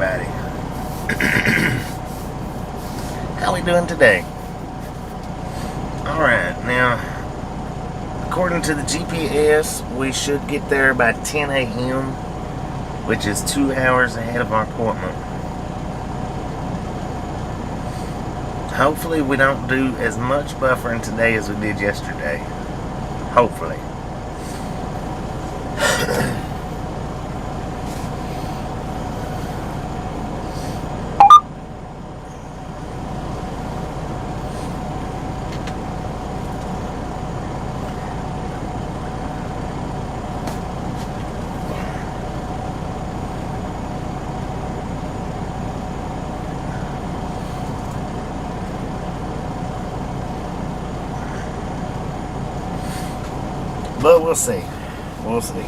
everybody. How we doing today? Alright, now, according to the GPS, we should get there by 10 a.m., which is 2 hours ahead of our appointment. Hopefully we don't do as much buffering today as we did yesterday. Hopefully. But we'll see. We'll see.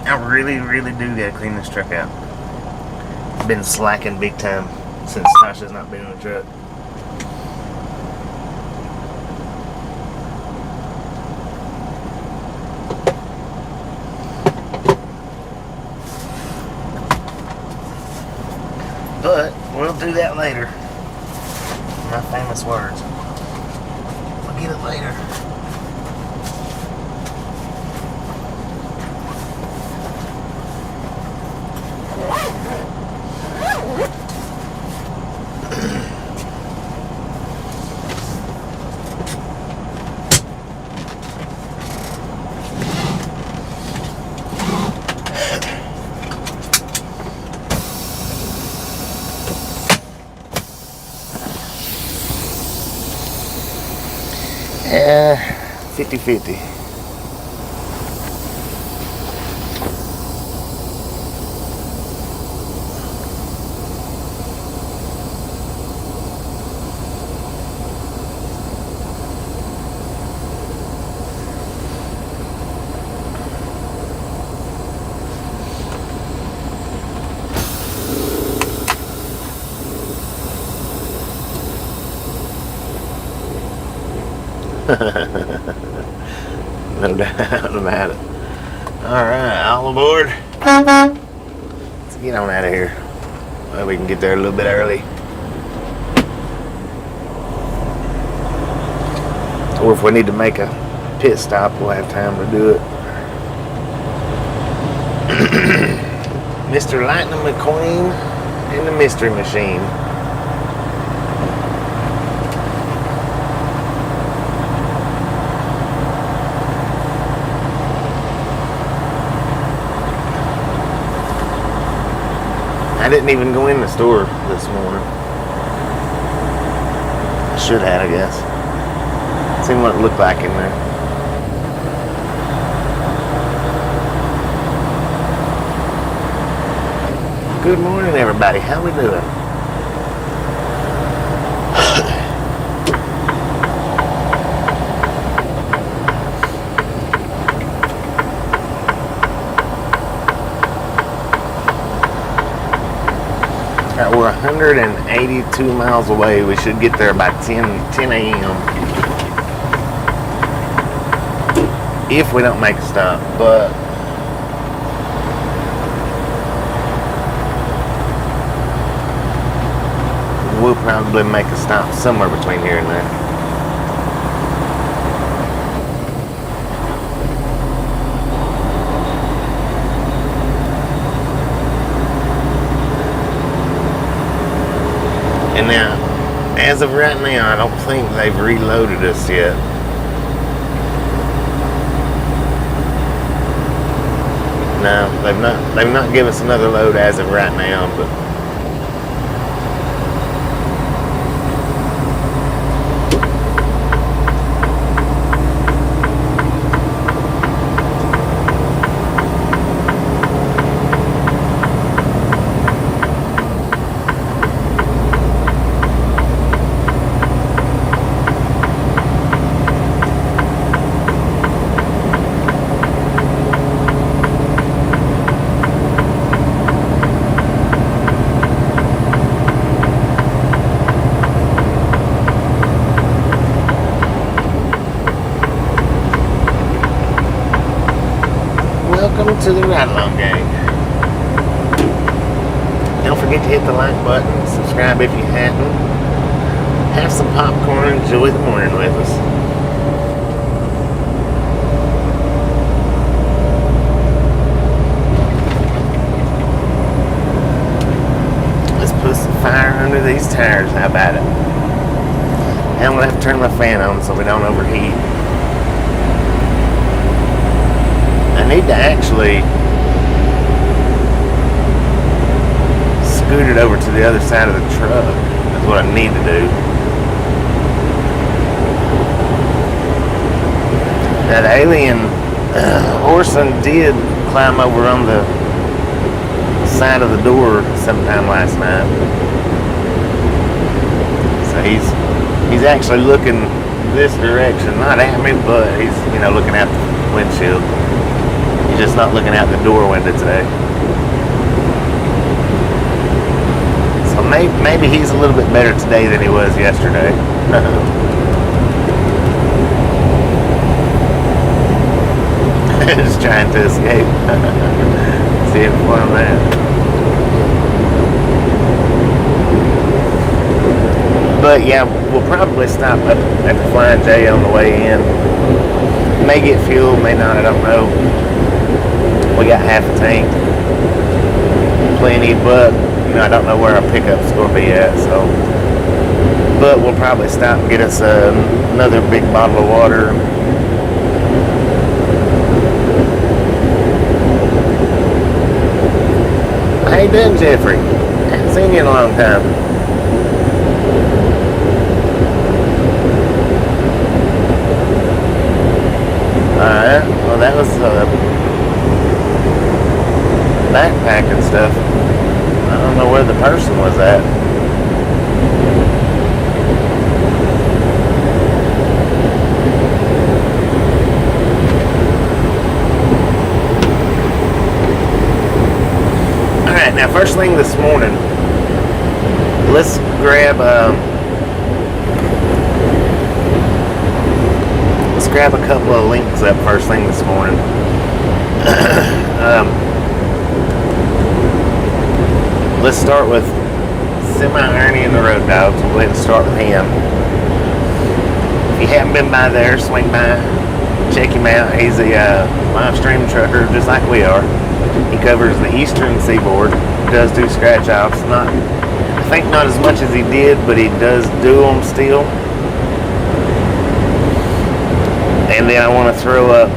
I really do gotta clean this truck out. Been slacking big time since Tasha's not been in the truck. But we'll do that later. My famous words. We'll get it later. Yeah, 50-50. No doubt about it. Alright, all aboard. Let's get on out of here. Well, we can get there a little bit early. Or if we need to make a pit stop, we'll have time to do it. Mr. Lightning McQueen and the Mystery Machine. I didn't even go in the store this morning. I should have, I guess. Seen what it looked like in there. Good morning, everybody. How we doing? We're 182 miles away. We should get there by 10 a.m. if we don't make a stop, but we'll probably make a stop somewhere between here and there. And now, as of right now, I don't think they've reloaded us yet. No, they've not given us another load as of right now, but welcome to the Ride Along Gang. Don't forget to hit the like button, subscribe if you haven't. Have some popcorn, enjoy the morning with us. Let's put some fire under these tires, how about it? And I'm going to have to turn my fan on so we don't overheat. I need to actually scoot it over to the other side of the truck. That's what I need to do. That alien Orson did climb over on the side of the door sometime last night. So he's actually looking this direction, not at me, but he's, looking out the windshield. He's just not looking out the door window today. So maybe he's a little bit better today than he was yesterday. Just trying to escape. See if one there. But yeah, we'll probably stop up at the Flying J on the way in. May get fuel, may not, I don't know. We got half a tank. Plenty, but I don't know where our pickup's going to be at, so. But we'll probably stop and get us another big bottle of water. How you doing, Jeffrey? Haven't seen you in a long time. Alright, well that was backpack and stuff. I don't know where the person was at. Alright, now first thing this morning, let's grab a couple of links up first thing this morning. Let's start with Semi-Ernie and the Road Dogs. We'll go ahead and start with him. If you haven't been by there, swing by, check him out. He's a live stream trucker just like we are. He covers the eastern seaboard. Does do scratch offs. I think not as much as he did, but he does do them still. And then I want to throw up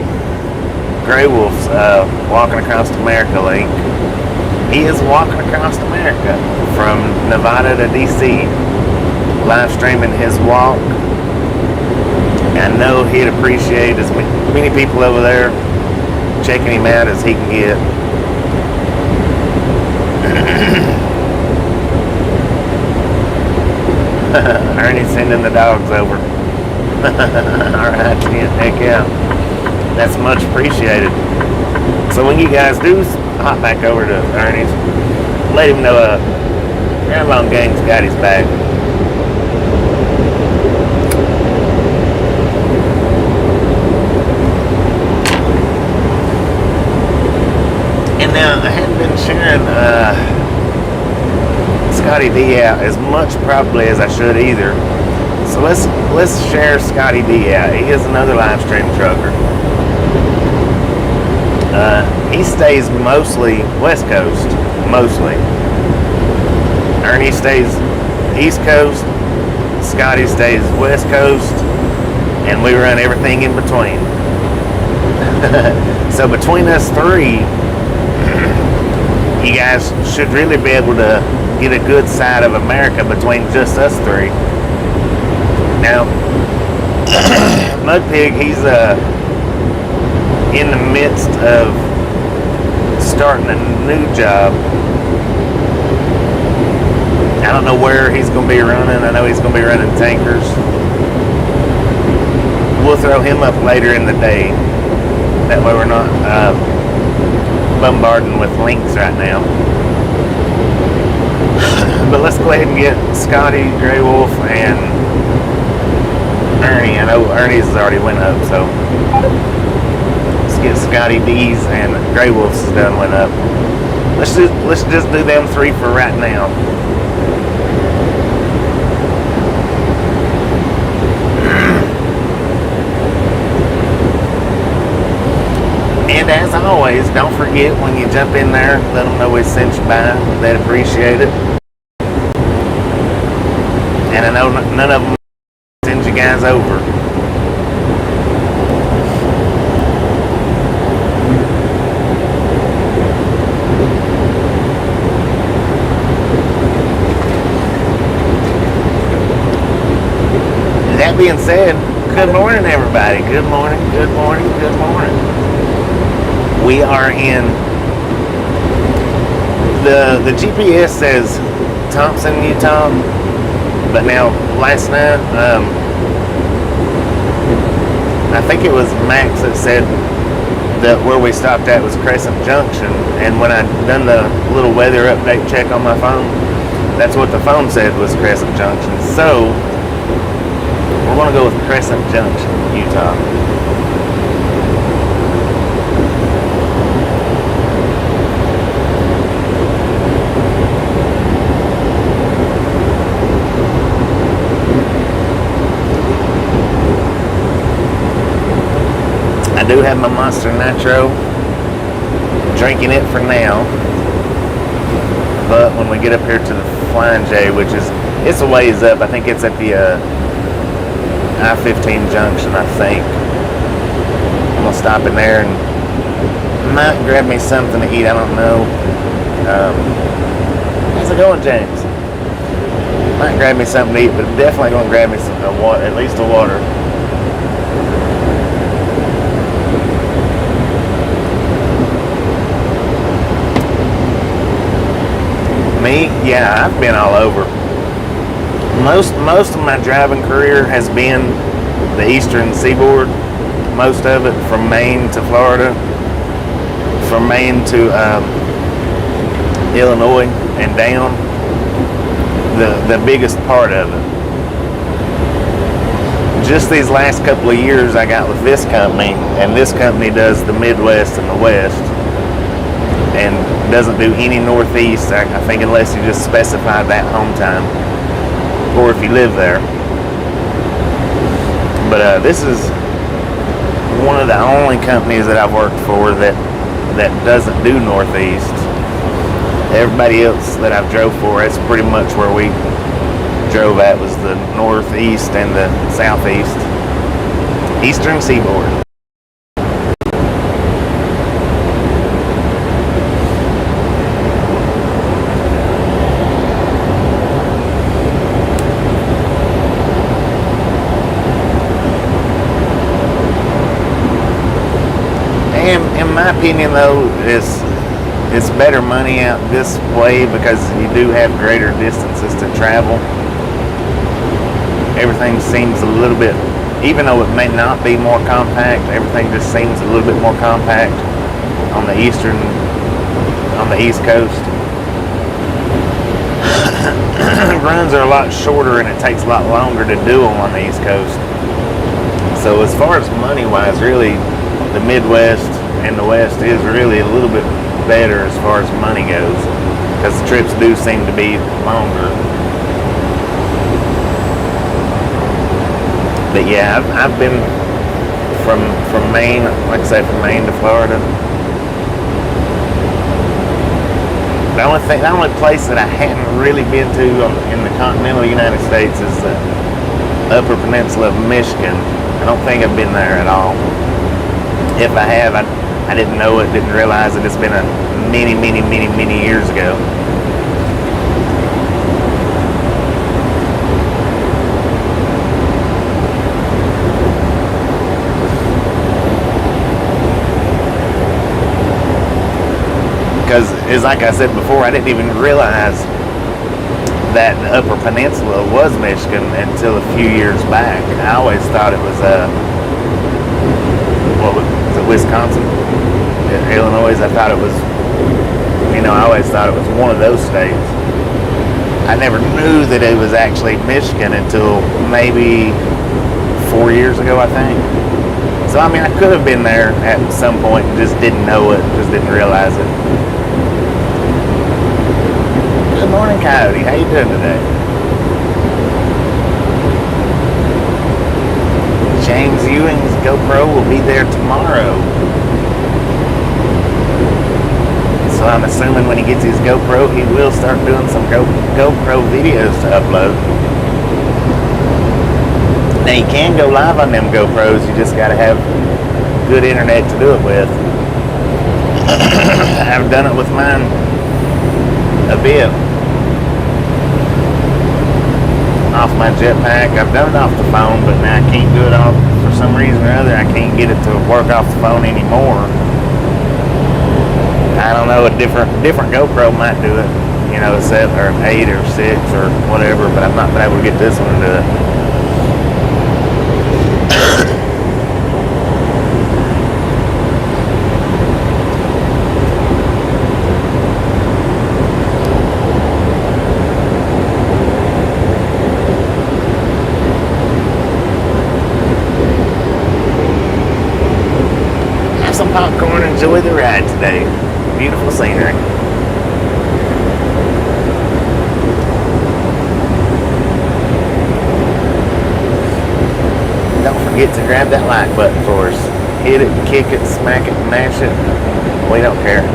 Grey Wolf's Walking Across America link. He is walking across America from Nevada to DC, live streaming his walk. I know he'd appreciate as many people over there checking him out as he can get. Ernie's sending the dogs over. Alright, heck yeah. That's much appreciated. So when you guys do hop back over to Ernie's, let him know Ride Along Gang's got his back. And now I hadn't been sharing Scotty D out as much probably as I should either. So let's share Scotty D out. He is another live stream trucker. He stays mostly West Coast, mostly. Ernie stays East Coast, Scotty stays West Coast, and we run everything in between. So between us three, you guys should really be able to get a good side of America between just us three. Now, Mudpig, he's in the midst of starting a new job. I don't know where he's going to be running. I know he's going to be running tankers. We'll throw him up later in the day. That way we're not bombarding with links right now. But let's go ahead and get Scotty, Grey Wolf, and Ernie. I know Ernie's already went up, so let's get Scotty D's and Grey Wolf's done went up. Let's just do them 3 for right now. And as always, don't forget when you jump in there, let them know we sent you by. They'd appreciate it. And I know none of them send you guys over. That being said, good morning, everybody. Good morning, good morning, good morning. We are in, the GPS says Thompson, Utah, but now last night, I think it was Max that said that where we stopped at was Crescent Junction, and when I done the little weather update check on my phone, that's what the phone said was Crescent Junction. So we're going to go with Crescent Junction, Utah. I do have my Monster Nitro, drinking it for now, but when we get up here to the Flying J, which is, it's a ways up, I think it's at the I-15 junction, I think. I'm gonna stop in there and might grab me something to eat, I don't know. How's it going, James? Might grab me something to eat, but definitely gonna grab me some water, at least a water. Me? Yeah, I've been all over. Most of my driving career has been the eastern seaboard. Most of it from Maine to Florida, from Maine to Illinois and down. The biggest part of it. Just these last couple of years I got with this company, and this company does the Midwest and the West, and doesn't do any Northeast, I think, unless you just specify that home time, or if you live there. But this is one of the only companies that I've worked for that doesn't do Northeast. Everybody else that I've drove for, that's pretty much where we drove at, was the Northeast and the Southeast. Eastern Seaboard. In my opinion, though, it's better money out this way because you do have greater distances to travel. Everything seems a little bit, even though it may not be more compact, everything just seems a little bit more compact on the East Coast. Runs are a lot shorter and it takes a lot longer to do them on the East Coast. So as far as money-wise, really, the Midwest and the West is really a little bit better as far as money goes, because the trips do seem to be longer. But yeah, I've been from Maine, like I say, from Maine to Florida. The only place that I hadn't really been to in the continental United States is the Upper Peninsula of Michigan. I don't think I've been there at all. If I have, I didn't know it, didn't realize it. It's been many years ago. Because, as like I said before, I didn't even realize that the Upper Peninsula was Michigan until a few years back. I always thought it was Wisconsin, Illinois. I thought it was, I always thought it was one of those states. I never knew that it was actually Michigan until maybe 4 years ago, I think. So, I mean, I could have been there at some point and just didn't know it, just didn't realize it. Good morning, Coyote. How you doing today? James Ewing's GoPro will be there tomorrow. So I'm assuming when he gets his GoPro, he will start doing some GoPro videos to upload. Now you can go live on them GoPros, you just gotta have good internet to do it with. I've done it with mine a bit. Off my jetpack. I've done it off the phone, but now I can't do it off, for some reason or other, I can't get it to work off the phone anymore. I don't know, a different GoPro might do it, you know, a 7 or an 8 or 6 or whatever, but I've not been able to get this one to do it. Have some popcorn, enjoy the ride today. Beautiful scenery. Don't forget to grab that like button for us. Hit it, kick it, smack it, mash it. We don't care.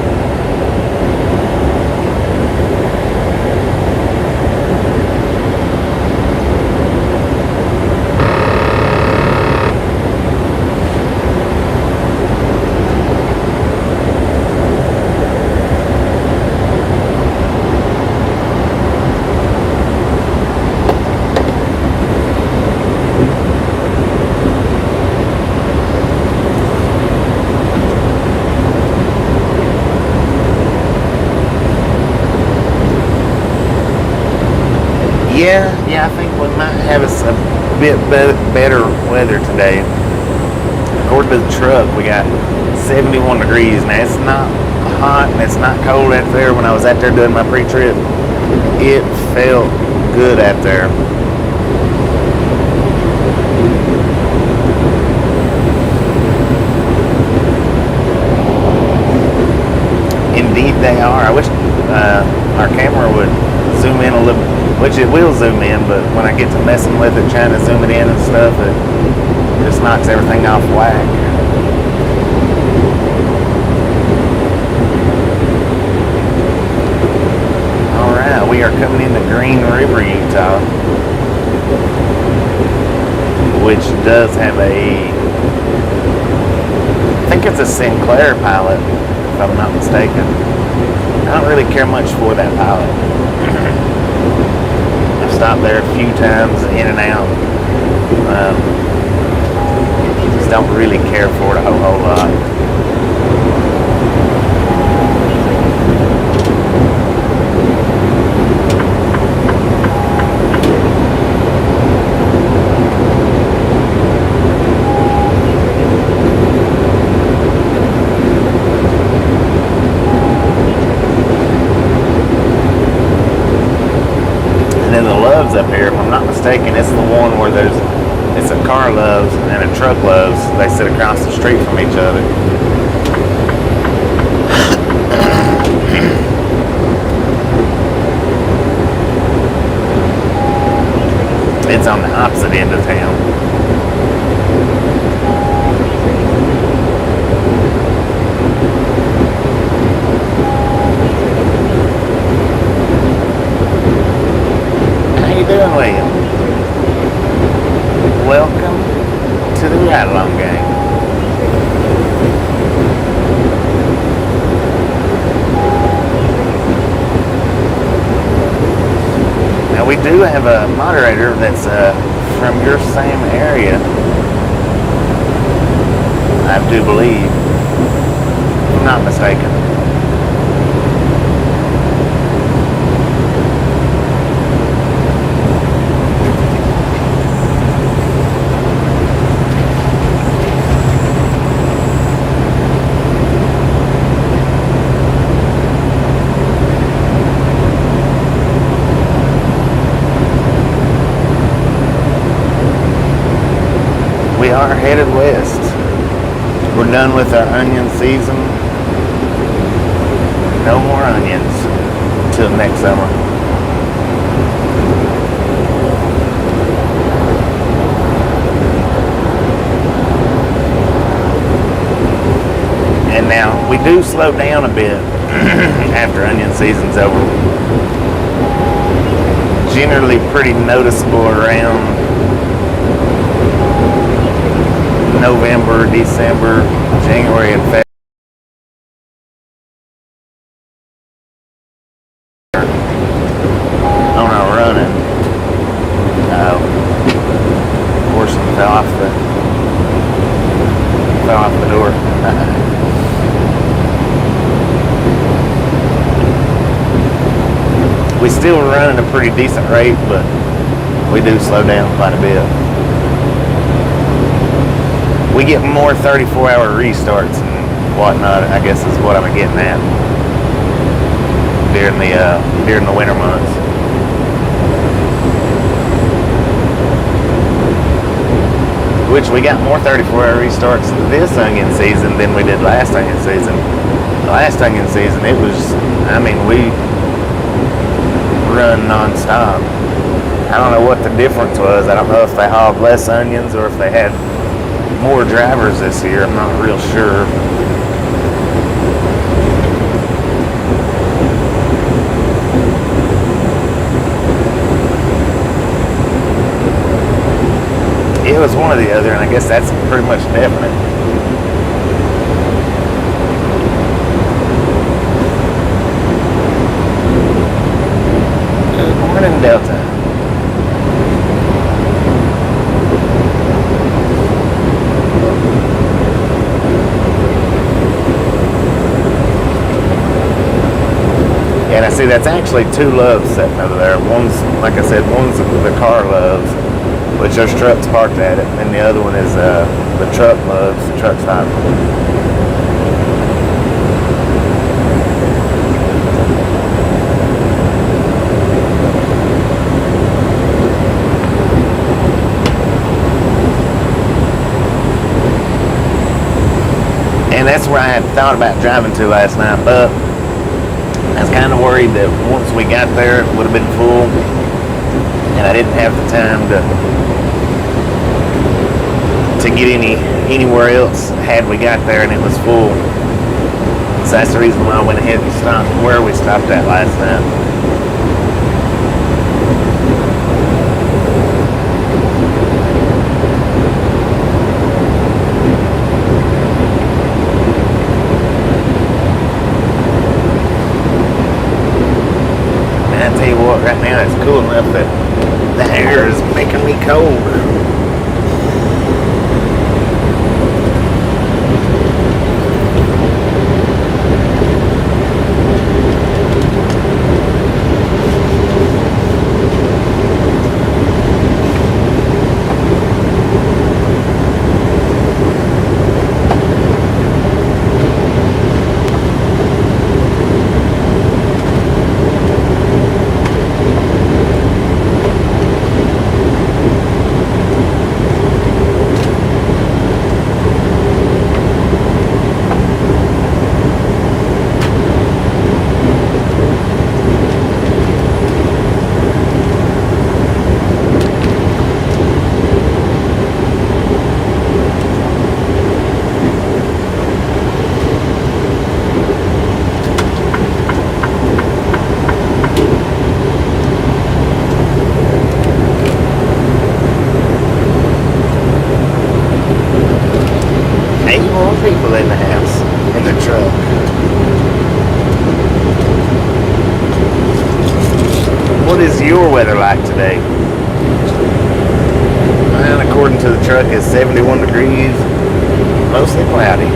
Yeah, I think we might have us a bit better weather today. According to the truck, we got 71 degrees. Now, it's not hot and it's not cold out there. When I was out there doing my pre-trip, it felt good out there. Indeed they are. I wish our camera would zoom in a little, which it will zoom in, but when I get to messing with it, trying to zoom it in and stuff, it just knocks everything off whack. Alright, we are coming into Green River, Utah, which does have a, I think it's a Sinclair pilot, if I'm not mistaken. I don't really care much for that pilot. I've stopped there a few times, in and out. Just don't really care for it a whole lot. Up here, if I'm not mistaken, it's the one where it's a car Loves and a truck Loves. They sit across the street from each other. It's on the opposite end of town. How you doing, William? Welcome to the Ride Along Gang. Now we do have a moderator that's from your same area, I do believe, if I'm not mistaken. We are headed west. We're done with our onion season. No more onions till next summer. And now we do slow down a bit after onion season's over. Generally pretty noticeable around November, December, January, and February. On our running, portion fell off the door. We still run at a pretty decent rate, but we do slow down quite a bit. We get more 34-hour restarts and whatnot, I guess is what I'm getting at, during the winter months. Which we got more 34-hour restarts this onion season than we did last onion season. The last onion season, it was, we run non-stop. I don't know what the difference was. I don't know if they hauled less onions or if they had more drivers this year. I'm not real sure. It was one or the other, and I guess that's pretty much definite. Good morning, Delta. And I see that's actually two loves sitting over there. One's, like I said, one's the car loves, which there's trucks parked at it, and the other one is the truck loves, the truck stop. And that's where I had thought about driving to last night, but I was kind of worried that once we got there, it would have been full, and I didn't have the time to get anywhere else had we got there and it was full. So that's the reason why I went ahead and stopped where we stopped at last night. Right now it's cool enough that the air is making me cold. People in the house, in the truck. What is your weather like today? Well, according to the truck, it's 71 degrees, mostly cloudy.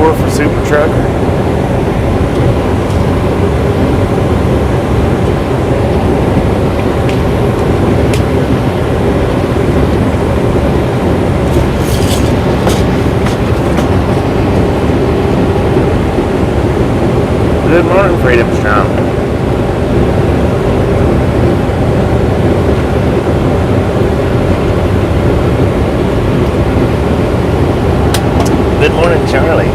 For Super Trucker. Good morning, Freedom Strong. Good morning, Charlie.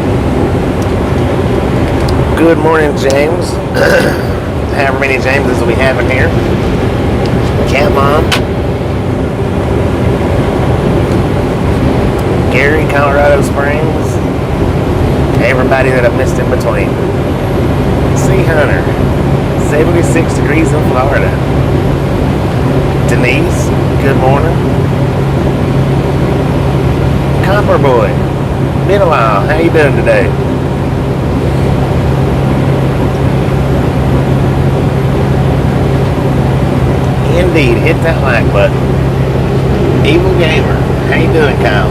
Good morning, James. However many Jameses we have in here. Cat Mom. Gary, Colorado Springs. Everybody that I've missed in between. Sea Hunter. 76 degrees in Florida. Denise, good morning. Copper Boy. Been a while. How you doing today? Indeed, hit that like button. Evil Gamer, how you doing, Kyle?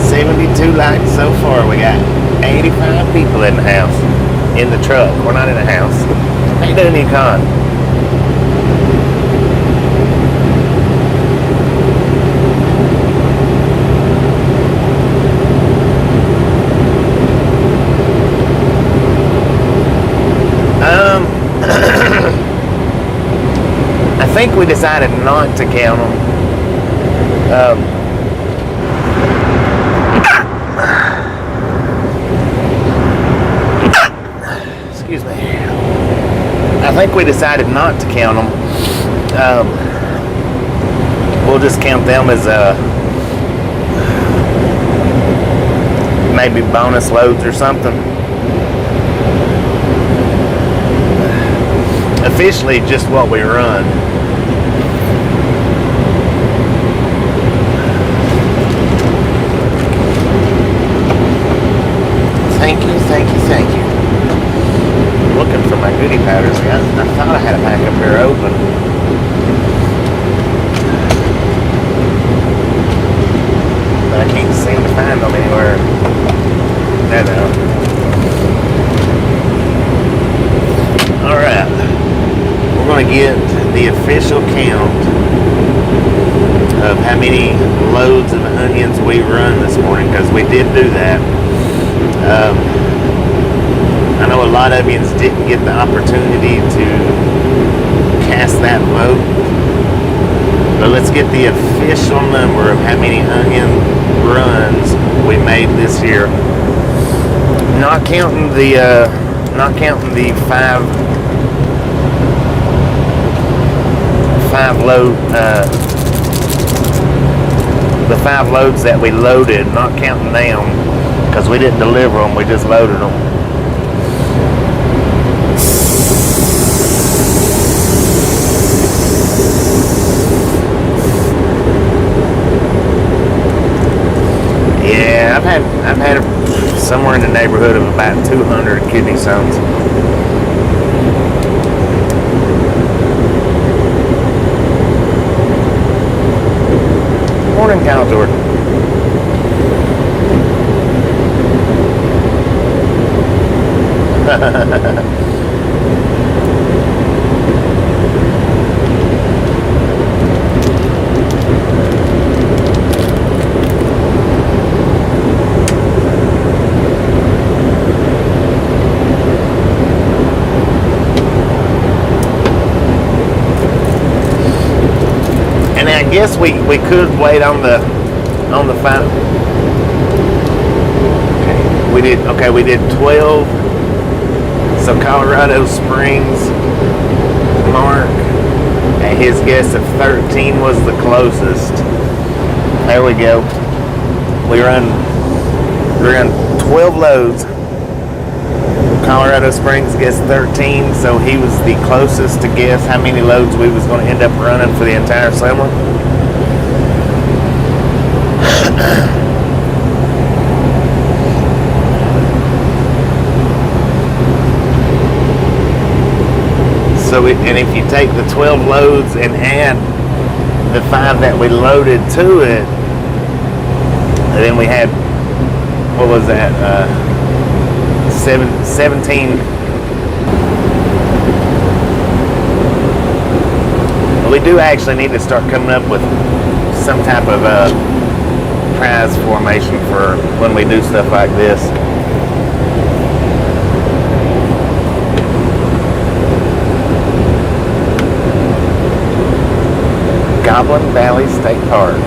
72 likes so far. We got 85 people in the house. In the truck. We're not in the house. How you doing, Econ? I think we decided not to count them. Excuse me. I think we decided not to count them. We'll just count them as maybe bonus loads or something. Officially, just what we run. Thank you, thank you, thank you. Looking for my goodie powders. I thought I had a pack up here open. But I can't seem to find them anywhere. No. Alright. We're going to get the official count of how many loads of onions we run this morning, because we did do that. I know a lot of you didn't get the opportunity to cast that vote, but let's get the official number of how many onion runs we made this year. Not counting the the five loads that we loaded, not counting them, because we didn't deliver them, we just loaded them. Yeah, I've had somewhere in the neighborhood of about 200 kidney stones. Morning, Kyle Jordan. And I guess we could wait on the final. Okay, we did 12. So Colorado Springs, Mark, and his guess of 13 was the closest. There we go. We run 12 loads. Colorado Springs guessed 13, so he was the closest to guess how many loads we was going to end up running for the entire summer. And if you take the 12 loads and add the 5 that we loaded to it, then we had, what was that, 17. We do actually need to start coming up with some type of prize formation for when we do stuff like this. Goblin Valley State Park.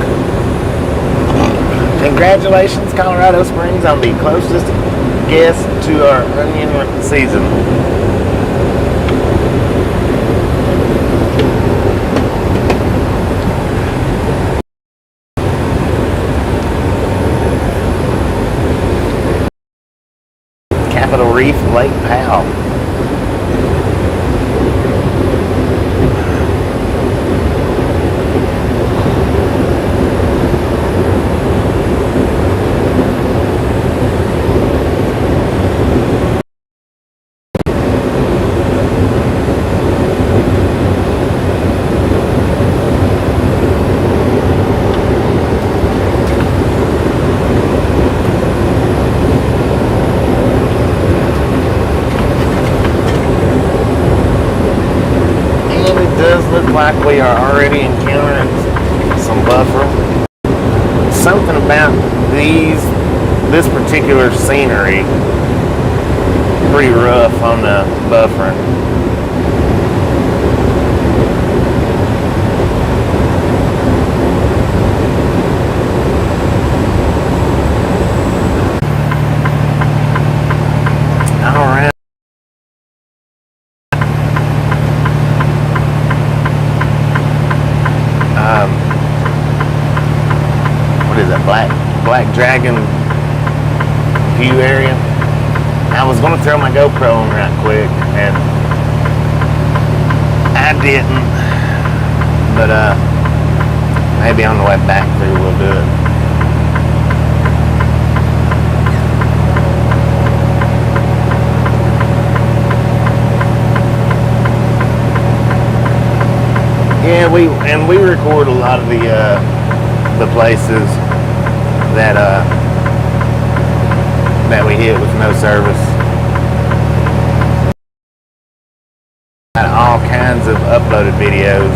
Congratulations, Colorado Springs, on the closest guest to our onion season. Capitol Reef, Lake Powell. Like we are already encountering some buffer. Something about this particular scenery pretty rough on the buffering. All right. What is that, Black Dragon view area? I was going to throw my GoPro on right quick, and I didn't, but maybe on the way back through we'll do it. Yeah, we record a lot of the places that we hit with no service. Got all kinds of uploaded videos.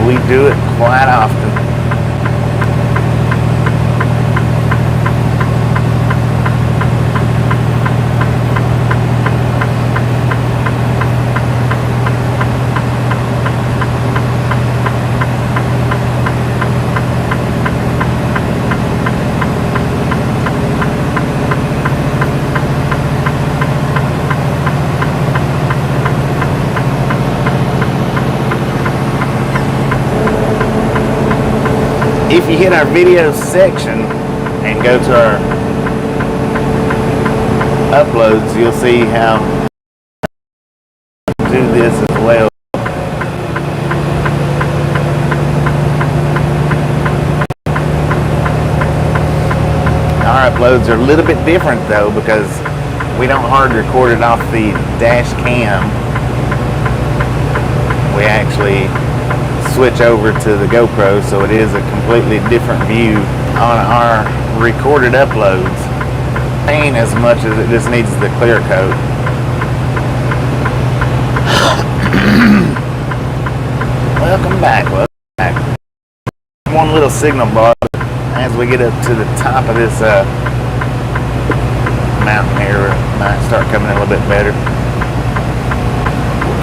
We do it quite often. If you hit our videos section and go to our uploads, you'll see how to do this as well. Our uploads are a little bit different though, because we don't hard record it off the Dashcam. We actually switch over to the GoPro, so it is a completely different view on our recorded uploads. Ain't as much as it just needs the clear coat. Welcome back. One little signal bar as we get up to the top of this mountain here, it might start coming in a little bit better.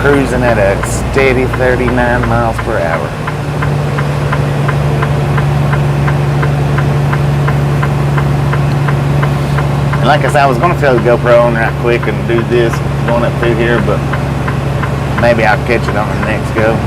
Cruising at a steady 39 miles per hour. And like I said, I was going to throw the GoPro on right quick and do this going up through here, but maybe I'll catch it on the next go.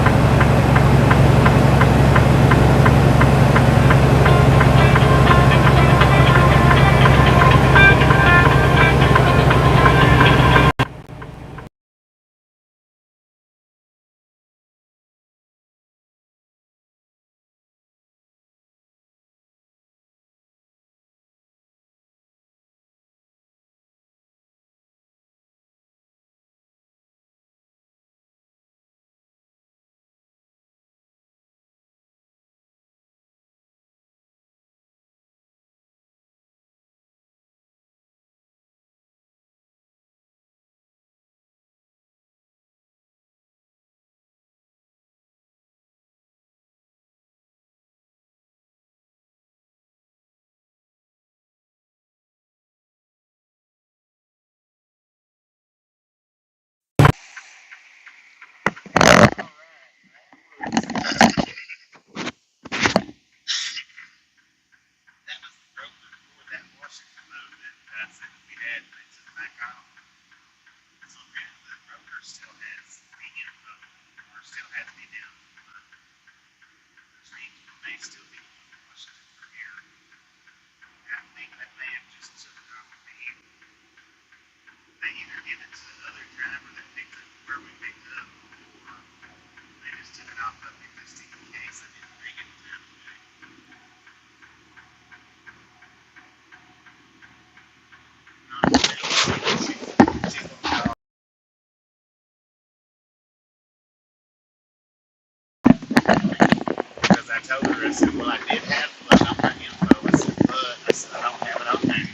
said, well, I did have flood number info. I said, but I said, I don't have it on there.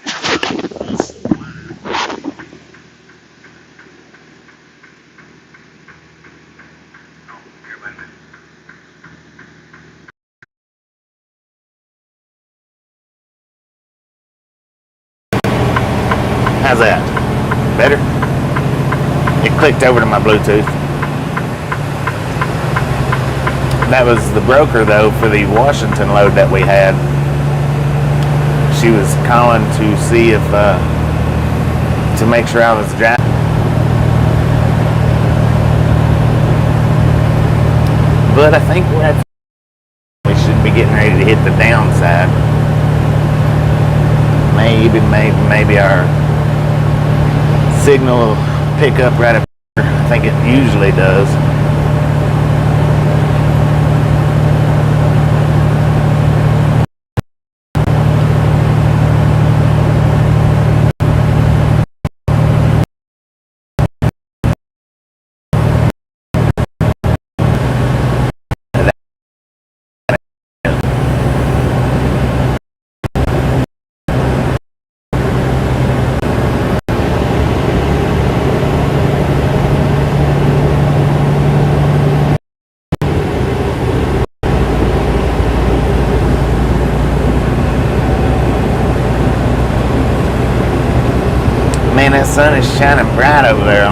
I said, why? Oh, here, wait a minute. How's that? Better? It clicked over to my Bluetooth. That was the broker, though, for the Washington load that we had. She was calling to see if, to make sure I was driving. But I think we should be getting ready to hit the downside. Maybe our signal will pick up right up here. I think it usually does. Man, that sun is shining bright over there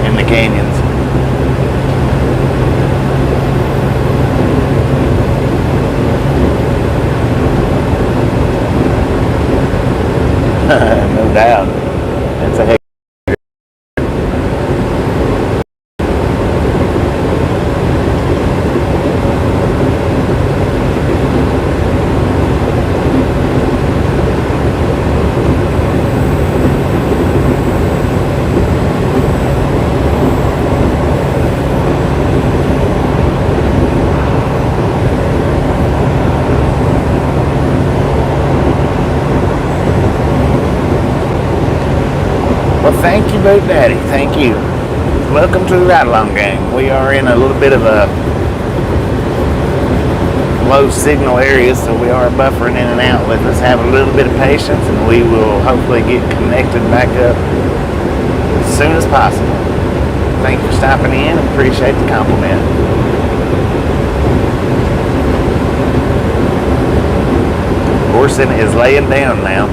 in the canyons. No doubt. That's a heck. Well, thank you, Boat Daddy. Thank you. Welcome to the Ride Along Gang. We are in a little bit of a low signal area, so we are buffering in and out. Let us have a little bit of patience, and we will hopefully get connected back up as soon as possible. Thank you for stopping in. Appreciate the compliment. Orson is laying down now.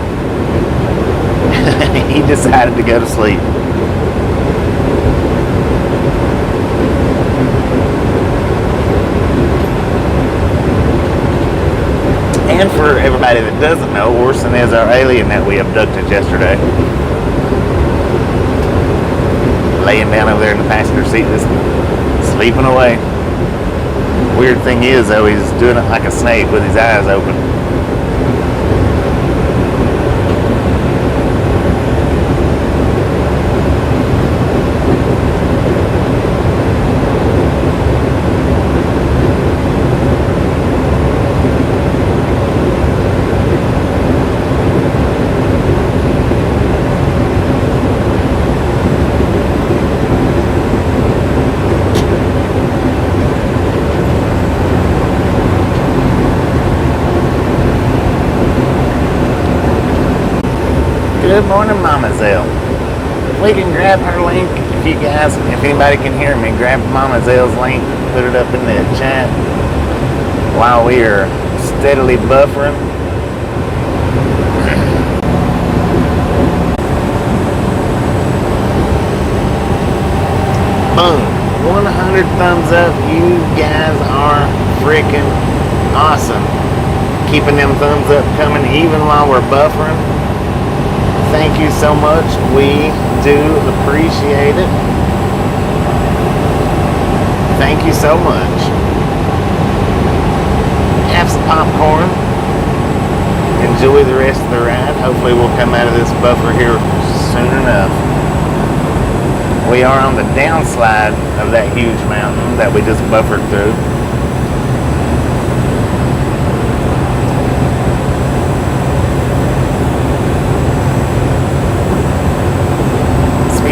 He decided to go to sleep. And for everybody that doesn't know, Orson is our alien that we abducted yesterday. Laying down over there in the passenger seat, just sleeping away. Weird thing is, though, he's doing it like a snake with his eyes open. Good morning, Mama Zell. If we can grab her link, if anybody can hear me, grab Mama Zell's link, put it up in the chat while we are steadily buffering. Boom. 100 thumbs up. You guys are freaking awesome. Keeping them thumbs up coming even while we're buffering. Thank you so much. We do appreciate it. Thank you so much. Have some popcorn. Enjoy the rest of the ride. Hopefully we'll come out of this buffer here soon enough. We are on the downslide of that huge mountain that we just buffered through.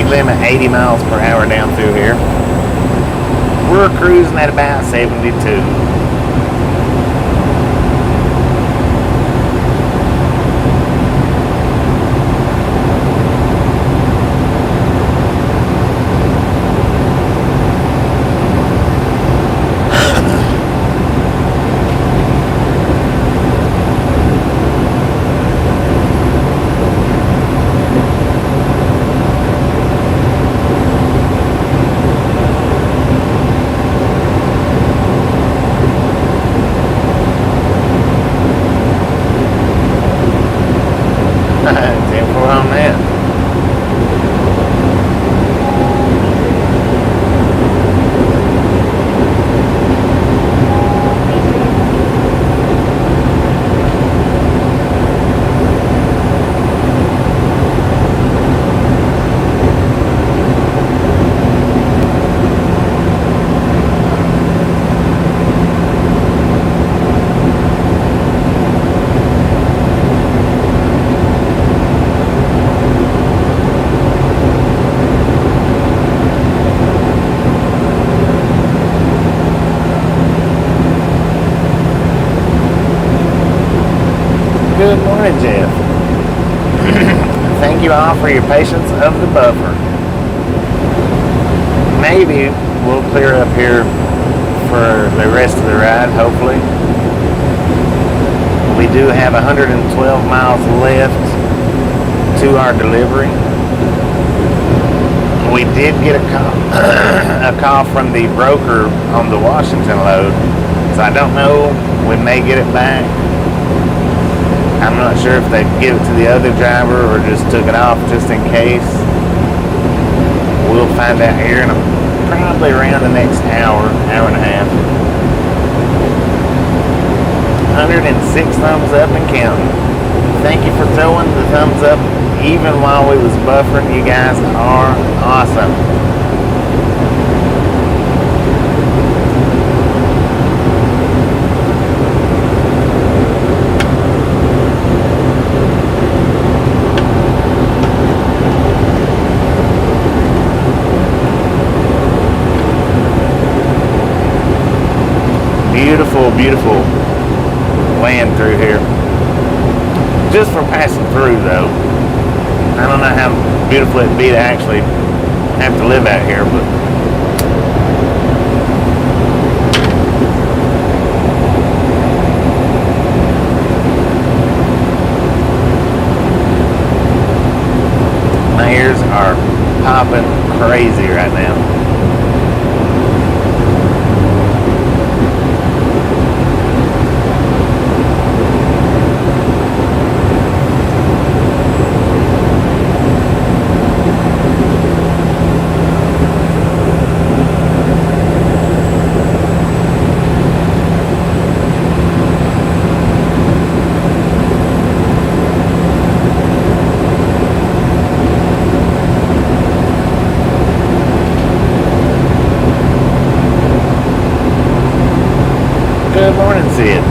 Limit 80 miles per hour down through here. We're cruising at about 72. Good morning, Jeff. Thank you all for your patience of the buffer. Maybe we'll clear up here for the rest of the ride, hopefully. We do have 112 miles left to our delivery. We did get a call from the broker on the Washington load, so I don't know, we may get it back. I'm not sure if they give it to the other driver or just took it off just in case. We'll find out here in probably around the next hour and a half. 106 thumbs up and counting. Thank you for throwing the thumbs up even while we was buffering. You guys are awesome. Beautiful, beautiful land through here. Just for passing through, though. I don't know how beautiful it'd be to actually have to live out here, but my ears are popping crazy right now. Good morning, Sid.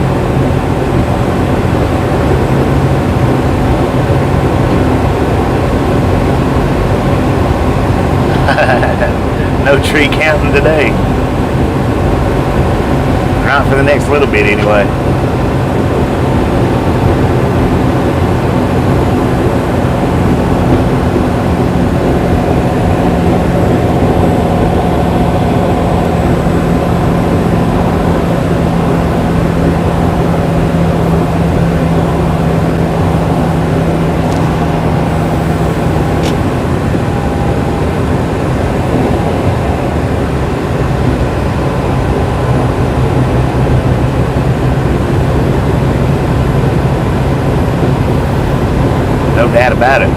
No tree counting today. Not for the next little bit, anyway. No doubt about it.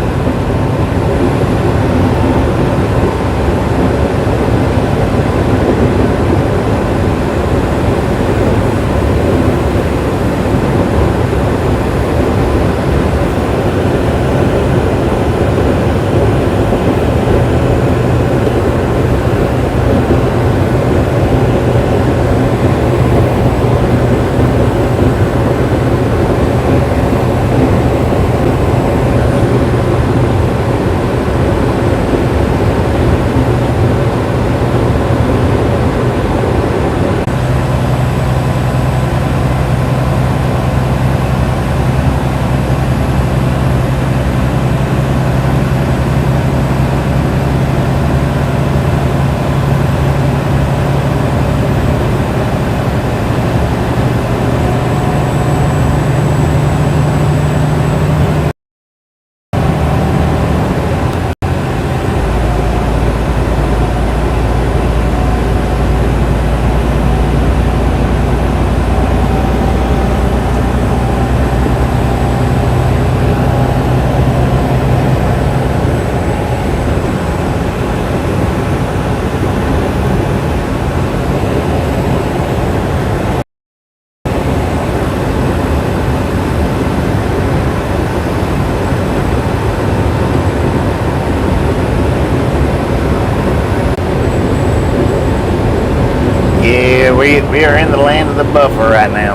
We are in the land of the buffer right now.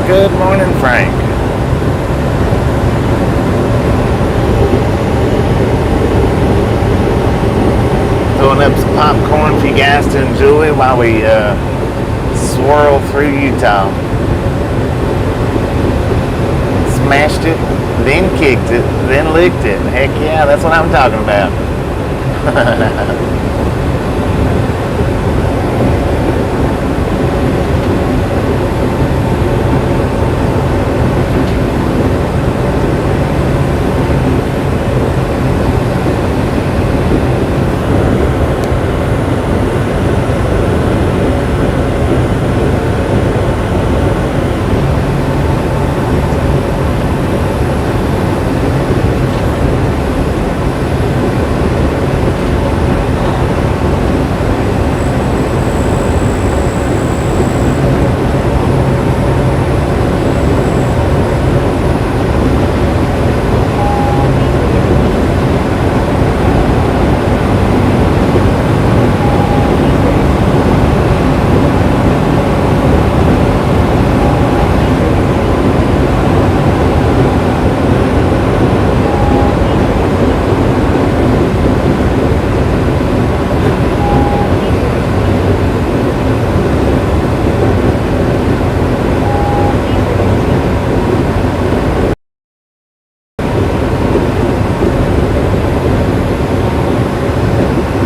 Good morning, Frank. Throwing up some popcorn for you guys to enjoy while we swirl through Utah. Smashed it, then kicked it, then licked it. Heck yeah, that's what I'm talking about.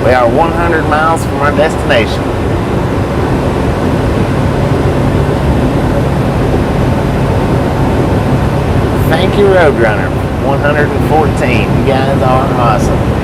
We are 100 miles from our destination. Thank you, Roadrunner. 114. You guys are awesome.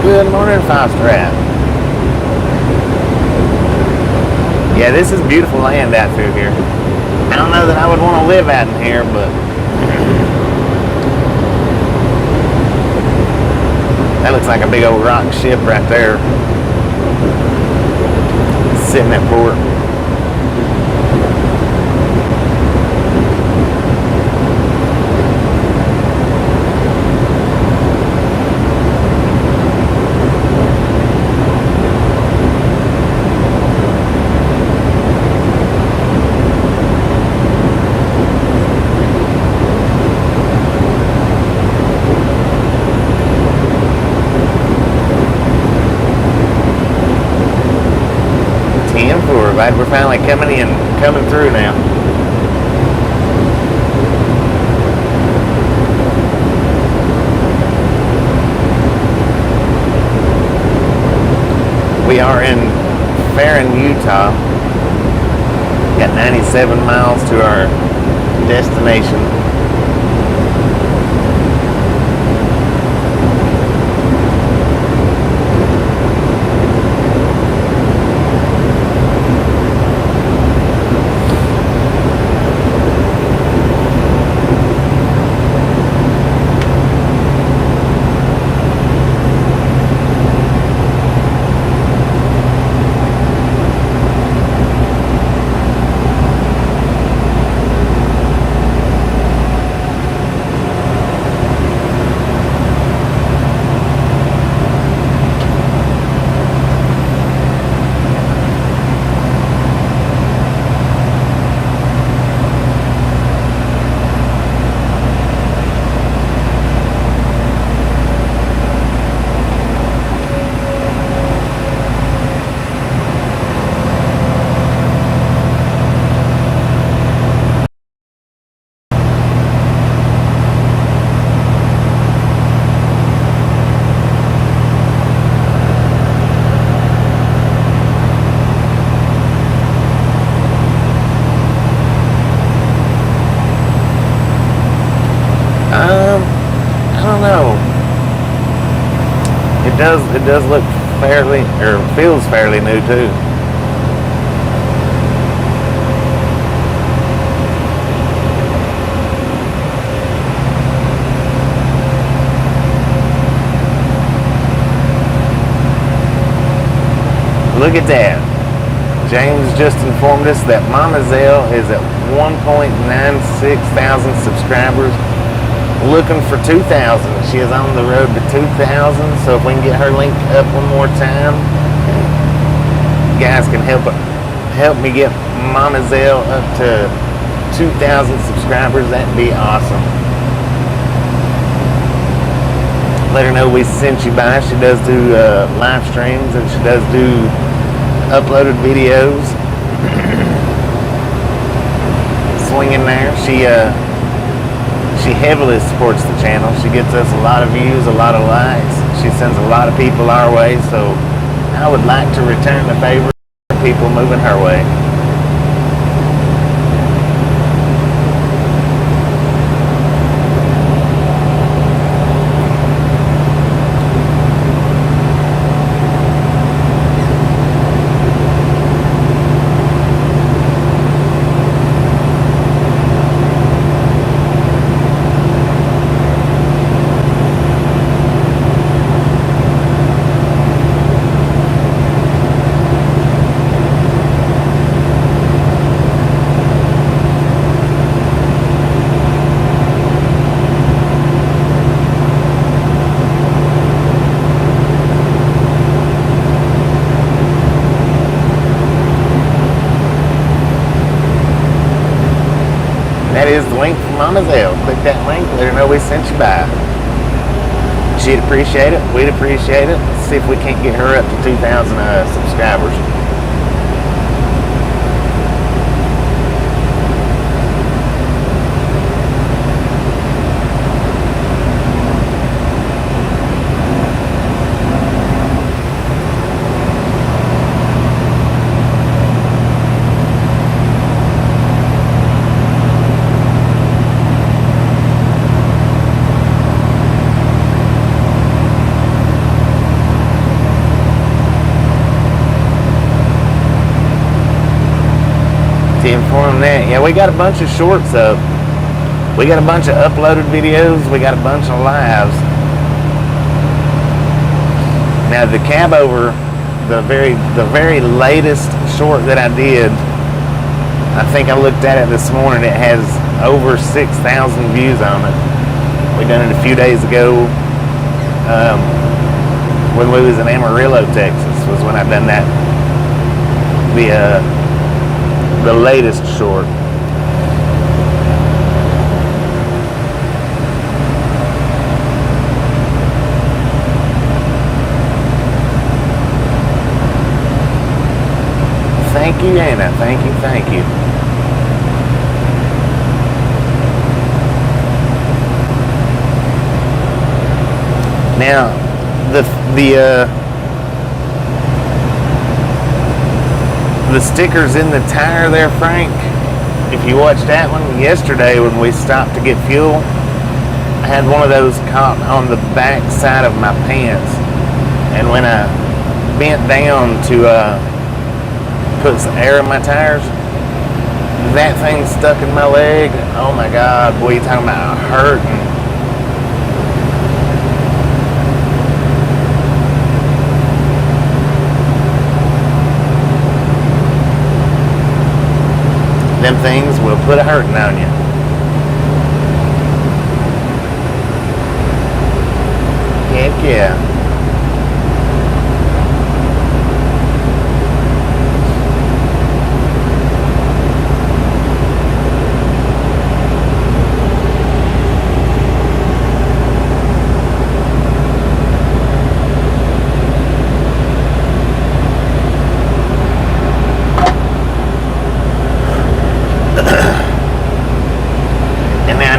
Good morning, Foster Rat. Yeah, this is beautiful land out through here. I don't know that I would want to live out in here, but that looks like a big old rock ship right there, sitting at port. Glad we're finally coming through now. We are in Farron, Utah. Got 97 miles to our destination. does look fairly, or feels fairly new too. Look at that. James just informed us that Mama Zell is at 1.96 thousand subscribers, looking for 2,000. She is on the road to 2,000, so if we can get her linked up one more time, you guys can help me get Mama Zell up to 2,000 subscribers. That'd be awesome. Let her know we sent you by. She does do live streams, and she does do uploaded videos. Swinging there. She heavily supports the channel. She gets us a lot of views, a lot of likes. She sends a lot of people our way, so I would like to return the favor of people moving her way. That is the link from Mama Zell. Click that link, let her know we sent you by. She'd appreciate it, we'd appreciate it. Let's see if we can't get her up to 2,000 subscribers. To inform that, yeah, we got a bunch of shorts up. We got a bunch of uploaded videos. We got a bunch of lives. Now the cab over, the very latest short that I did, I think I looked at it this morning. It has over 6,000 views on it. We done it a few days ago when we was in Amarillo, Texas. Was when I done that. The latest short. Thank you, Anna. Thank you, thank you. Now, the stickers in the tire there, Frank, if you watched that one yesterday when we stopped to get fuel, I had one of those caught on the back side of my pants, and when I bent down to put some air in my tires, that thing stuck in my leg. Oh my God, boy, you talking about hurting. Them things will put a hurting on you. Heck yeah.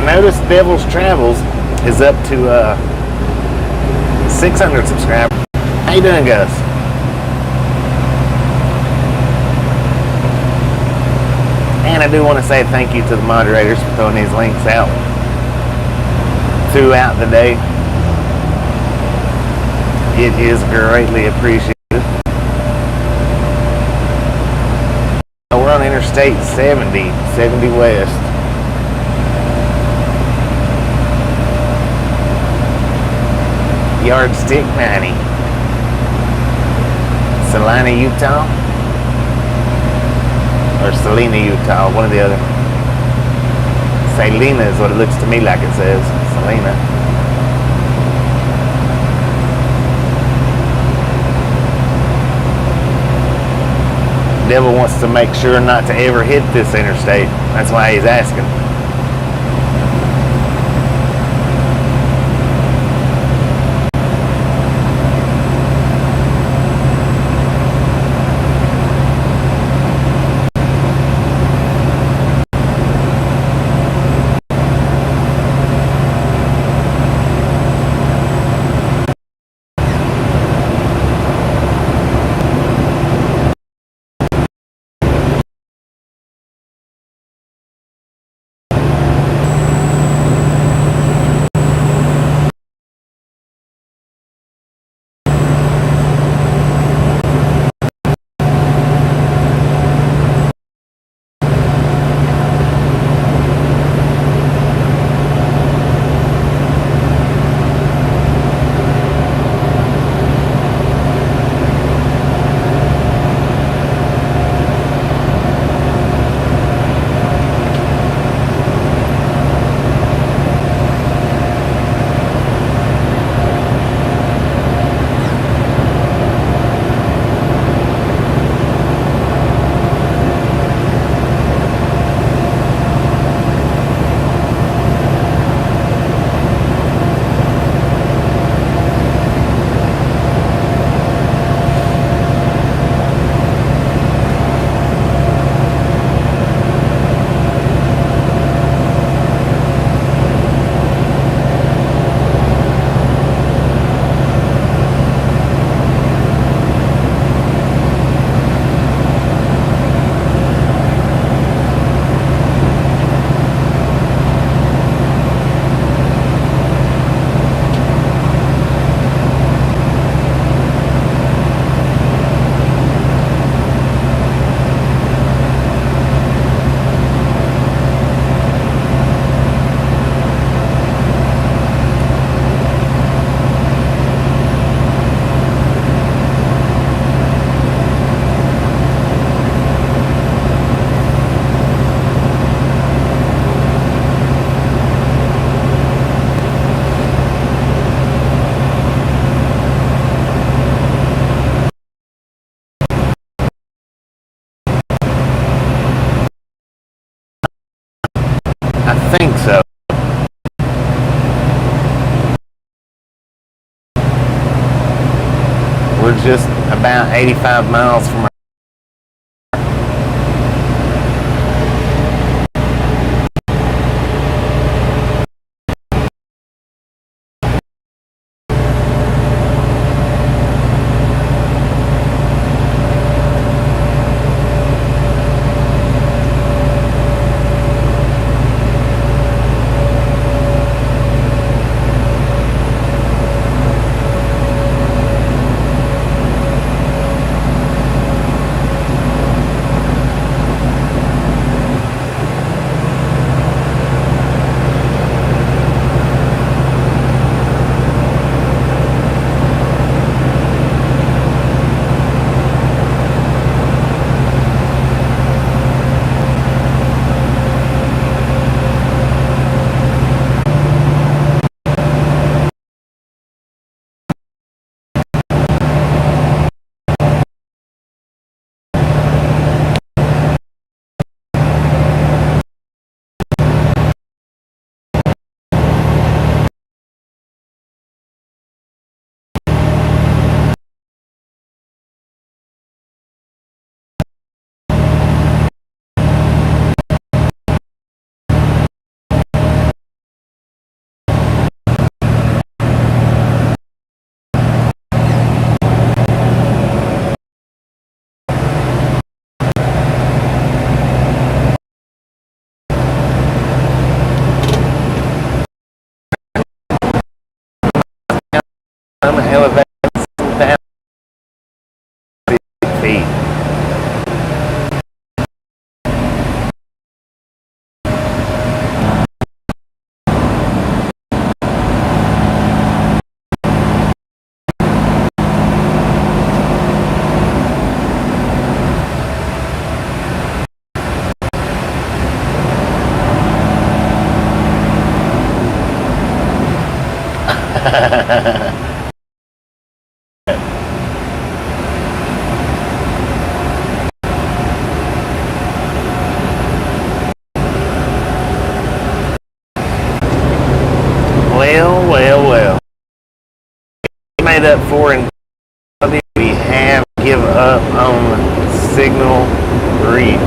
Notice Devil's Travels is up to 600 subscribers. How you doing, Gus? And I do want to say thank you to the moderators for throwing these links out throughout the day. It is greatly appreciated. We're on Interstate 70 West. Yardstick 90. Salina, Utah? Or Salina, Utah, one or the other. Salina is what it looks to me like it says. Salina. Devil wants to make sure not to ever hit this interstate. That's why he's asking. I think so. We're just about 85 miles from our elevated Well. We made up for in we have give up on signal reach.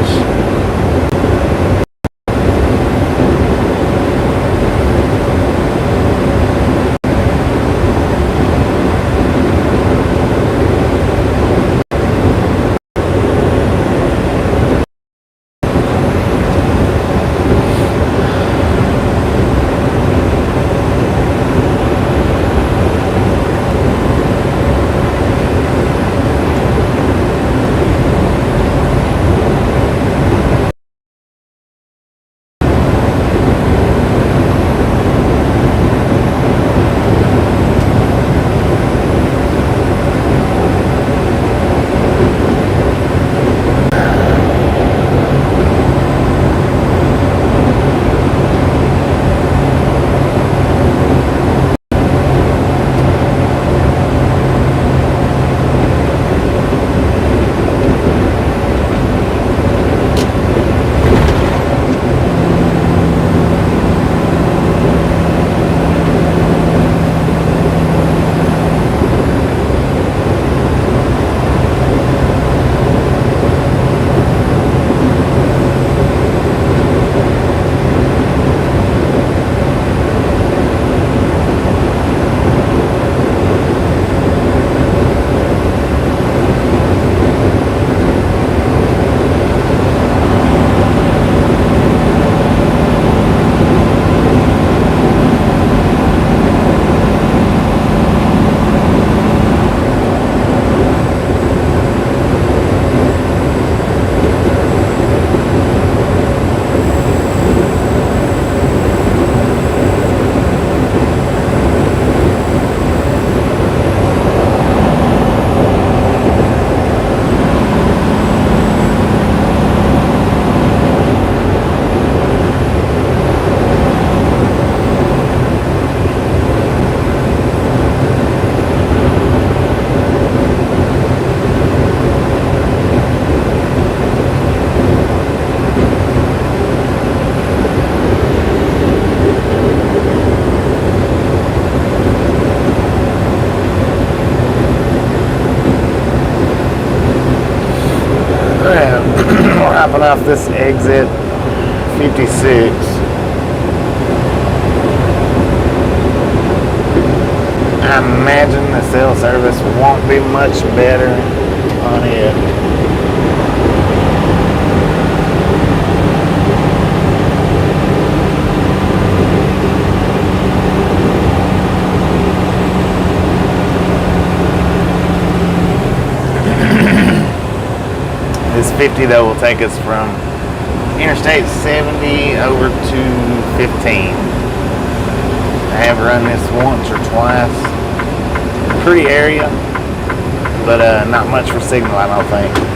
Hopping off this exit 56. I imagine the cell service won't be much better on it. This 50 though will take us from Interstate 70 over to 15. I have run this once or twice. Pretty area, but not much for signal, I don't think.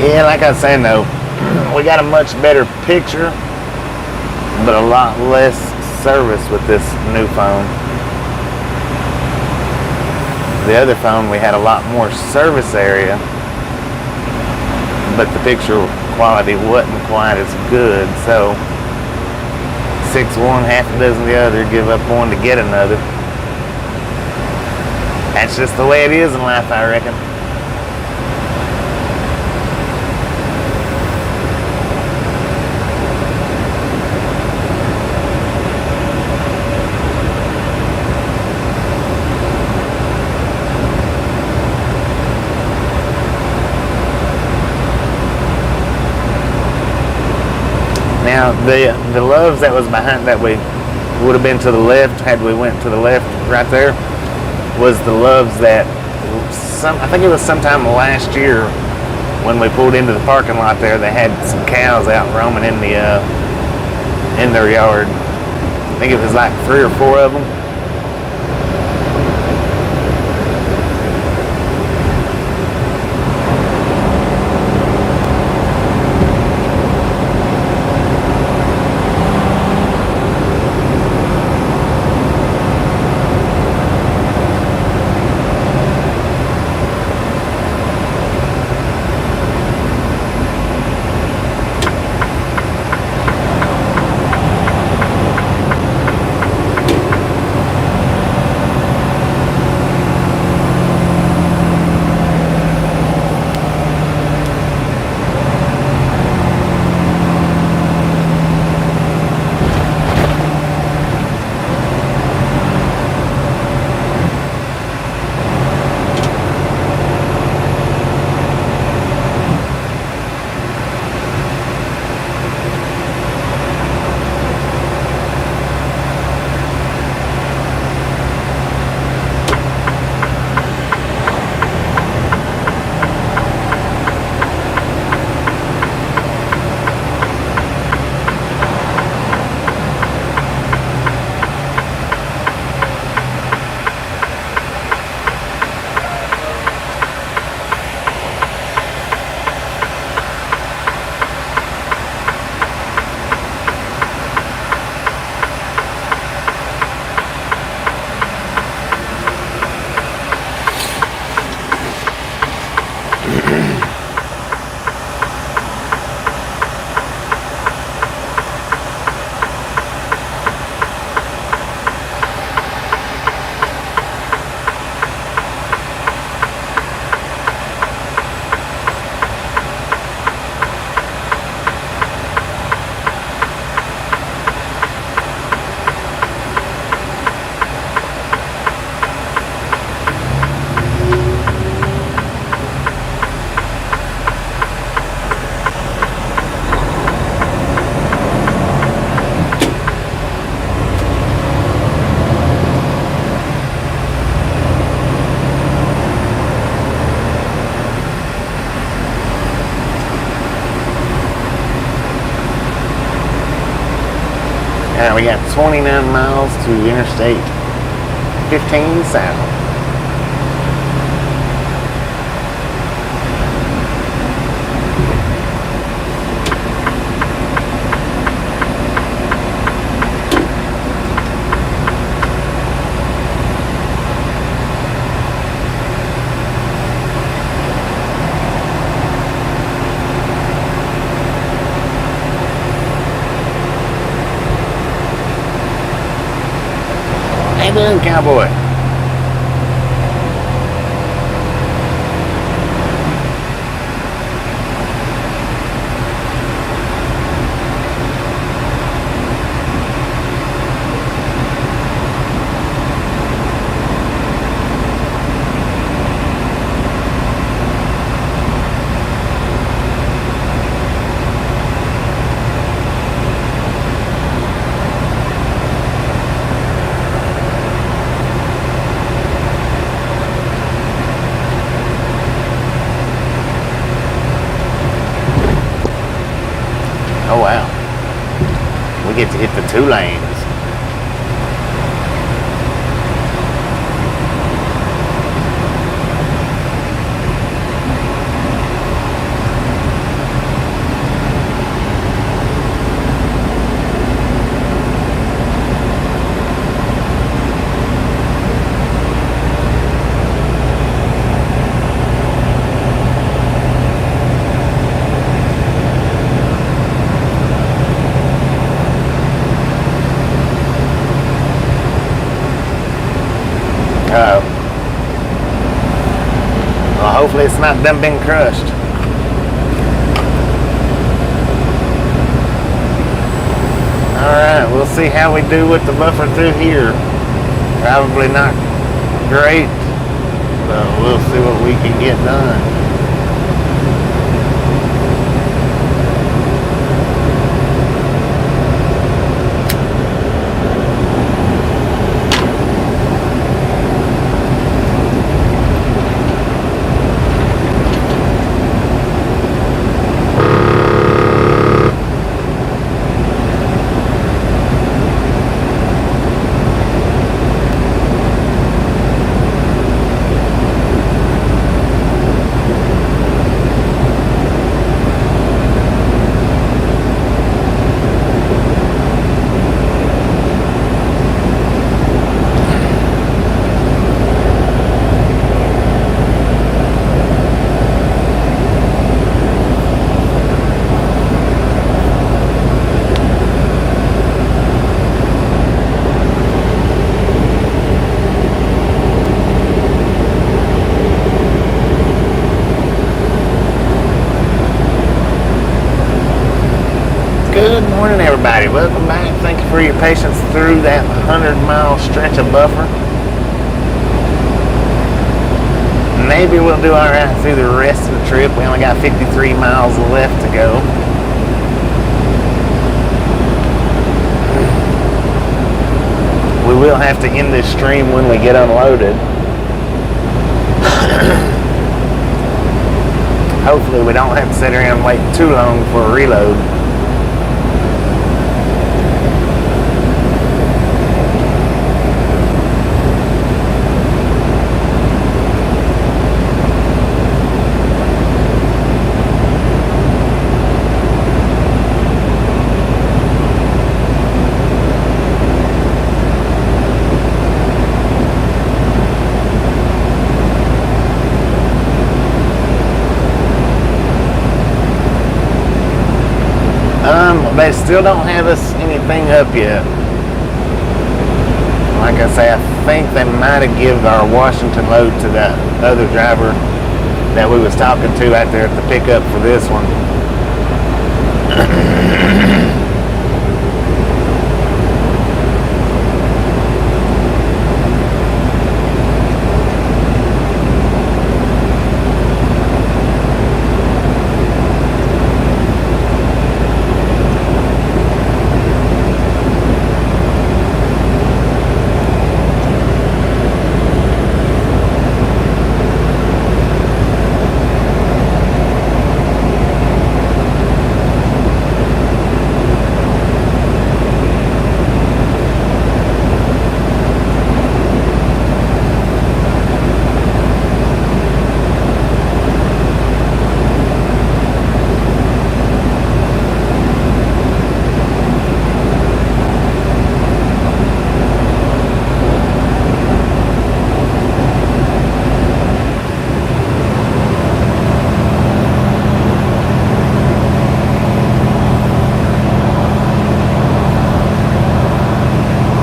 Yeah, like I was saying though, we got a much better picture, but a lot less service with this new phone. The other phone, we had a lot more service area, but the picture quality wasn't quite as good. So 6 one, half a dozen the other, give up one to get another. That's just the way it is in life, I reckon. Now, the loves that was behind, that we would have been to the left had we went to the left right there, was the loves that I think it was sometime last year when we pulled into the parking lot there. They had some cows out roaming in their yard. I think it was like 3 or 4 of them. We got 29 miles to Interstate 15 south. How you doing, cowboy? Oh wow, we get to hit the 2 lanes. Hopefully it's not done been crushed. Alright, we'll see how we do with the buffer through here. Probably not great, but we'll see what we can get done. Good morning, everybody. Welcome back. Thank you for your patience through that 100-mile stretch of buffer. Maybe we'll do all right through the rest of the trip. We only got 53 miles left to go. We will have to end this stream when we get unloaded. Hopefully we don't have to sit around and wait too long for a reload. They still don't have us anything up yet. Like I say, I think they might have given our Washington load to that other driver that we was talking to out there at the pickup for this one.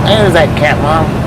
There's that cat, Mom.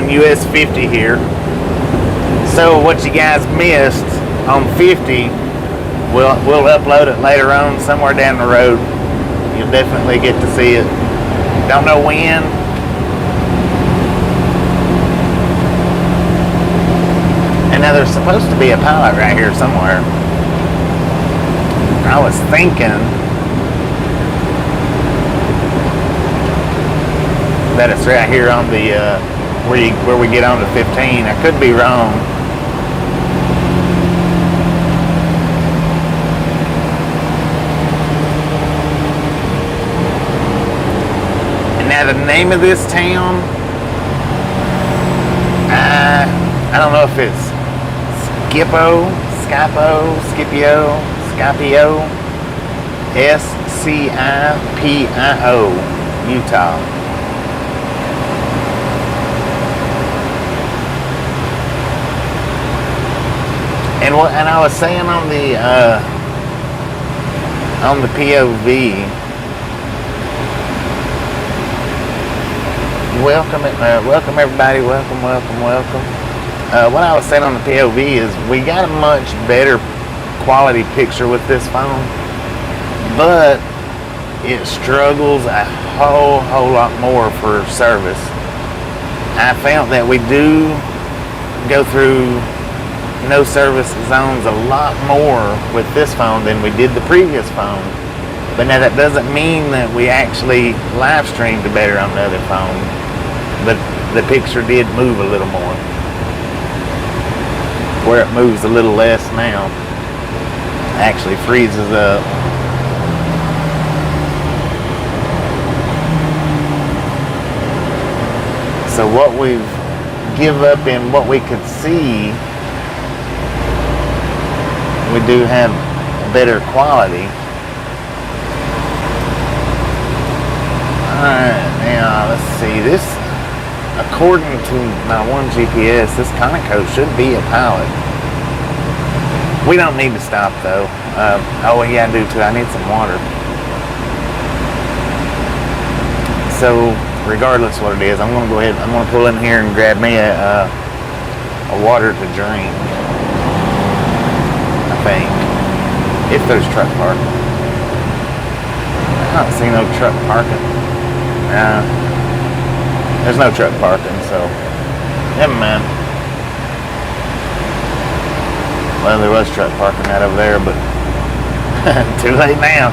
on US 50 here. So what you guys missed on 50, we'll upload it later on somewhere down the road. You'll definitely get to see it. Don't know when. And now there's supposed to be a pilot right here somewhere. I was thinking that it's right here on the where we get on to 15. I could be wrong. And now the name of this town, I don't know if it's Scipio, Scipio, Utah. And I was saying on the POV, welcome everybody, welcome. What I was saying on the POV is we got a much better quality picture with this phone, but it struggles a whole lot more for service. I found that we do go through no service zones a lot more with this phone than we did the previous phone. But now that doesn't mean that we actually live streamed better on the other phone, but the picture did move a little more, where it moves a little less now. Actually freezes up. So what we've give up in what we could see, we do have better quality. Alright, now let's see. This, according to my one GPS, this Conoco should be a pilot. We don't need to stop though. Oh yeah, I do too. I need some water. So regardless what it is, I'm gonna go ahead. I'm gonna pull in here and grab me a water to drink. I think, if there's truck parking. I don't see no truck parking. There's no truck parking, so never mind. Well, there was truck parking right over there, but too late now.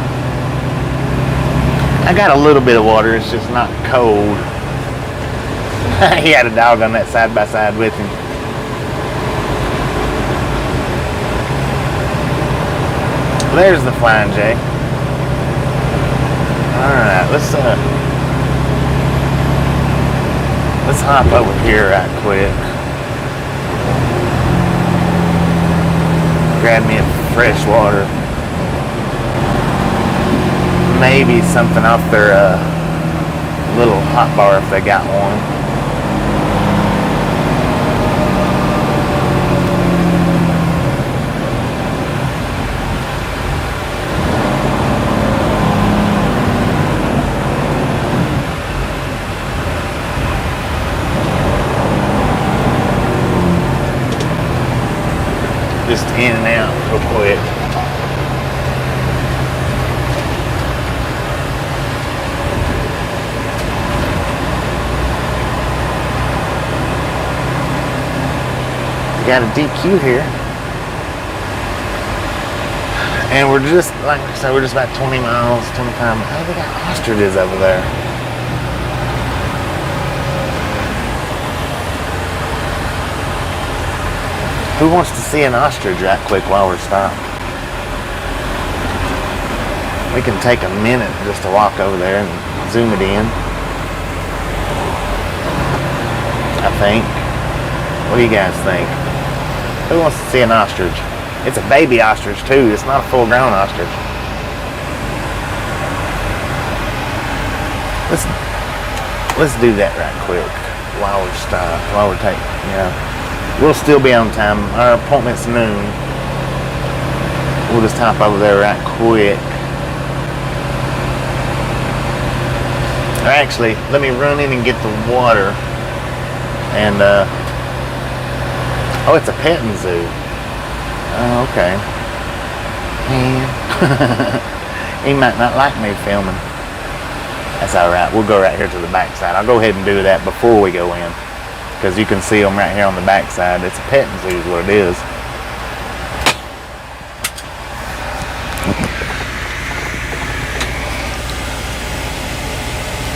I got a little bit of water, it's just not cold. He had a dog on that side by side with him. There's the Flying J. Alright, let's hop over here right quick. Grab me a fresh water. Maybe something off their little hot bar if they got one. Just in and out real quick. Got a DQ here. And we're just, like I said, we're just about 20 miles, 25 miles. Oh, they got ostriches over there. Who wants to see an ostrich right quick while we're stopped? We can take a minute just to walk over there and zoom it in. I think. What do you guys think? Who wants to see an ostrich? It's a baby ostrich too. It's not a full-grown ostrich. Let's do that right quick while we're stopped. While we're taking, yeah. We'll still be on time. Our appointment's noon. We'll just hop over there right quick. Or actually, let me run in and get the water. And oh, it's a petting zoo. Oh, okay. He might not like me filming. That's alright. We'll go right here to the backside. I'll go ahead and do that before we go in, because you can see them right here on the backside. It's a petting zoo is what it is.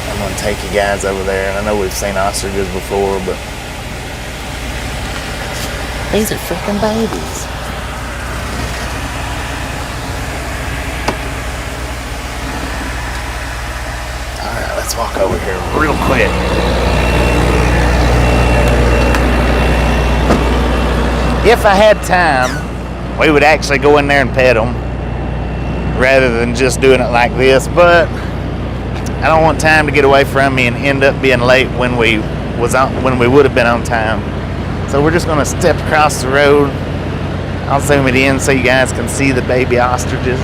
I'm going to take you guys over there. And I know we've seen ostriches before, but these are freaking babies. Alright, let's walk over here real quick. If I had time, we would actually go in there and pet them rather than just doing it like this, but I don't want time to get away from me and end up being late when we would have been on time. So we're just going to step across the road. I'll zoom it in so you guys can see the baby ostriches.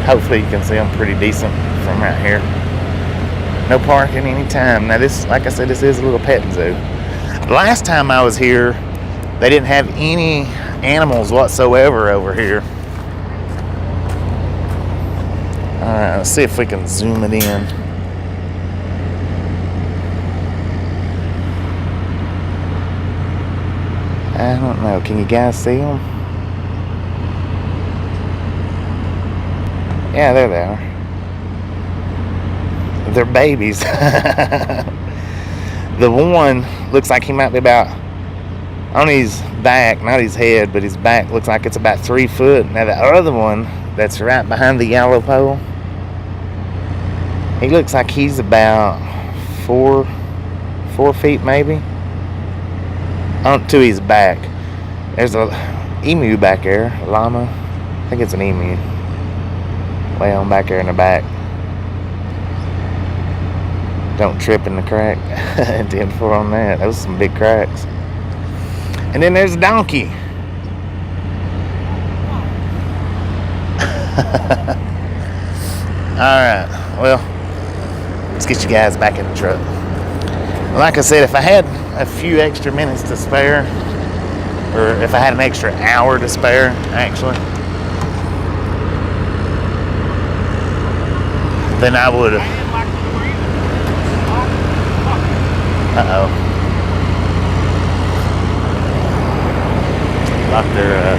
Hopefully you can see them pretty decent from right here. No parking anytime. Now this, like I said, this is a little petting zoo. Last time I was here, they didn't have any animals whatsoever over here. Alright, let's see if we can zoom it in. I don't know. Can you guys see them? Yeah, there they are. They're babies. The one looks like he might be about, on his back, not his head, but his back looks like it's about 3 foot. Now the other one that's right behind the yellow pole, he looks like he's about 4 feet maybe. On to his back. There's a emu back there, a llama. I think it's an emu. Way on back there in the back. Don't trip in the crack. 10-4 on that. Those are some big cracks. And then there's a donkey. Alright, well, let's get you guys back in the truck. Like I said, if I had a few extra minutes to spare, or if I had an extra hour to spare, actually, then I would have. Uh-oh. Locked their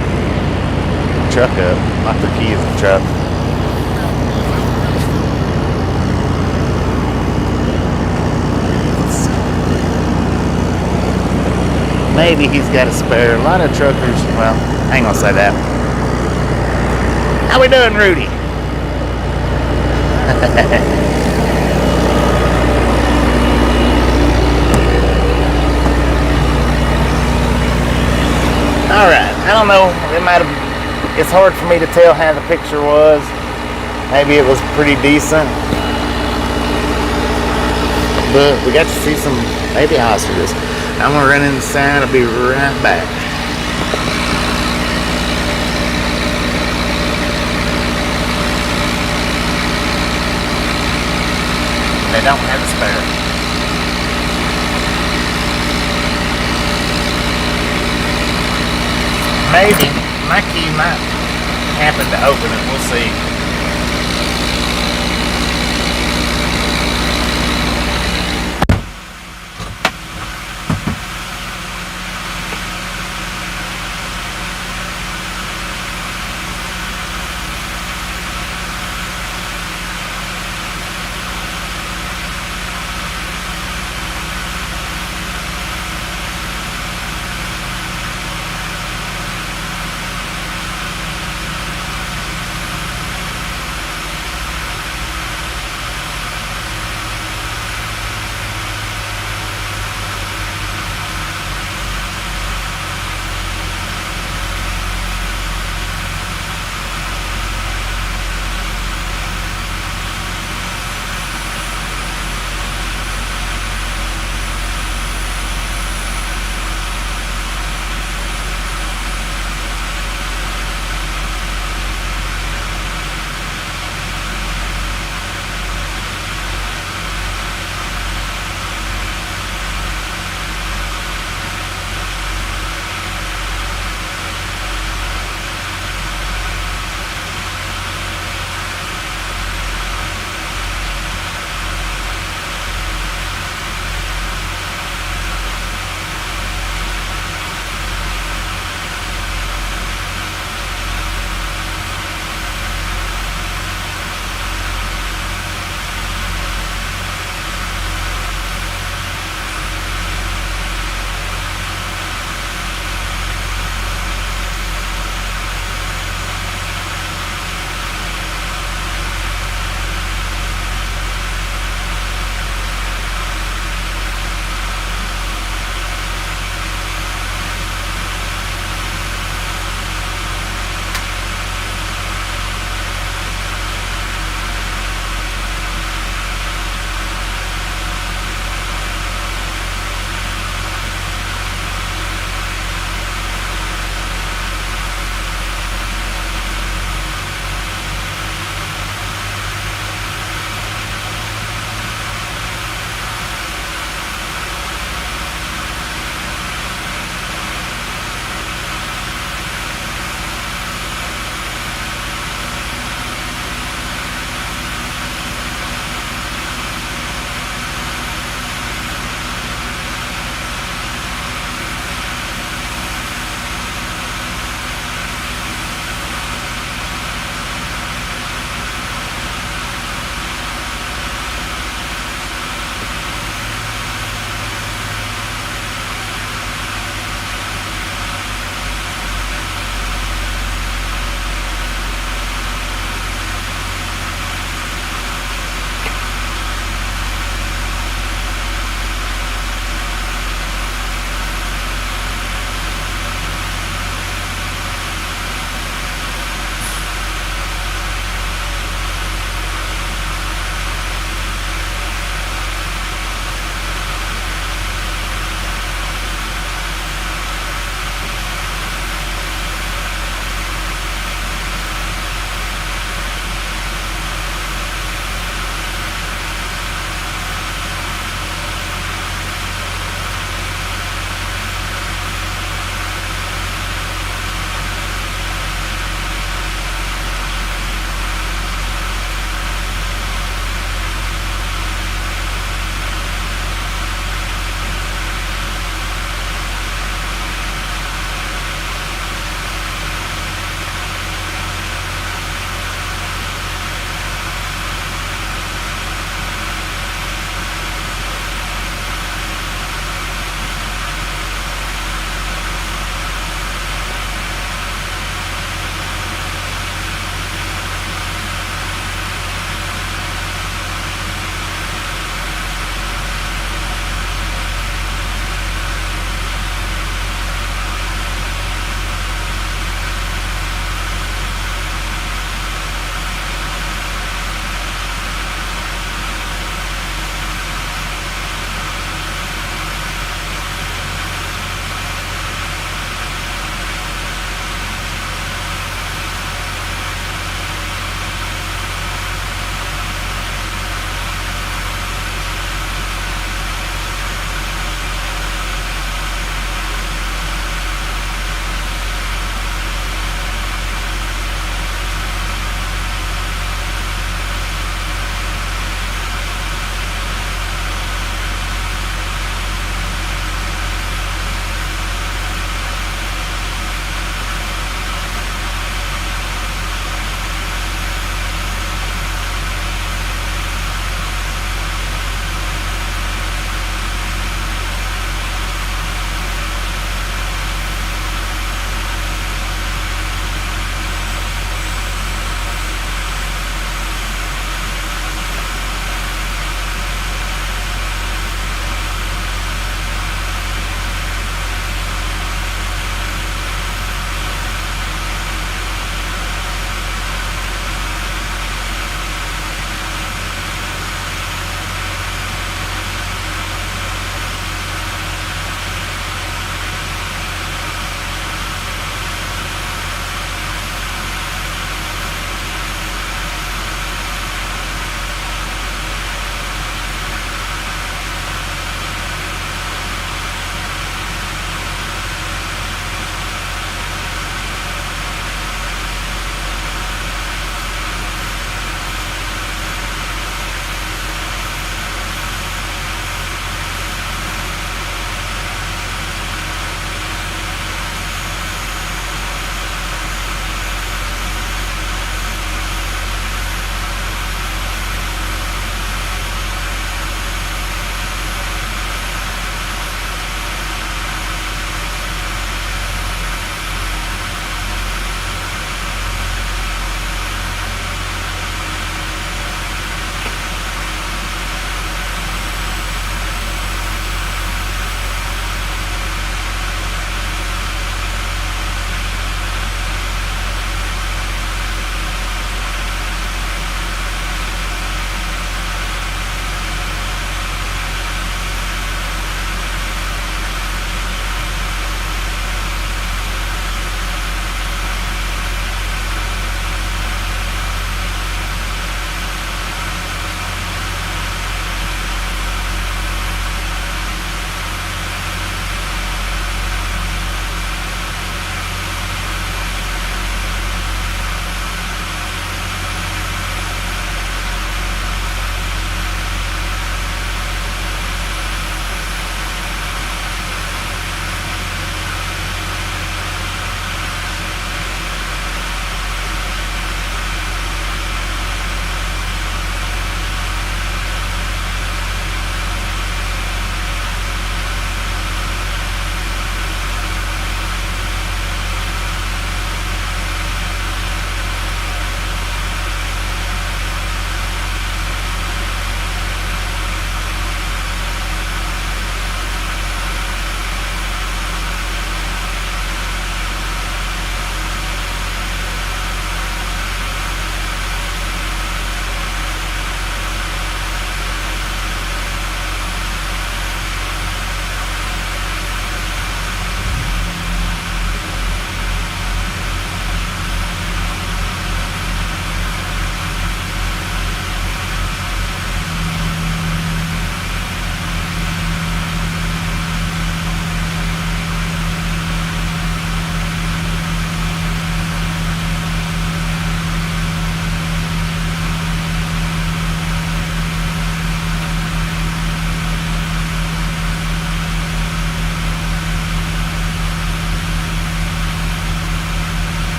truck up. Locked their keys in the truck. Maybe he's got a spare. A lot of truckers, well, I ain't gonna say that. How we doing, Rudy? Alright, I don't know. It's hard for me to tell how the picture was. Maybe it was pretty decent. But we got to see some baby ostriches. I'm gonna run inside. I'll be right back. They don't have a spare. Maybe my key might happen to open it. We'll see.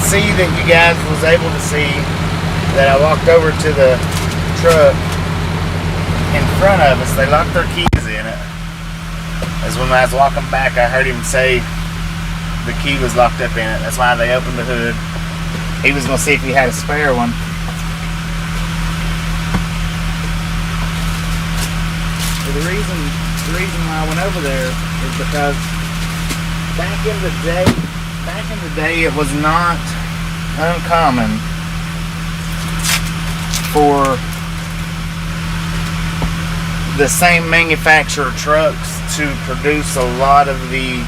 see that you guys was able to see that I walked over to the truck in front of us. They locked their keys in it. As when I was walking back, I heard him say the key was locked up in it. That's why they opened the hood. He was gonna see if he had a spare one. Well, the reason why I went over there is because back in the day, it was not uncommon for the same manufacturer trucks to produce a lot of the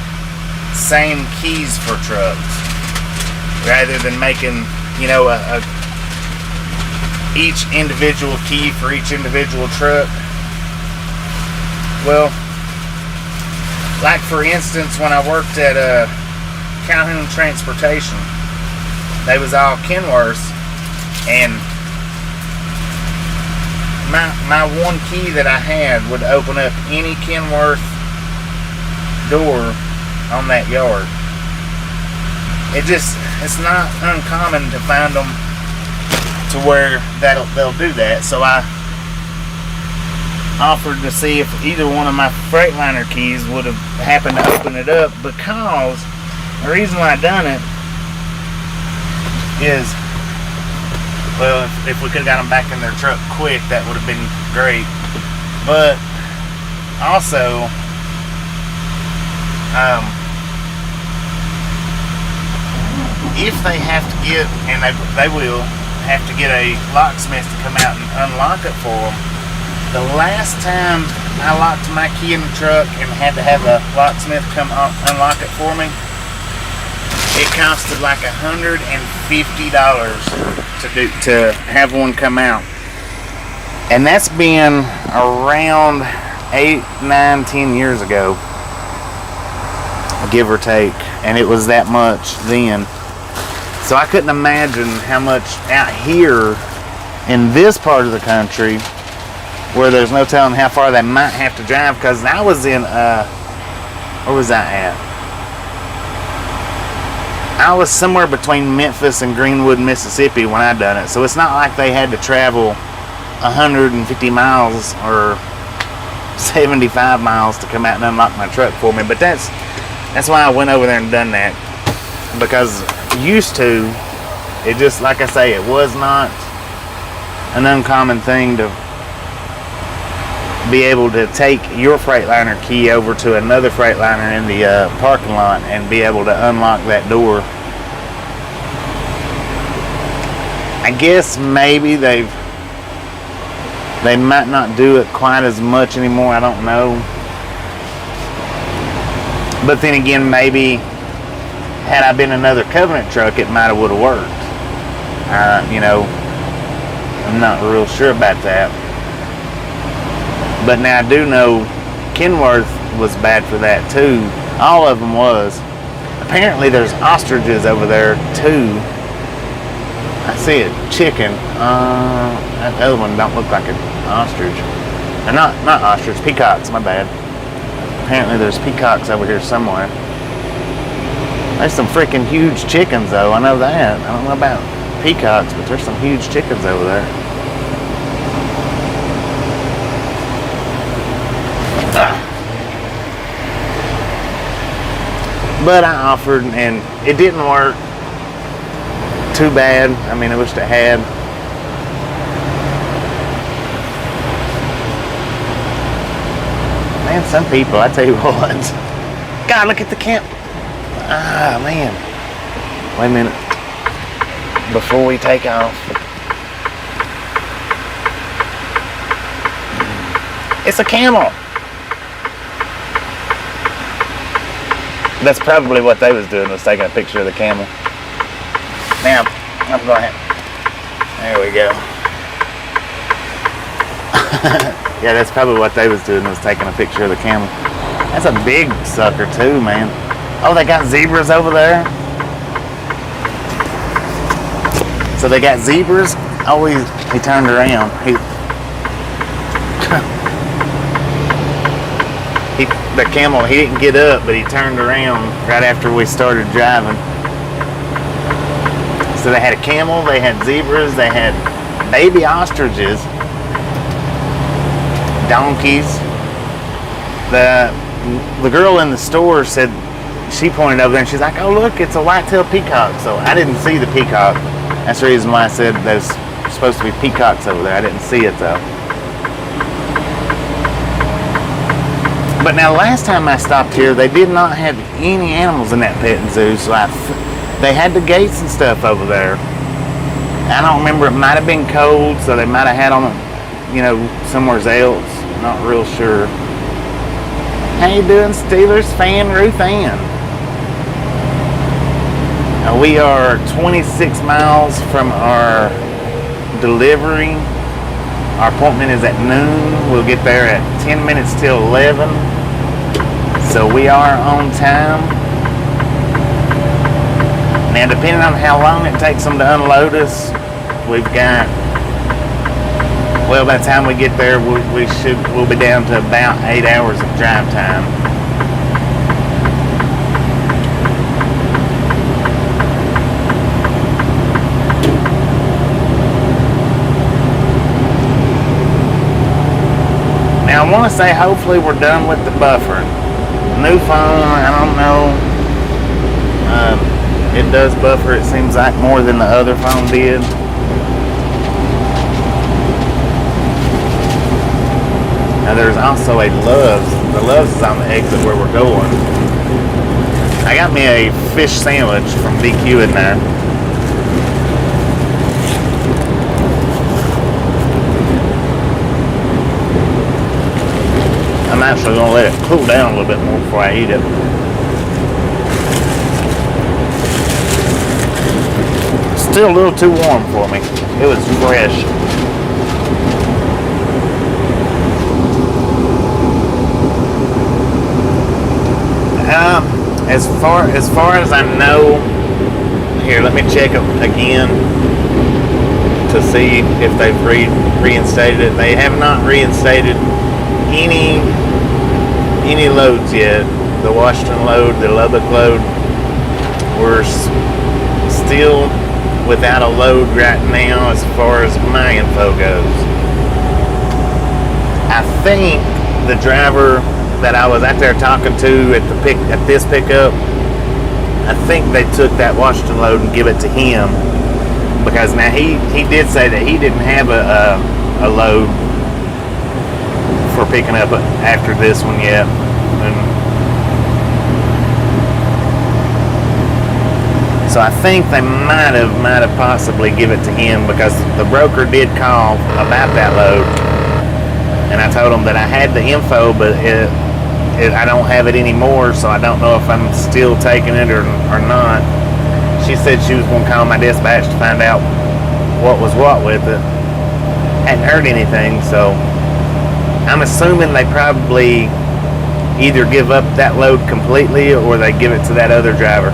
same keys for trucks, rather than making, you know, each individual key for each individual truck. Well, like for instance, when I worked at Calhoun Transportation, they was all Kenworths, and my one key that I had would open up any Kenworth door on that yard. It's not uncommon to find them to where they'll do that. So I offered to see if either one of my Freightliner keys would have happened to open it up, because the reason why I done it is, well, if we could have got them back in their truck quick, that would have been great. But also, if they have to get, and they will have to get a locksmith to come out and unlock it for them. The last time I locked my key in the truck and had to have a locksmith come unlock it for me, it costed like $150 to have one come out. And that's been around 8, 9, 10 years ago, give or take. And it was that much then. So I couldn't imagine how much out here in this part of the country, where there's no telling how far they might have to drive. Because I was in, where was I at? I was somewhere between Memphis and Greenwood, Mississippi when I done it. So it's not like they had to travel 150 miles or 75 miles to come out and unlock my truck for me. But that's why I went over there and done that. Because used to, it just, like I say, it was not an uncommon thing to be able to take your Freightliner key over to another Freightliner in the parking lot and be able to unlock that door. I guess maybe they might not do it quite as much anymore. I don't know. But then again, maybe had I been another Covenant truck, it might have would have worked. You know, I'm not real sure about that. But now I do know Kenworth was bad for that too. All of them was. Apparently there's ostriches over there too. I see a chicken. That other one don't look like an ostrich. Or not ostrich, peacocks, my bad. Apparently there's peacocks over here somewhere. There's some freaking huge chickens though, I know that. I don't know about peacocks, but there's some huge chickens over there. But I offered, and it didn't work too bad. I mean, I wished it had. Man, some people, I tell you what. God, look at the camp. Ah, man. Wait a minute. Before we take off. It's a camel. That's probably what they was doing, was taking a picture of the camel. Now, I'm going to there we go. Yeah, that's probably what they was doing, was taking a picture of the camel. That's a big sucker too, man. Oh, they got zebras over there? So they got zebras? Oh, he turned around. The camel, he didn't get up, but he turned around right after we started driving. So they had a camel, they had zebras, they had baby ostriches, donkeys. The girl in the store said, she pointed over there and she's like, oh look, it's a white-tailed peacock. So I didn't see the peacock. That's the reason why I said there's supposed to be peacocks over there. I didn't see it though. But now last time I stopped here, they did not have any animals in that petting zoo. So they had the gates and stuff over there. I don't remember, it might have been cold, so they might have had them, you know, somewhere else. Not real sure. How you doing, Steelers fan Ruth Ann? Now we are 26 miles from our delivery. Our appointment is at noon. We'll get there at 10 minutes till 11. So we are on time. Now depending on how long it takes them to unload us, we've got, well, by the time we get there, we'll be down to about 8 hours of drive time. Now I want to say hopefully we're done with the buffering. New phone, I don't know. It does buffer, it seems like, more than the other phone did. Now there's also a Love's. The Love's is on the exit where we're going. I got me a fish sandwich from DQ in there. I'm actually going to let it cool down a little bit more before I eat it. Still a little too warm for me. It was fresh. As far as I know, here, let me check them again to see if they've reinstated it. They have not reinstated any loads yet. The Washington load, the Lubbock load, we're still without a load right now as far as my info goes. I think the driver that I was out there talking to at this pickup, I think they took that Washington load and give it to him, because now he did say that he didn't have a load for picking up after this one yet. So I think they might have possibly give it to him, because the broker did call about that load, and I told him that I had the info, but I don't have it anymore, so I don't know if I'm still taking it or not. She said she was going to call my dispatch to find out what was what with it. Hadn't heard anything, so I'm assuming they probably either give up that load completely or they give it to that other driver.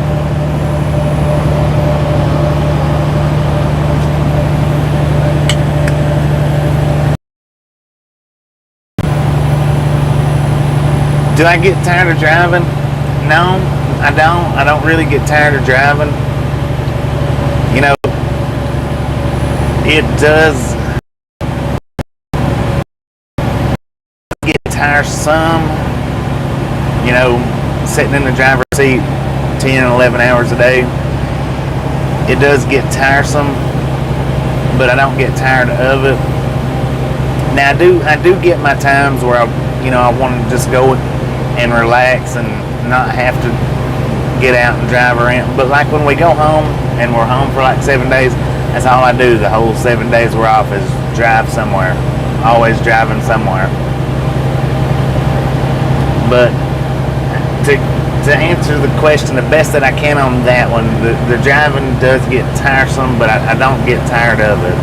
Do I get tired of driving? No, I don't. I don't really get tired of driving. You know, it does get tiresome, you know, sitting in the driver's seat 10, 11 hours a day. It does get tiresome, but I don't get tired of it. Now I do get my times where I want to just go and relax and not have to get out and drive around. But like when we go home and we're home for like 7 days, that's all I do the whole 7 days we're off is drive somewhere. Always driving somewhere. But to answer the question the best that I can on that one, the driving does get tiresome, but I don't get tired of it.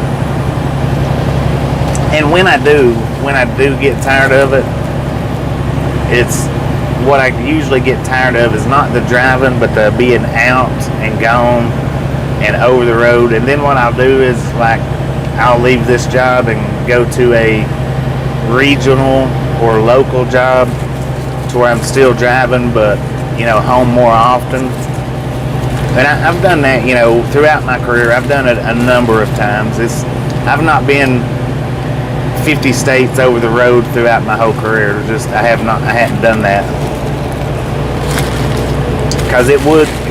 And when I do get tired of it, it's what I usually get tired of is not the driving, but the being out and gone and over the road. And then what I'll do is, like, I'll leave this job and go to a regional or local job to where I'm still driving, but home more often. And I've done that, you know, throughout my career. I've done it a number of times. I've not been 50 states over the road throughout my whole career. I hadn't done that. Because it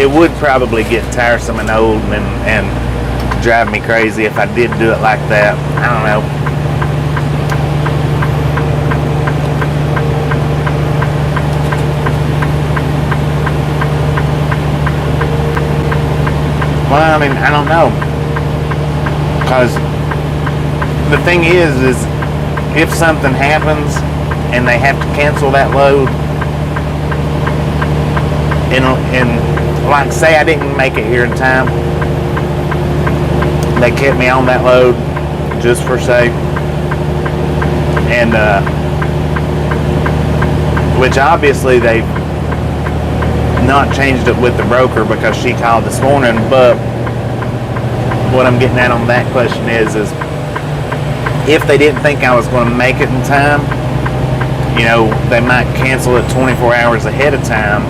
would probably get tiresome and old and drive me crazy if I did do it like that. I don't know. Well, I mean, I don't know. Because the thing is if something happens and they have to cancel that load, and like say I didn't make it here in time, they kept me on that load just for say, and which obviously they've not changed it with the broker because she called this morning. But what I'm getting at on that question is if they didn't think I was going to make it in time, you know, they might cancel it 24 hours ahead of time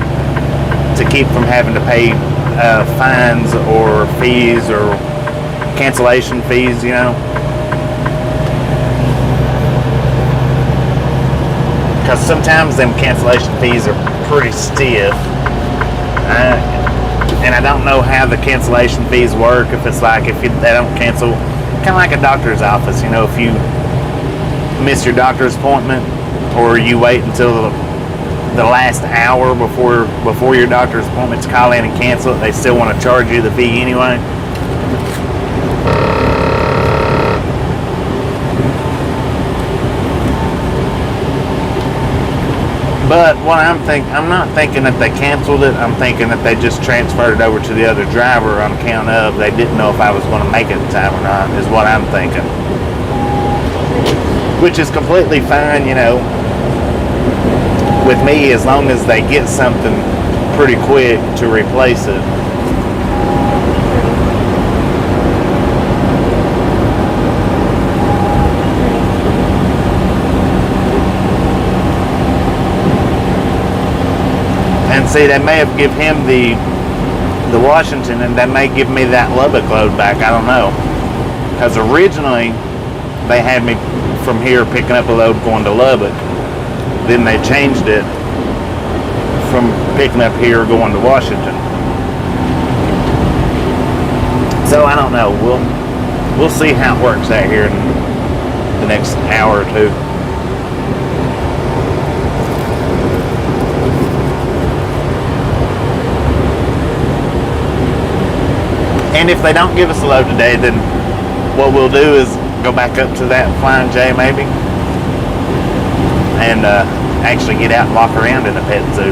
to keep from having to pay fines or fees or cancellation fees, you know. Because sometimes them cancellation fees are pretty stiff. And I don't know how the cancellation fees work. If it's like they don't cancel, kind of like a doctor's office, you know, if you miss your doctor's appointment or you wait until the last hour before your doctor's appointment to call in and cancel it, they still want to charge you the fee anyway. But what I'm not thinking that they canceled it. I'm thinking that they just transferred it over to the other driver on account of they didn't know if I was going to make it in time or not, is what I'm thinking. Which is completely fine, you know, with me, as long as they get something pretty quick to replace it. And see, they may have give him the Washington, and they may give me that Lubbock load back. I don't know. Because originally, they had me from here picking up a load going to Lubbock. Then they changed it from picking up here going to Washington. So I don't know. We'll see how it works out here in the next hour or two. And if they don't give us a load today, then what we'll do is go back up to that Flying J maybe and actually get out and walk around in a pet zoo.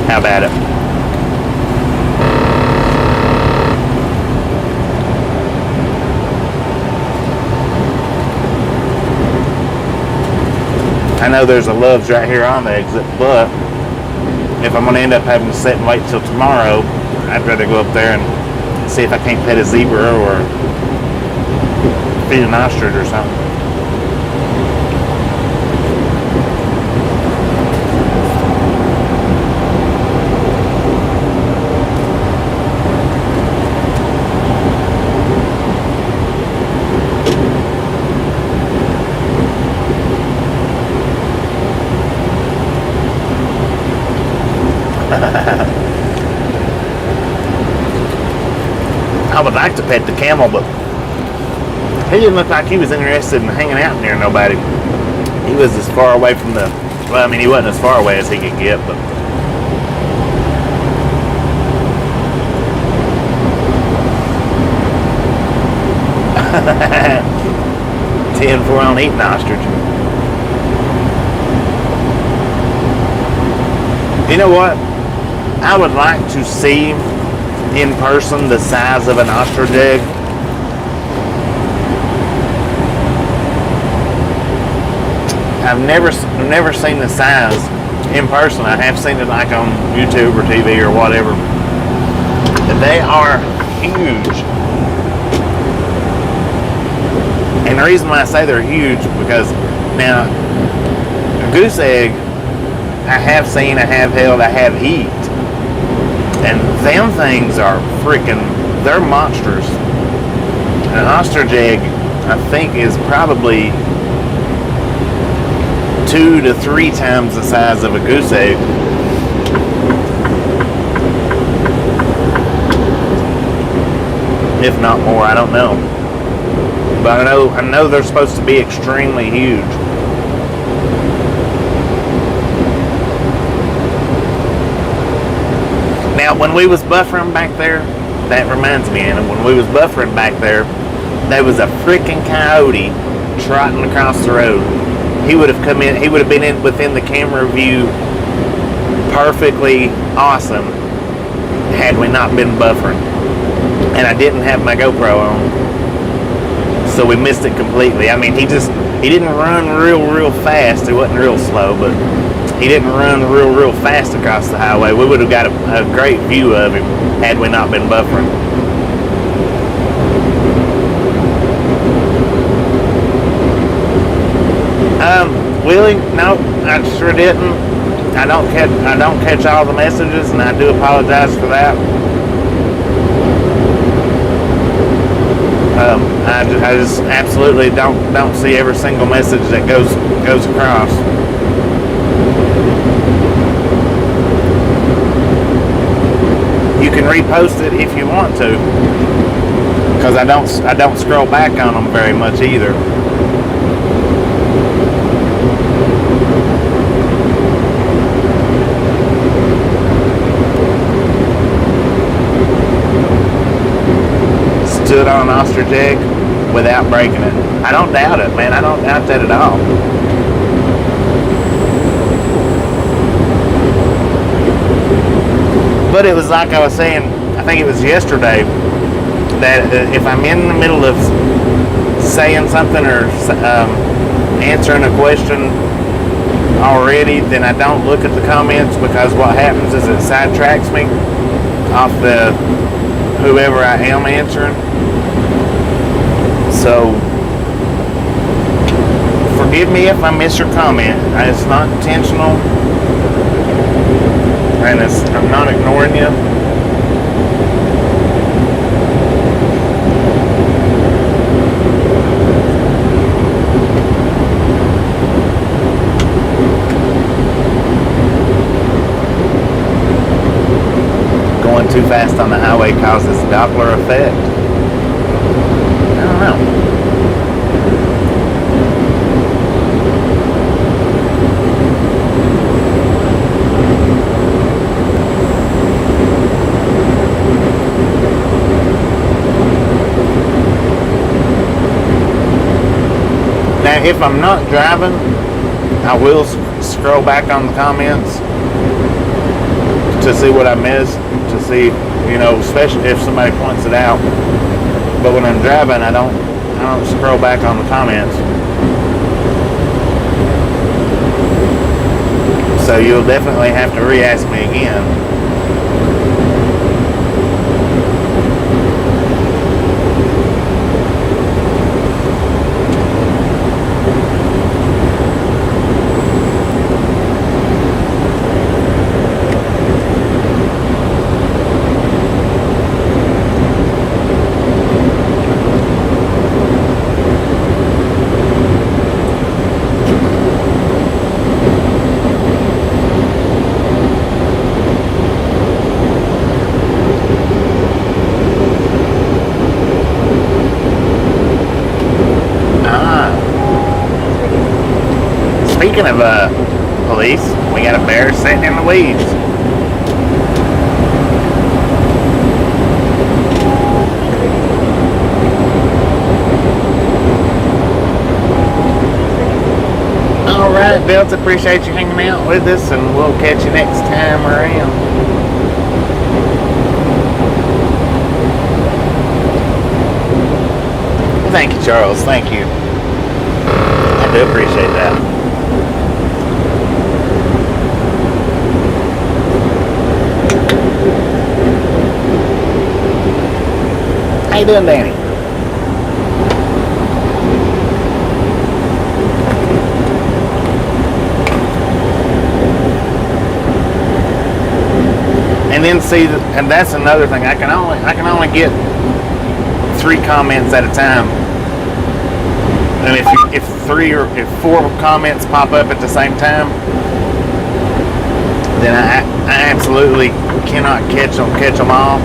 How about it? I know there's a Love's right here on the exit, but if I'm going to end up having to sit and wait till tomorrow, I'd rather go up there and see if I can't pet a zebra or feed an ostrich or something. I would like to pet the camel, but he didn't look like he was interested in hanging out near nobody. He was as far away from well, I mean, he wasn't as far away as he could get, but ten for on eating ostrich. You know what? I would like to see in person the size of an ostrich egg. I've never seen the size in person. I have seen it like on YouTube or TV or whatever. And they are huge. And the reason why I say they're huge, because now a goose egg I have seen, I have held, I have eat. And them things are freaking, they're monsters. An ostrich egg, I think, is probably 2 to 3 times the size of a goose egg. If not more, I don't know. But I know they're supposed to be extremely huge. Now, when we was buffering back there, that reminds me, Anna, when we was buffering back there was a freaking coyote trotting across the road. He would have come in, he would have been in within the camera view perfectly awesome had we not been buffering. And I didn't have my GoPro on, so we missed it completely. I mean, he didn't run real fast. It wasn't real slow, but he didn't run real fast across the highway. We would have got a great view of him had we not been buffering. Willie, no, I sure didn't. I don't catch all the messages, and I do apologize for that. I just absolutely don't see every single message that goes across. You can repost it if you want to, because I don't scroll back on them very much either. Stood on an ostrich egg without breaking it. I don't doubt it, man. I don't doubt that at all. But it was like I was saying, I think it was yesterday, that if I'm in the middle of saying something or answering a question already, then I don't look at the comments, because what happens is it sidetracks me off the whoever I am answering. So forgive me if I miss your comment. It's not intentional, and I'm not ignoring you. Going too fast on the highway causes Doppler effect. I don't know. Now, if I'm not driving, I will scroll back on the comments to see what I missed, to see, especially if somebody points it out. But when I'm driving, I don't scroll back on the comments. So you'll definitely have to re-ask me again. Speaking of police, we got a bear sitting in the weeds. Alright, Bill, appreciate you hanging out with us, and we'll catch you next time around. Thank you, Charles. Thank you. I do appreciate that. How you doing, Danny? And then then see, and that's another thing. I can only get 3 comments at a time. And if 4 comments pop up at the same time, then I absolutely cannot catch them all.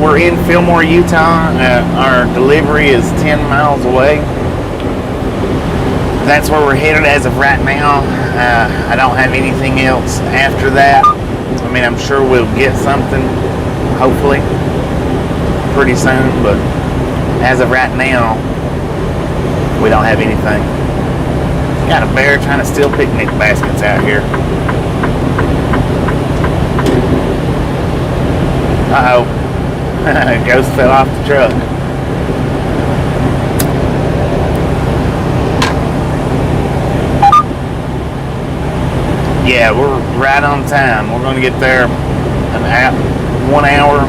We're in Fillmore, Utah. Our delivery is 10 miles away. That's where we're headed as of right now. I don't have anything else after that. I mean, I'm sure we'll get something, hopefully, pretty soon, but as of right now, we don't have anything. Got a bear trying to steal picnic baskets out here. Uh-oh. Ghost fell off the truck. Yeah, we're right on time. We're going to get there 1 hour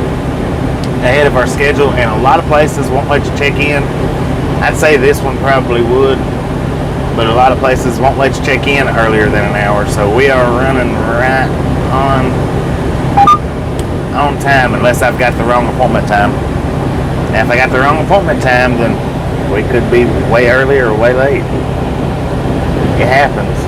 ahead of our schedule, and a lot of places won't let you check in. I'd say this one probably would, but a lot of places won't let you check in earlier than an hour, so we are running right on time, unless I've got the wrong appointment time. Now, if I got the wrong appointment time, then we could be way early or way late. It happens.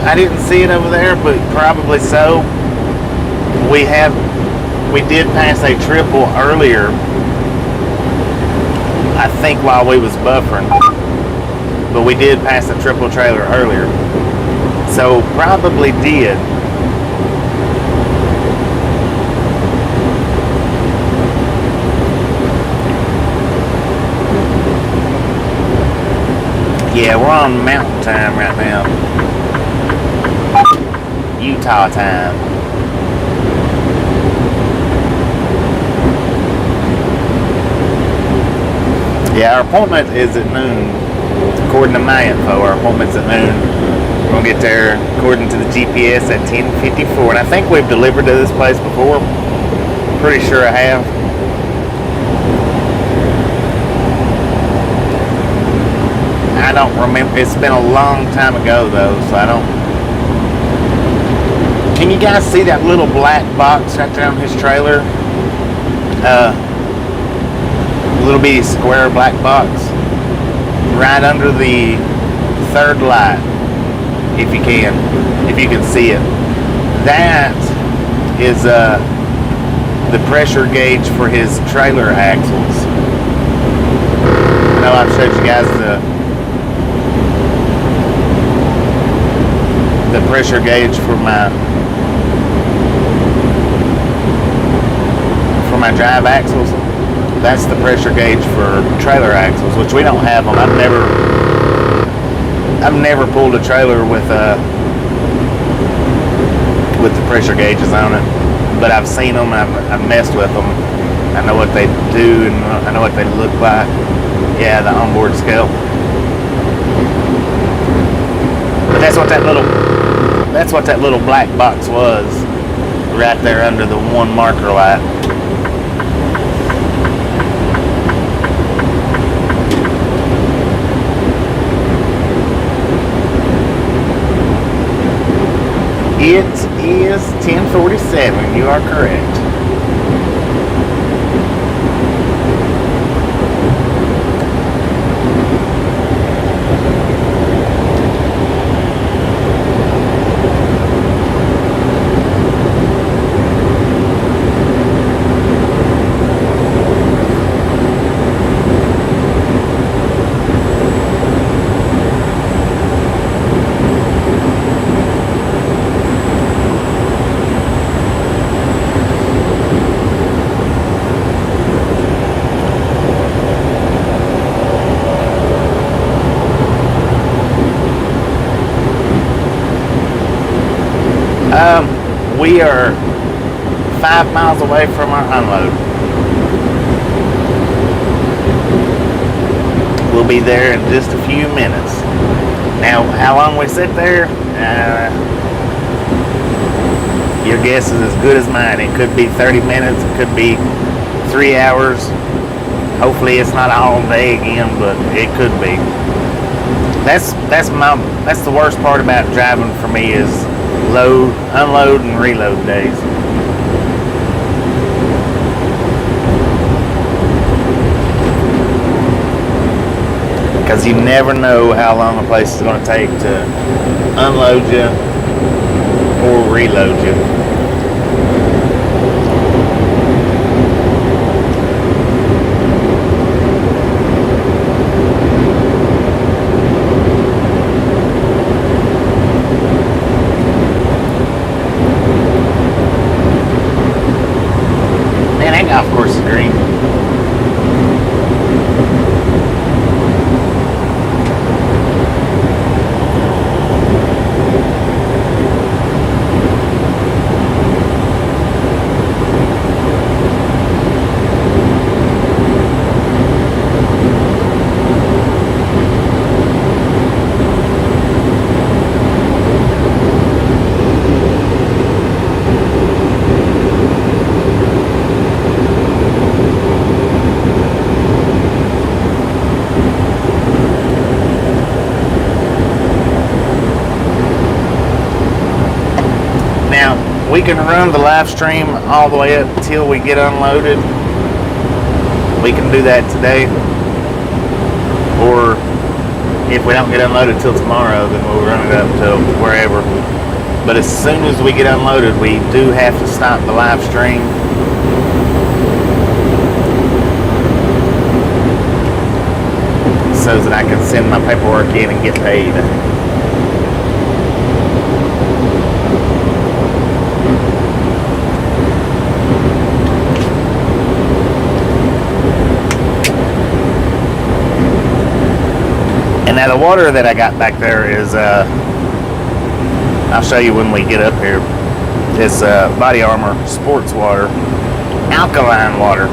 I didn't see it over there, but probably so. We did pass a triple earlier, I think, while we was buffering, but we did pass a triple trailer earlier, so probably did. Yeah, we're on mountain time right now. Utah time. Yeah, our appointment is at noon. According to my info, our appointment's at noon. We're going to get there, according to the GPS, at 10:54. And I think we've delivered to this place before. Pretty sure I have. I don't remember. It's been a long time ago, though, so I don't. Can you guys see that little black box right there on his trailer? Little bitty square black box right under the third light, if you can see it. That is the pressure gauge for his trailer axles. I know I've showed you guys the pressure gauge for my drive axles. That's the pressure gauge for trailer axles, which we don't have them. I've never pulled a trailer with the pressure gauges on it, but I've seen them. I've messed with them. I know what they do, and I know what they look like. Yeah, the onboard scale. But that's what that little black box was, right there under the one marker light. It is 10:47. You are correct. We are 5 miles away from our unload. We'll be there in just a few minutes. Now, how long we sit there, Your guess is as good as mine. It could be 30 minutes, it could be 3 hours. Hopefully it's not all day again, but it could be. That's the worst part about driving for me is load, unload, and reload days. Because you never know how long a place is going to take to unload you or reload you. Man, that golf course is green. We can run the live stream all the way up till we get unloaded. We can do that today. Or if we don't get unloaded till tomorrow, then we'll run it up till wherever. But as soon as we get unloaded, we do have to stop the live stream. So that I can send my paperwork in and get paid. And now the water that I got back there is, I'll show you when we get up here. It's Body Armor sports water, alkaline water.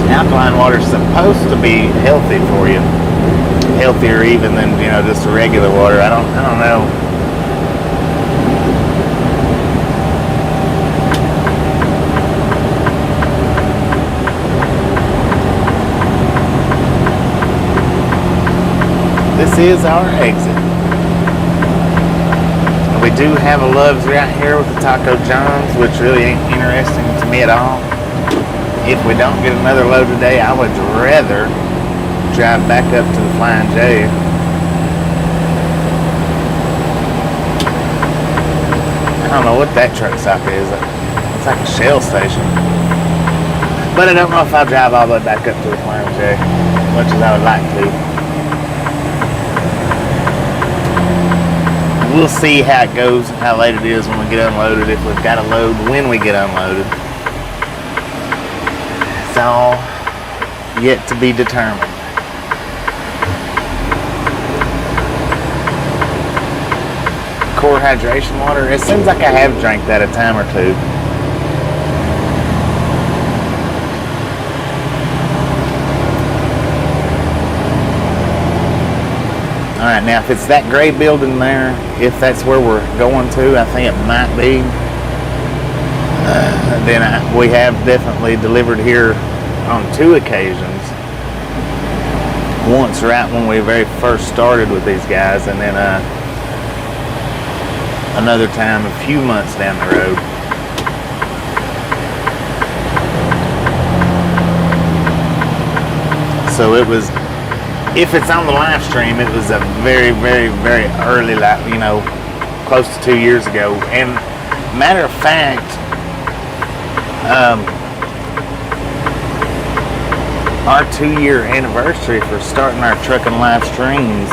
Alkaline water is supposed to be healthy for you, healthier even than just regular water. I don't know. This is our exit. We do have a Love's right here with the Taco John's, which really ain't interesting to me at all. If we don't get another load today, I would rather drive back up to the Flying J. I don't know what that truck stop is. It's like a Shell station. But I don't know if I'll drive all the way back up to the Flying J, as much as I would like to. We'll see how it goes, how late it is when we get unloaded, if we've got a load when we get unloaded. It's all yet to be determined. Core hydration water, it seems like I have drank that a time or two. Alright, now if it's that gray building there, if that's where we're going to, I think it might be, then we have definitely delivered here on 2 occasions. Once right when we very first started with these guys, and then another time a few months down the road. So it was, if it's on the live stream, it was a very, very, very early, close to 2 years ago. And matter of fact, our 2-year anniversary for starting our trucking live streams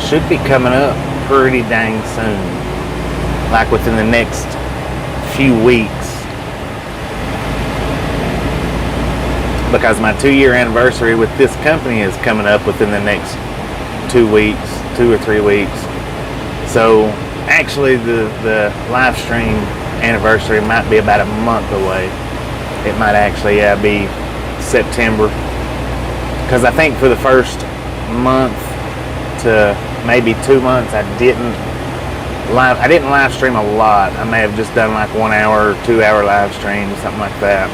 should be coming up pretty dang soon. Like within the next few weeks. Because my 2-year anniversary with this company is coming up within the next 2 weeks, 2 or 3 weeks. So actually the live stream anniversary might be about a month away. It might actually be September, because I think for the first month to maybe 2 months I didn't live stream a lot. I may have just done like 1 hour or 2 hour live stream, something like that.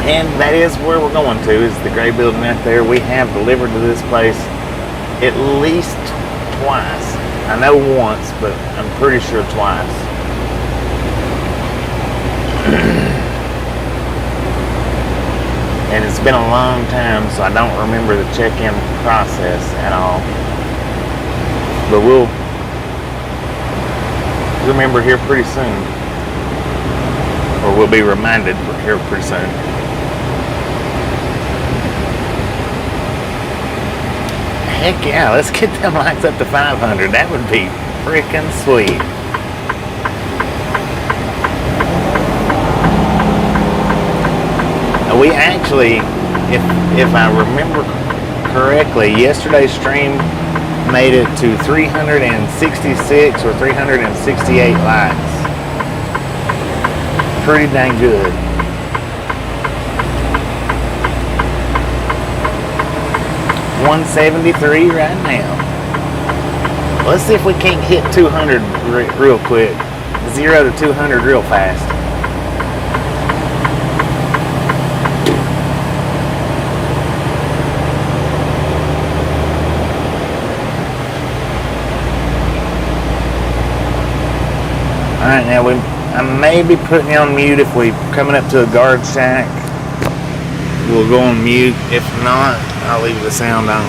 And that is where we're going to, is the gray building out there. We have delivered to this place at least twice. I know once, but I'm pretty sure twice. And it's been a long time, so I don't remember the check-in process at all. But we'll remember here pretty soon. Or we'll be reminded here pretty soon. Heck yeah, let's get them likes up to 500. That would be freaking sweet. We actually, if I remember correctly, yesterday's stream made it to 366 or 368 likes. Pretty dang good. $173 right now. Let's see if we can't hit 200 real quick. 0 to 200 real fast. Alright, now I may be putting you on mute if we're coming up to a guard shack. We'll go on mute. If not, I'll leave the sound on.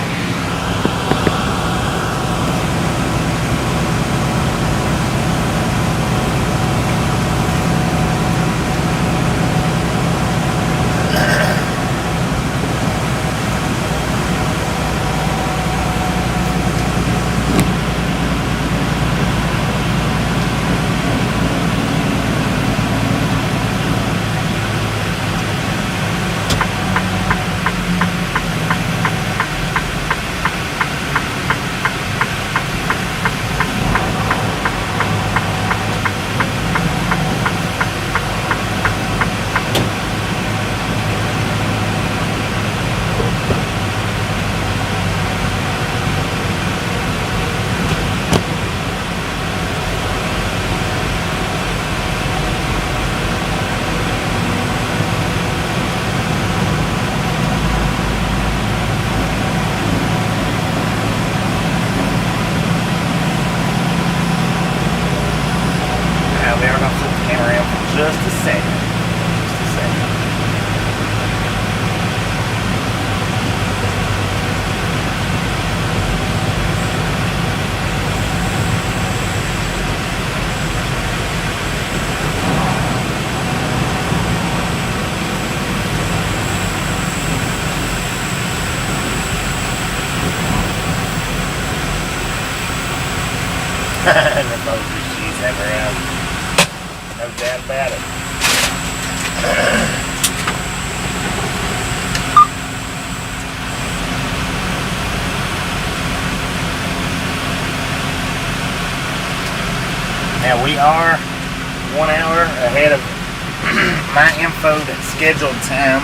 Just a second. The most she's ever had. No doubt about it. Now we are 1 hour ahead of my info that's scheduled time,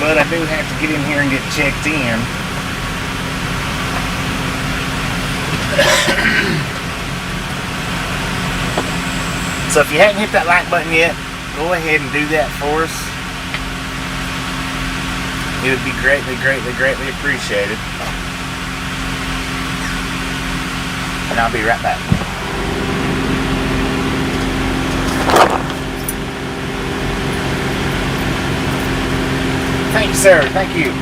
but I do have to get in here and get checked in. So if you haven't hit that like button yet, go ahead and do that for us. It would be greatly, greatly, greatly appreciated. And I'll be right back. Thank you, sir. Thank you.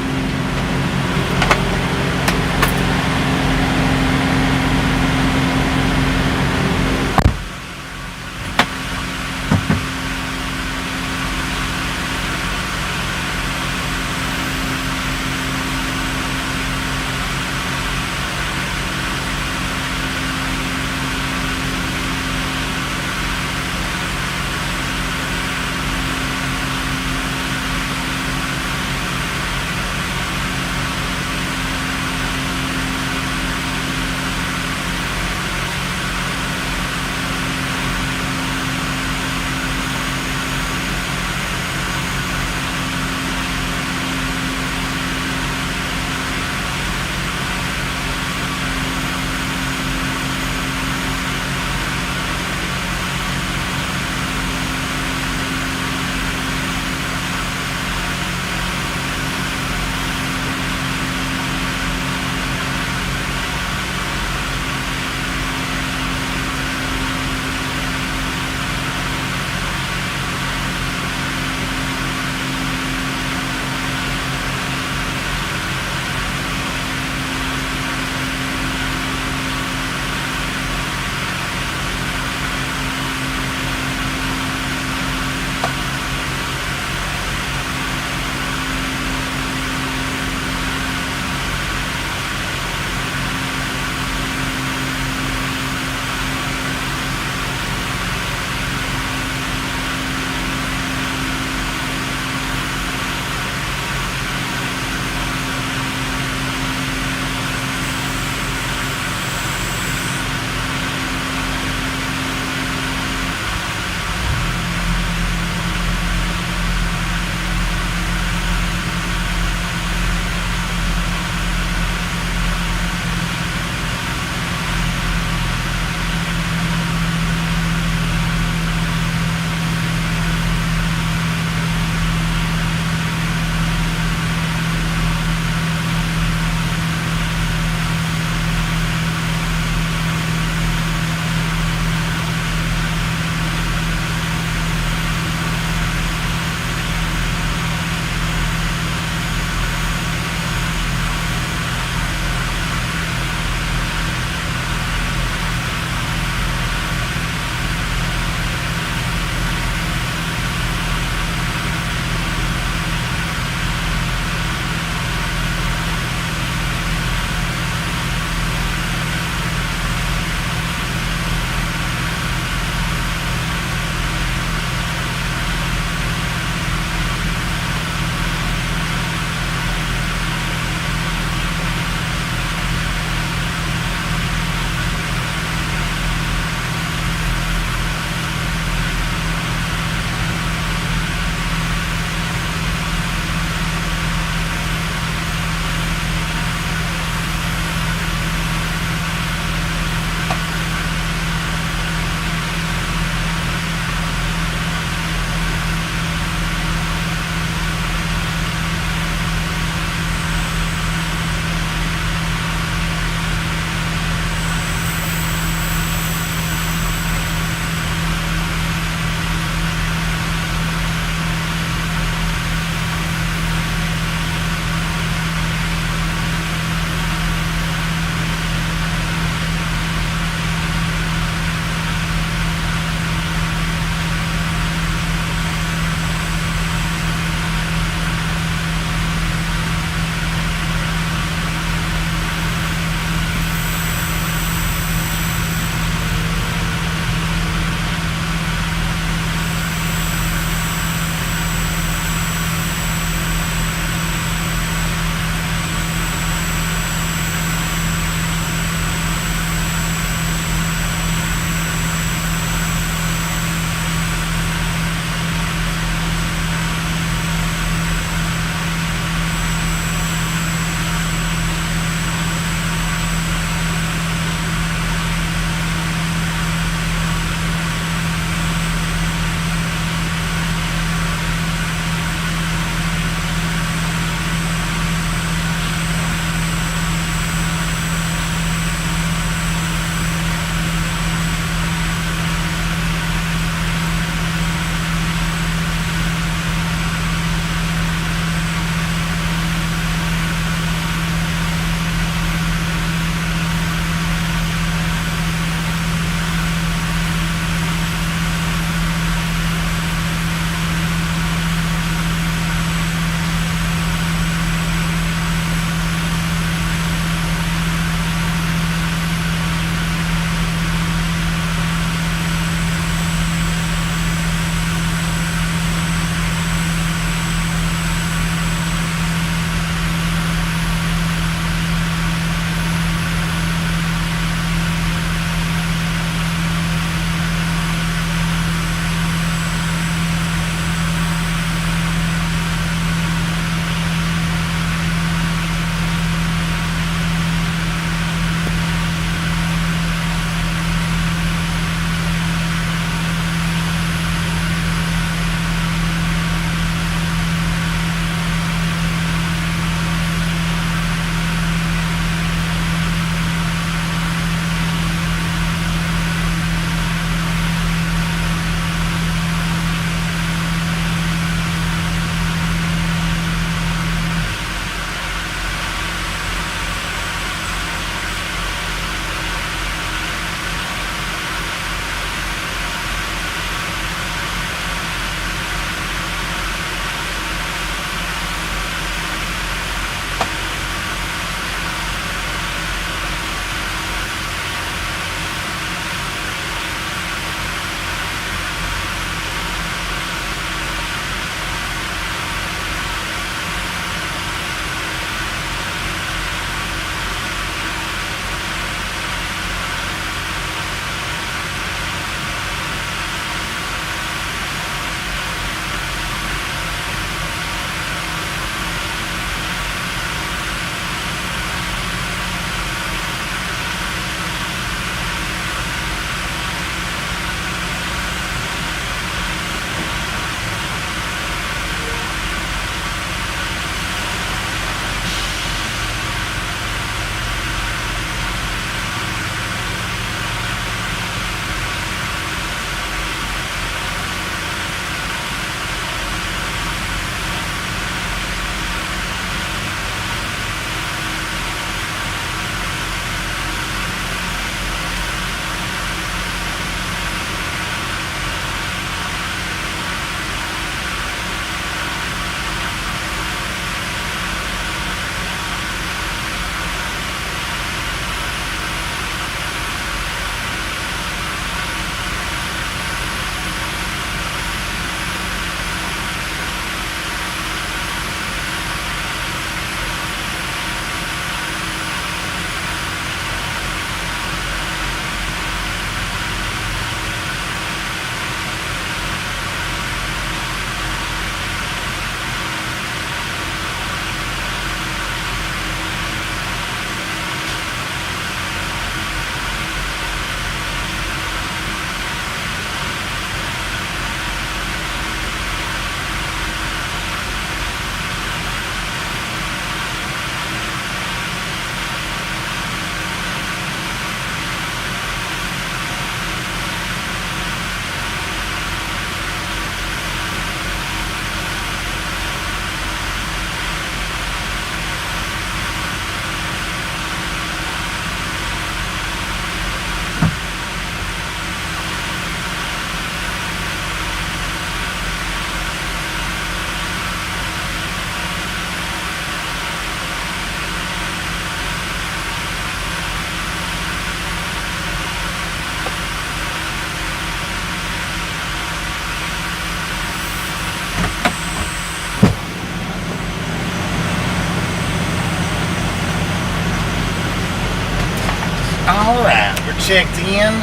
Alright, we're checked in.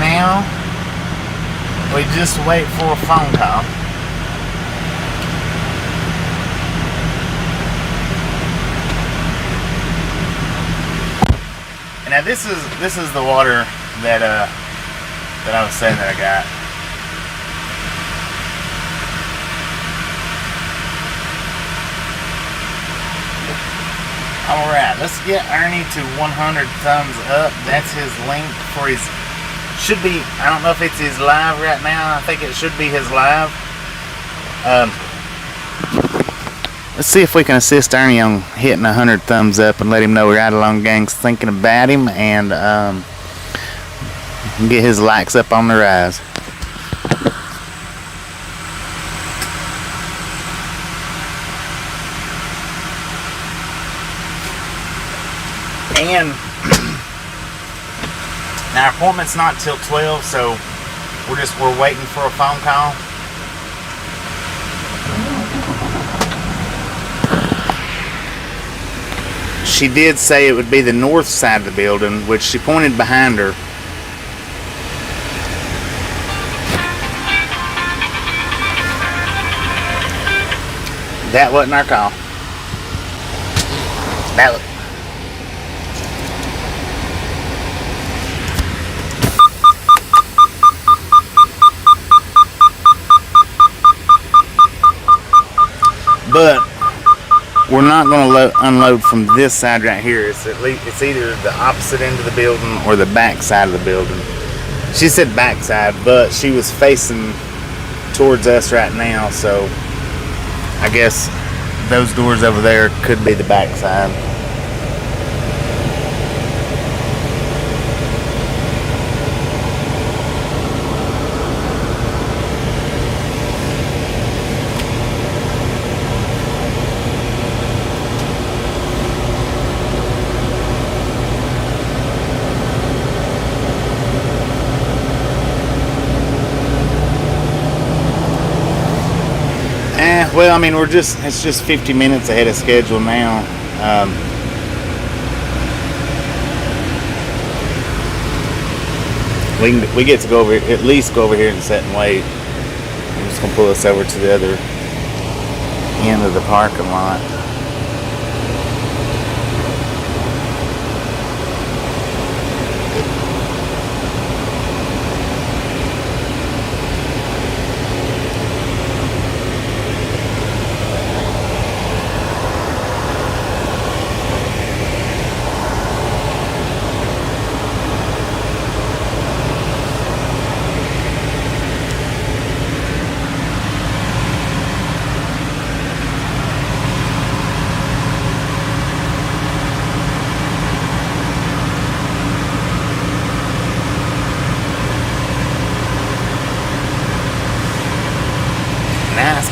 Now, we just wait for a phone call. Now this is the water that I was saying that I got. Alright, let's get Ernie to 100 thumbs up. That's his link for his, should be, I don't know if it's his live right now. I think it should be his live. Let's see if we can assist Ernie on hitting 100 thumbs up and let him know Ride Along Gang's thinking about him, and get his likes up on the rise. And now our appointment's not till 12, so we're waiting for a phone call. She did say it would be the north side of the building, which she pointed behind her. That wasn't our call. That was. But we're not going to unload from this side right here. It's either the opposite end of the building or the back side of the building. She said back side, but she was facing towards us right now, so I guess those doors over there could be the back side. Well, I mean, it's just 50 minutes ahead of schedule now. We get to go over, at least go over here and sit and wait. I'm just gonna pull us over to the other end of the parking lot.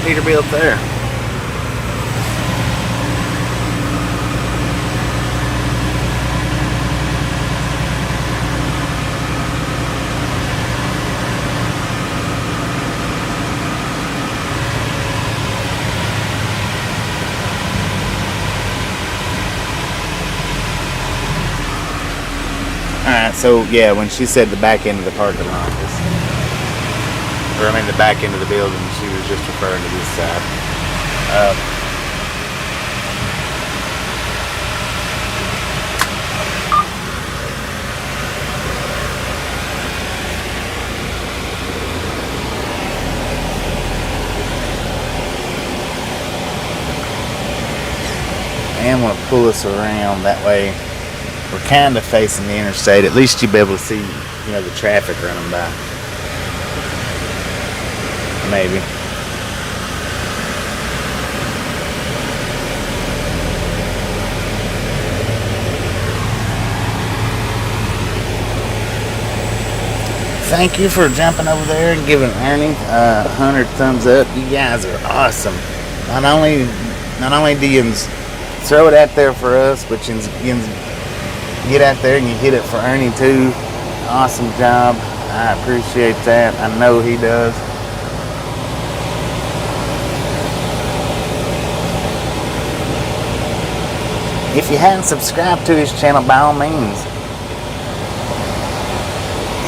Peterbilt there. Alright, so yeah, when she said the back end of the parking lot, the back end of the building, she was just referring to this side. And want to pull us around, that way we're kind of facing the interstate. At least you'll be able to see, the traffic running by. Maybe. Thank you for jumping over there and giving Ernie 100 thumbs up. You guys are awesome. Not only do you throw it out there for us, but you get out there and you hit it for Ernie too. Awesome job. I appreciate that. I know he does. If you hadn't subscribed to his channel, by all means,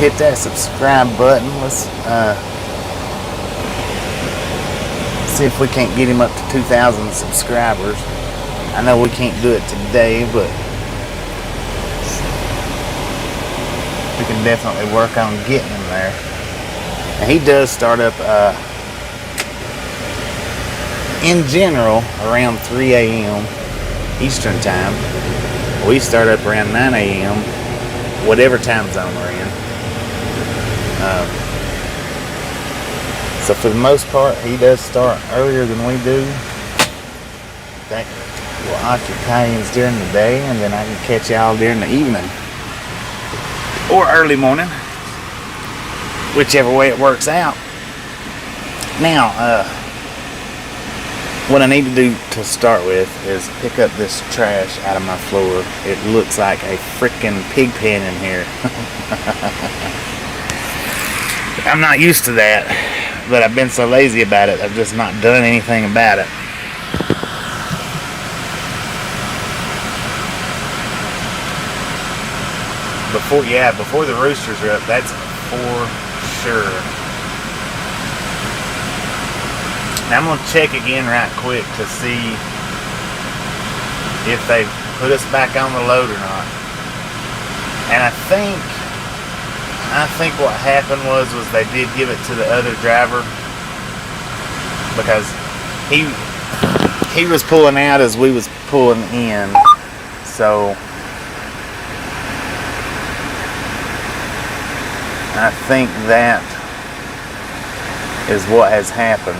hit that subscribe button. Let's see if we can't get him up to 2,000 subscribers. I know we can't do it today, but we can definitely work on getting him there. And he does start up in general around 3 a.m. Eastern time. We start up around 9 a.m. whatever time zone we're in. So for the most part, he does start earlier than we do. That will occupy us during the day, and then I can catch y'all during the evening or early morning, whichever way it works out. Now, what I need to do to start with is pick up this trash out of my floor. It looks like a freaking pig pen in here. I'm not used to that, but I've been so lazy about it, I've just not done anything about it. Before the roosters are up, that's for sure. Now I'm going to check again right quick to see if they put us back on the load or not. And I think what happened was they did give it to the other driver, because he was pulling out as we was pulling in. So I think that is what has happened.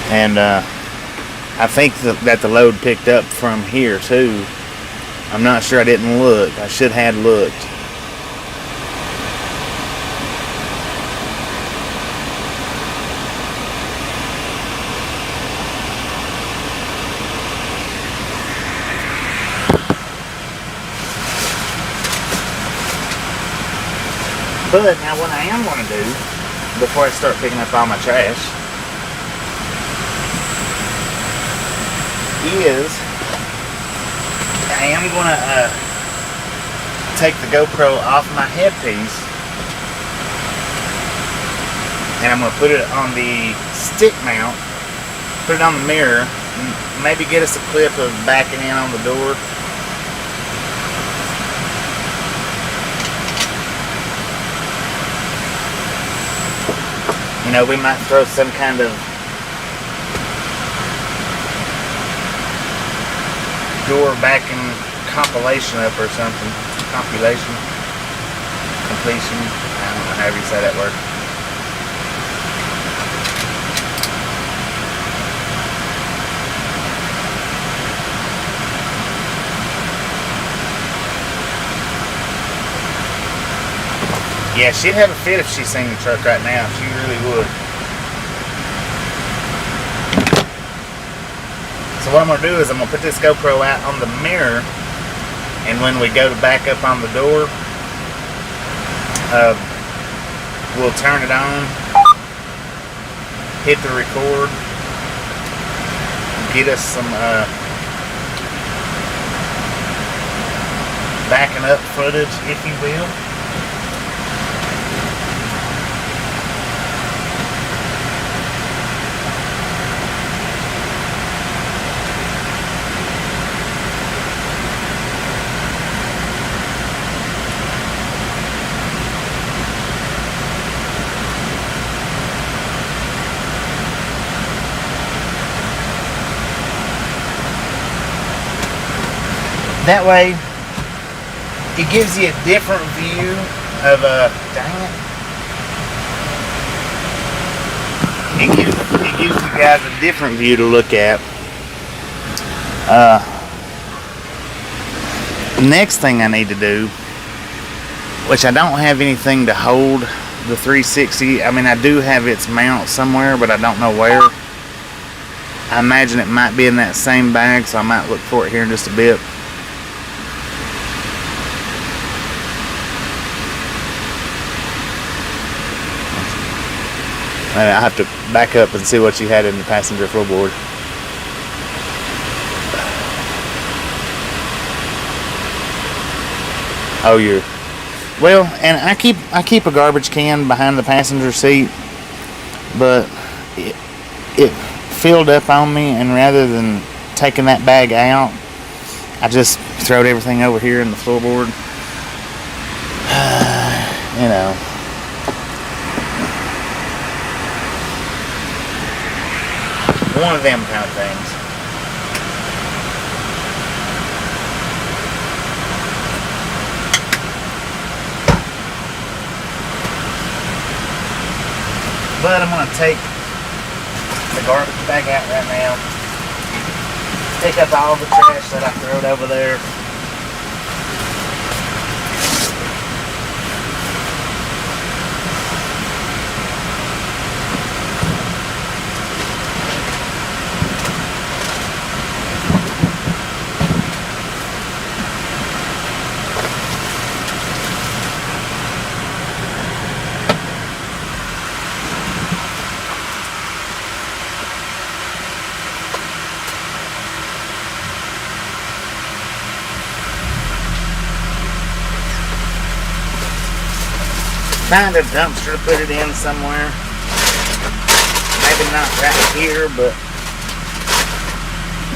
And I think that the load picked up from here too. I'm not sure, I didn't look. I should have looked. But now what I am going to do, before I start picking up all my trash, is I am going to take the GoPro off my headpiece, and I'm going to put it on the stick mount, put it on the mirror, and maybe get us a clip of backing in on the door. You know, we might throw some kind of door backing compilation up or something. Compilation? Completion? I don't know, however you say that word. Yeah, she'd have a fit if she seen the truck right now. She really would. So what I'm going to do is I'm going to put this GoPro out on the mirror, and when we go to back up on the door, we'll turn it on, hit the record, get us some backing up footage, if you will. That way, it gives you a different view of dang it. It gives you guys a different view to look at. Next thing I need to do, which I don't have anything to hold the 360. I mean, I do have its mount somewhere, but I don't know where. I imagine it might be in that same bag, so I might look for it here in just a bit. And I have to back up and see what you had in the passenger floorboard. Oh, you're... Well, and I keep a garbage can behind the passenger seat, but it filled up on me, and rather than taking that bag out, I just throwed everything over here in the floorboard. You know. One of them kind of things. But I'm going to take the garbage bag out right now. Pick up all the trash that I throwed over there. Find a dumpster to put it in somewhere. Maybe not right here, but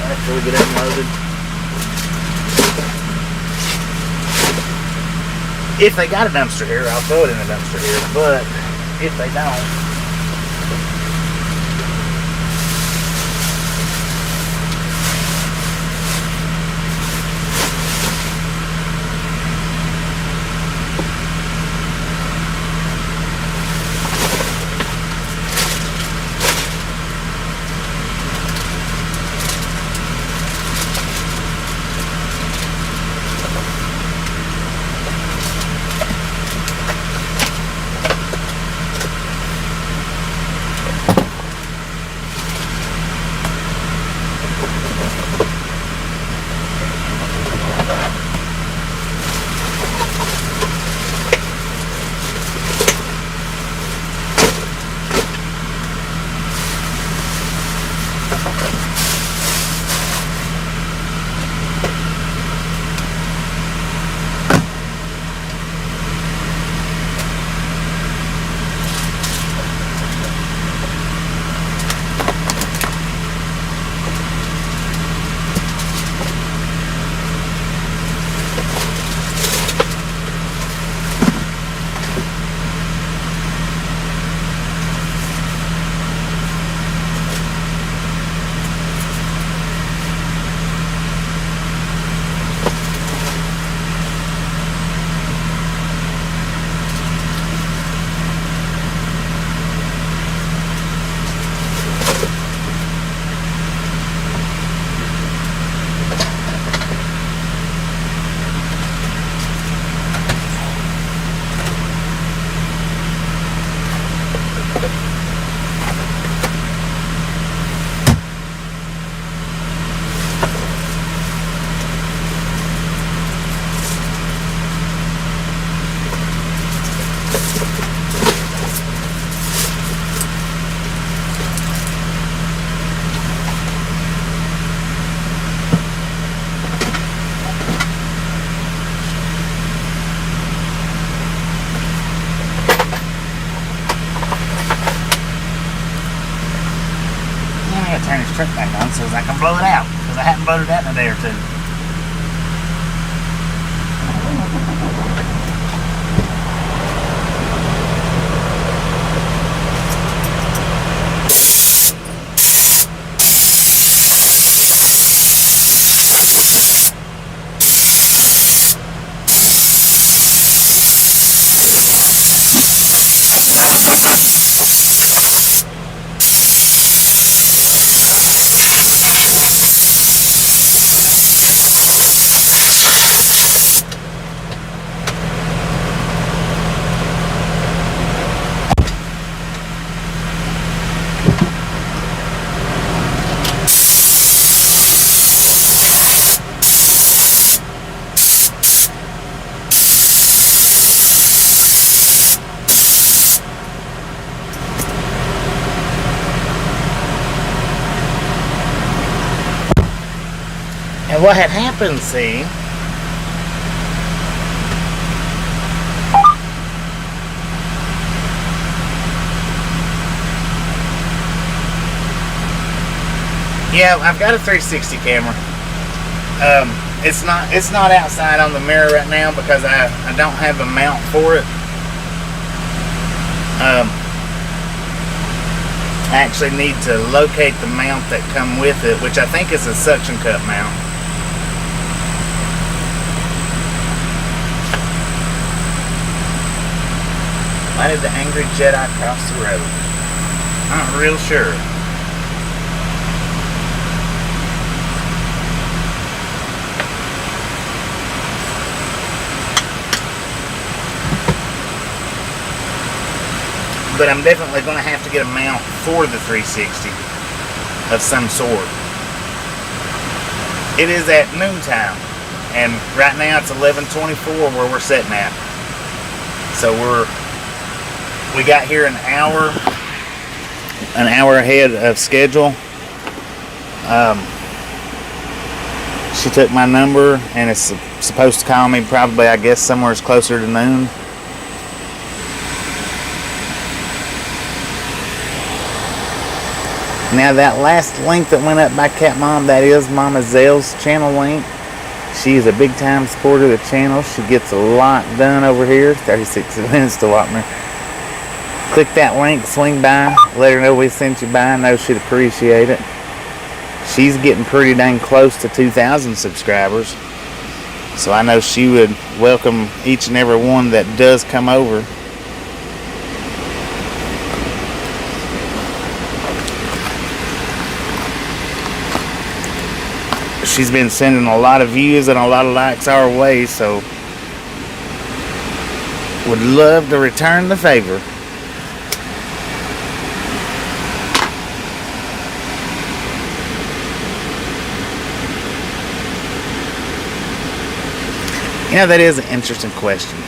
after we get unloaded. If they got a dumpster here, I'll throw it in a dumpster here, but if they don't, turn his truck back on so I can blow it out, because I haven't blowed it out in a day or two. what had happened, see, yeah, I've got a 360 camera. It's not outside on the mirror right now because I don't have a mount for it. I actually need to locate the mount that come with it, which I think is a suction cup mount. Why did the angry Jedi cross the road? I'm not real sure. But I'm definitely going to have to get a mount for the 360 of some sort. It is at noontime, and right now it's 11:24 where we're sitting at. So we got here an hour ahead of schedule. She took my number and is supposed to call me probably, I guess, somewhere closer to noon. Now that last link that went up by Cat Mom, that is Mama Zell's channel link. She is a big time supporter of the channel. She gets a lot done over here. 36 minutes to walk me. Click that link, swing by, let her know we sent you by. I know she'd appreciate it. She's getting pretty dang close to 2,000 subscribers. So I know she would welcome each and every one that does come over. She's been sending a lot of views and a lot of likes our way, so would love to return the favor. You know, that is an interesting question.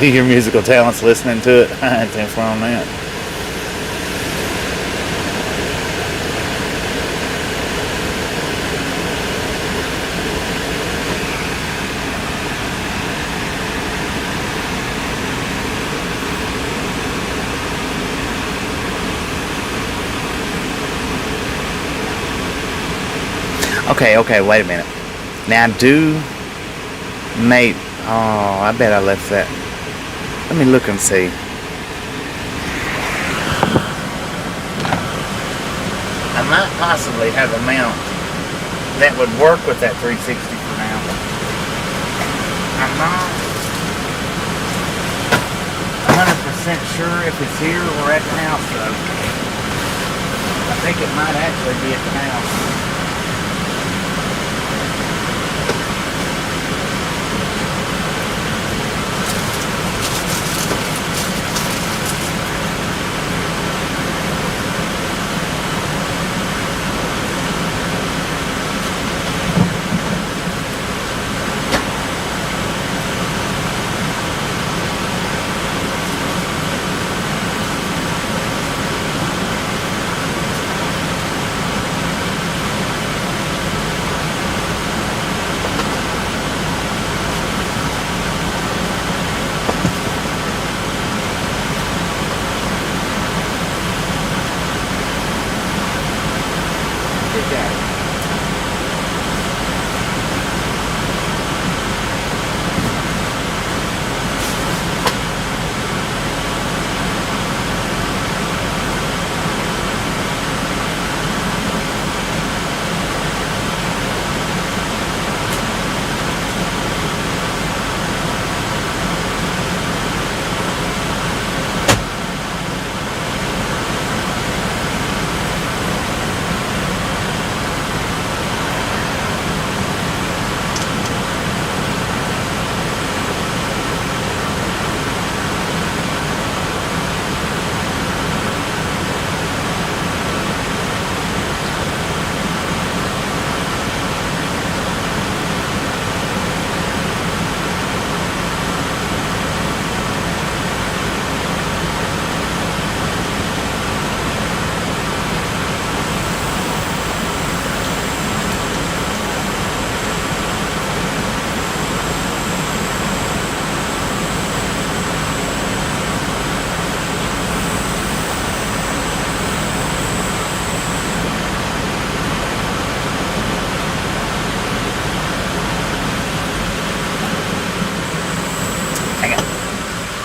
Your musical talent's listening to it. I ain't thinking on that. Okay, wait a minute. Now, Nate, oh, I bet I left that. Let me look and see. I might possibly have a mount that would work with that 360 for now. I'm not 100% sure if it's here or at the house, though. I think it might actually be at the house.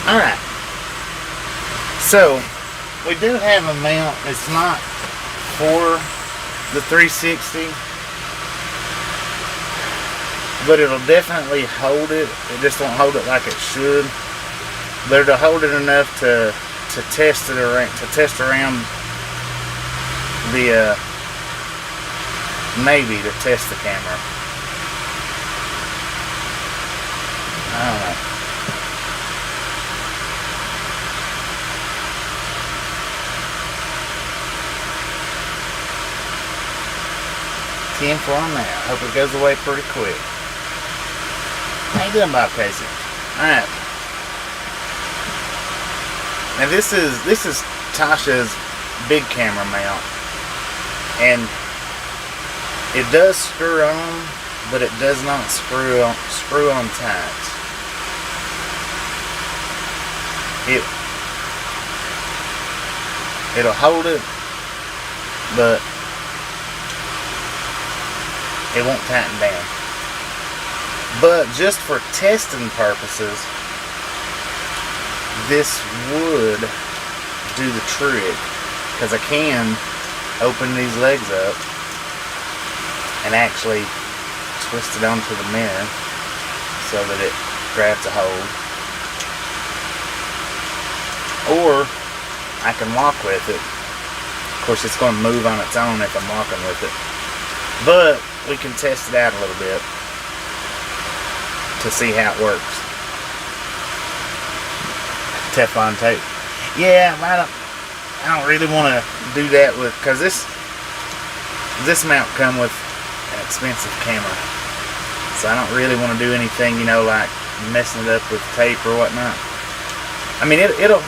Alright. So, we do have a mount. It's not for the 360, but it'll definitely hold it. It just won't hold it like it should. But it'll hold it enough to test it around, around the Navy, to test the camera. I don't know. For on that. Hope it goes away pretty quick. How you doing, Bob Casey? Alright. Now this is Tasha's big camera mount. And it does screw on, but it does not screw on tight. It'll hold it, but it won't tighten down. But just for testing purposes, this would do the trick, because I can open these legs up and actually twist it onto the mirror so that it grabs a hold. Or I can walk with it. Of course, it's going to move on its own if I'm walking with it. But we can test it out a little bit to see how it works. Teflon tape. Yeah, I don't really want to do that with, because this mount come with an expensive camera, so I don't really want to do anything, you know, like messing it up with tape or whatnot. I mean, it'll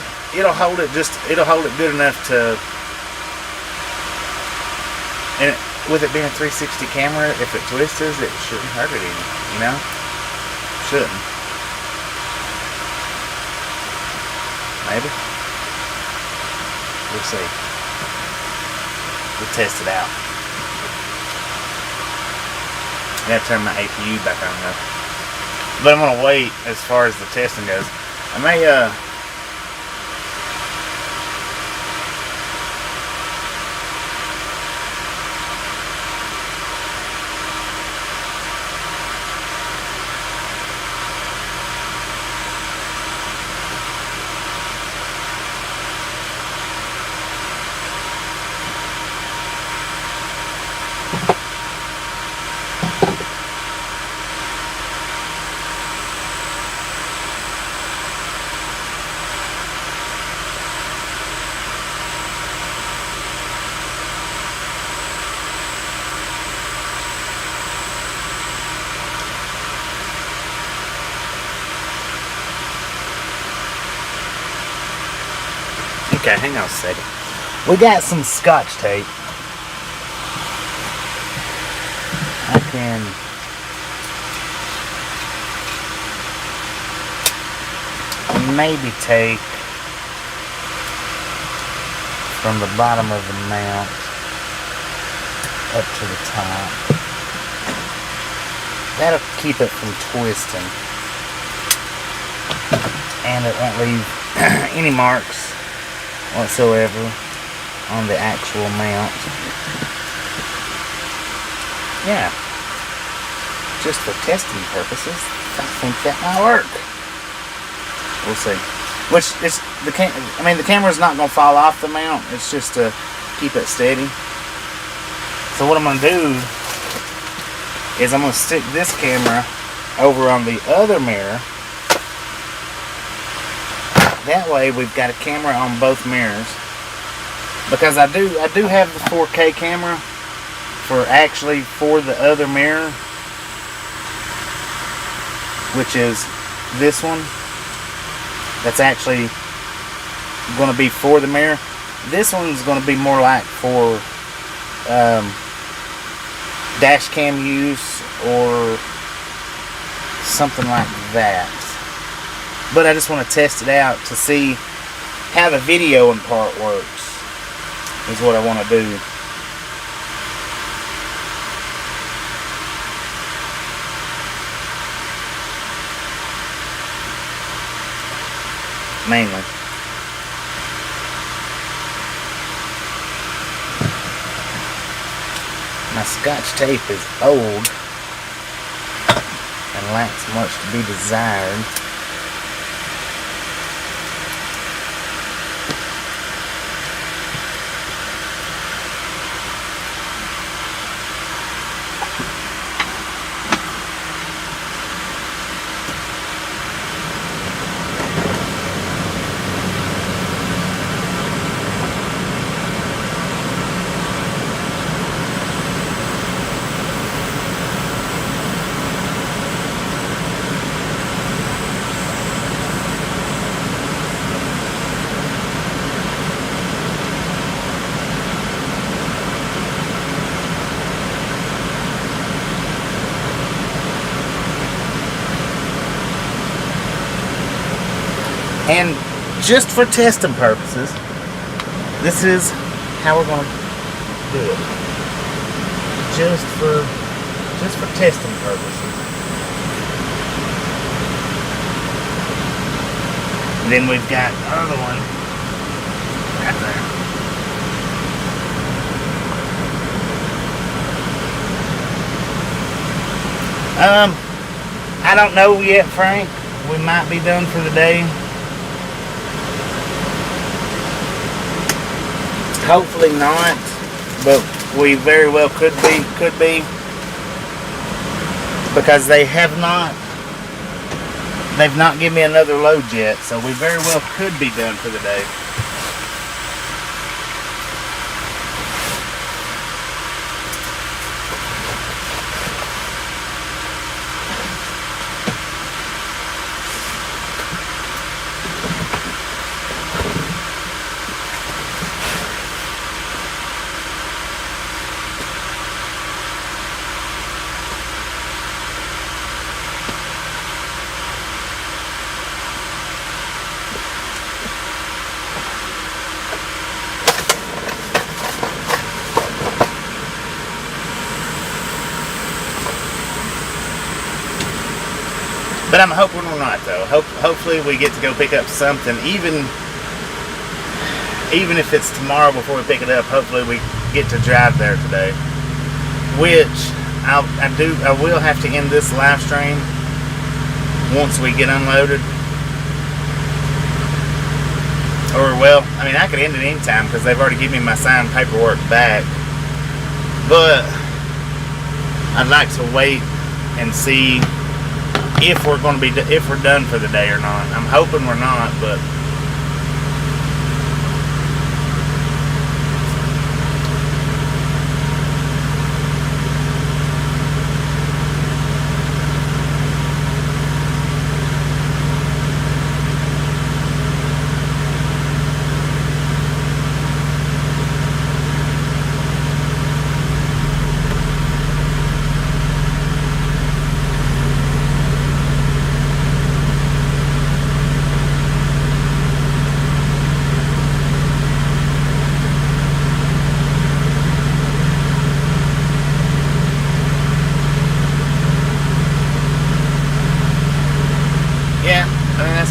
hold it good enough to, and with it being a 360 camera, if it twists, it shouldn't hurt it any, you know? Shouldn't. Maybe. We'll see. We'll test it out. I gotta turn my APU back on though. But I'm gonna wait as far as the testing goes. I may okay, hang on a second. We got some Scotch tape. I can maybe take from the bottom of the mount up to the top. That'll keep it from twisting, and it won't leave any marks whatsoever on the actual mount. Yeah, just for testing purposes, I think that might work. We'll see. Which is the camera's not gonna fall off the mount. It's just to keep it steady. So what I'm gonna do is I'm gonna stick this camera over on the other mirror. That way we've got a camera on both mirrors, because I do have the 4K camera for the other mirror, which is this one. That's actually going to be for the mirror. This one's going to be more like for Dashcam use or something like that. But I just want to test it out to see how the videoing part works, is what I want to do. mainly. My Scotch tape is old and lacks much to be desired. And just for testing purposes, this is how we're going to do it. Just for testing purposes. And then we've got the other one right there. I don't know yet, Frank. We might be done for the day. Hopefully not, but we very well could be, because they've not given me another load yet, so we very well could be done for the day. But I'm hoping we're not, though. Hopefully we get to go pick up something, even if it's tomorrow before we pick it up. Hopefully we get to drive there today. Which I will have to end this live stream once we get unloaded. Or, well, I mean, I could end it anytime because they've already given me my signed paperwork back. But I'd like to wait and see if we're done for the day or not. I'm hoping we're not, but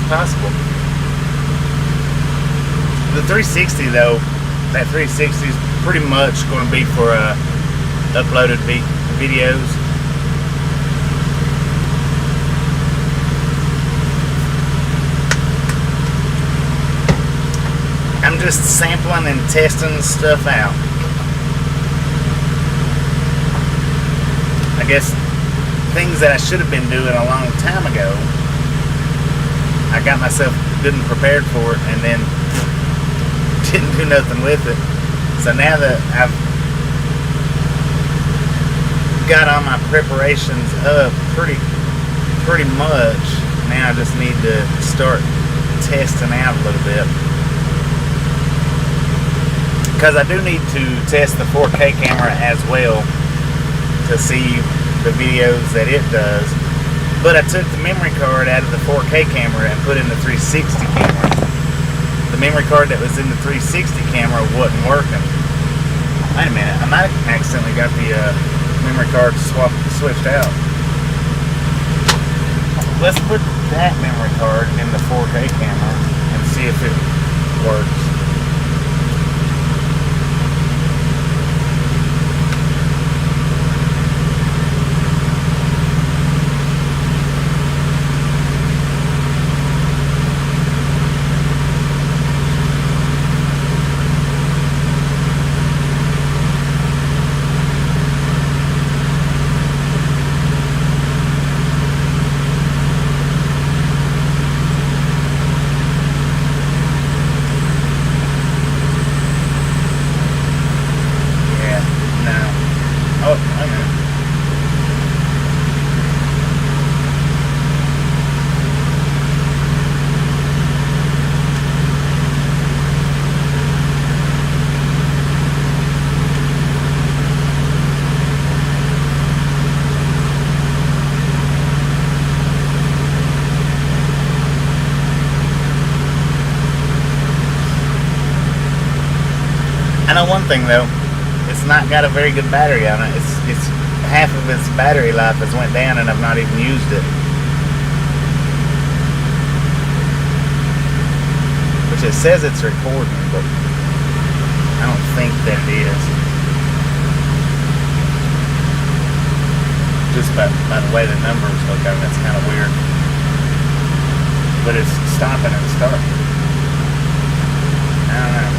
possible. The 360 though, that 360 is pretty much going to be for uploaded videos. I'm just sampling and testing stuff out. I guess things that I should have been doing a long time ago, I got myself good and prepared for it and then didn't do nothing with it. So now that I've got all my preparations up pretty much, now I just need to start testing out a little bit. Because I do need to test the 4K camera as well to see the videos that it does. But I took the memory card out of the 4K camera and put in the 360 camera. The memory card that was in the 360 camera wasn't working. Wait a minute, I might have accidentally got the memory card switched out. Let's put that memory card in the 4K camera and See if it works. I know one thing though, it's not got a very good battery on it. It's half of its battery life has went down and I've not even used it. Which it says it's recording, but I don't think that it is. Just by the way the numbers look, I mean, that's kind of weird. But it's stopping and starting. I don't know.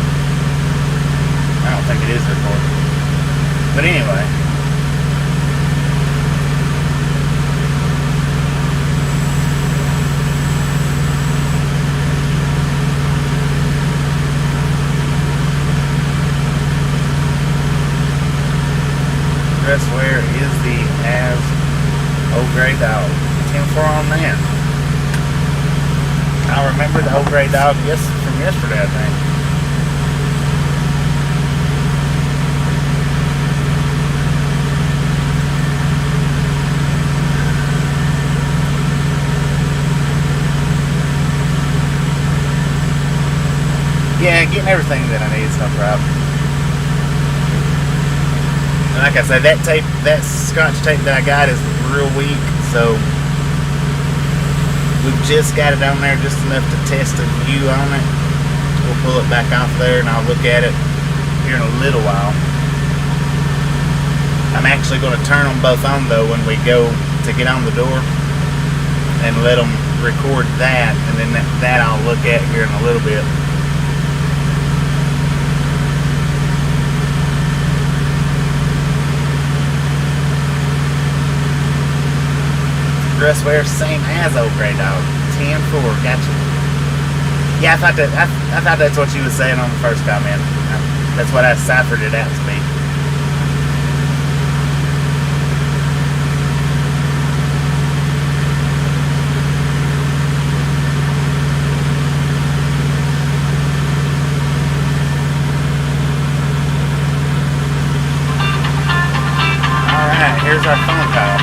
I don't think it is recording. But anyway. Dress wear is the as old gray dog. 10-4 on that. I remember the old gray dog from yesterday, I think. Yeah, getting everything that I need is no problem. And like I said, that Scotch tape that I got is real weak, so we've just got it on there just enough to test a view on it. We'll pull it back off there and I'll look at it here in a little while. I'm actually going to turn them both on though when we go to get on the door and let them record that, and then that I'll look at here in a little bit. Dress wear same as old gray dog. 10-4, gotcha. Yeah, I thought that's what you was saying on the first comment. That's what I ciphered it out to be. All right, here's our phone call.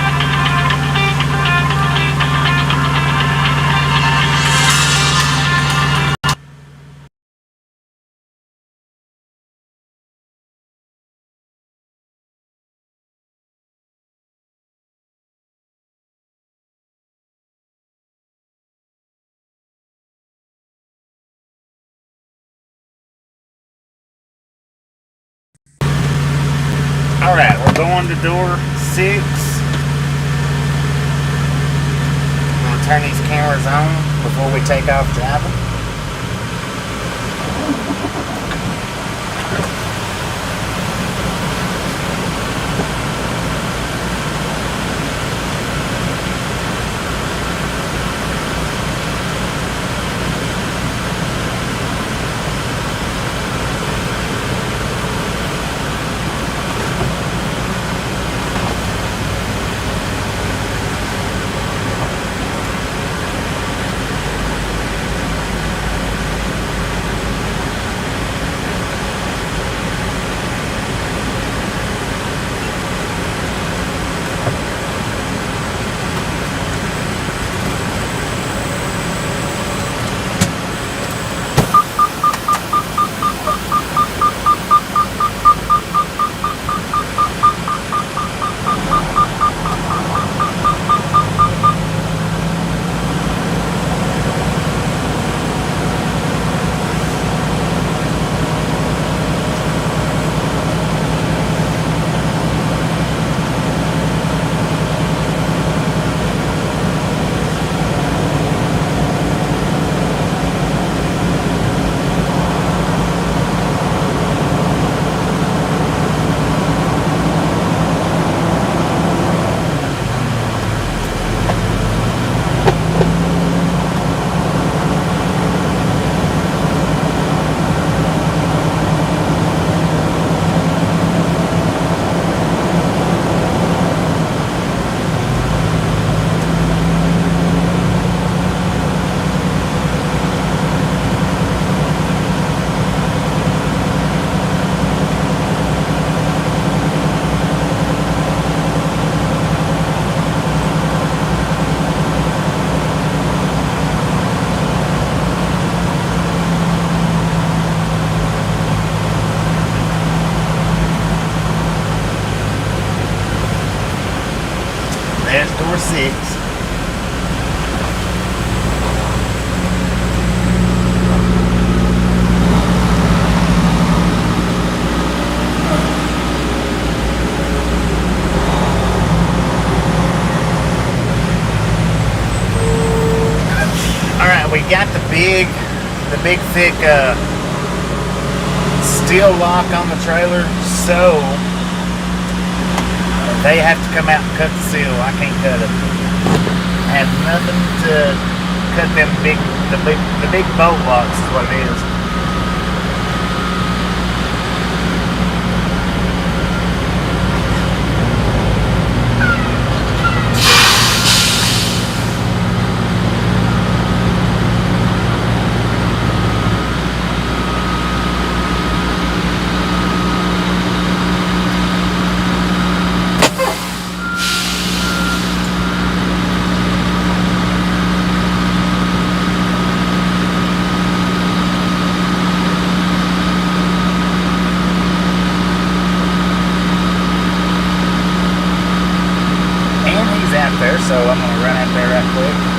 Alright, we're going to door 6. I'm going to turn these cameras on before we take off driving. we got the big thick steel lock on the trailer, so they have to come out and cut the seal. I can't cut it. I have nothing to cut them the big bolt locks is what it is. There, so I'm going to run out there right quick.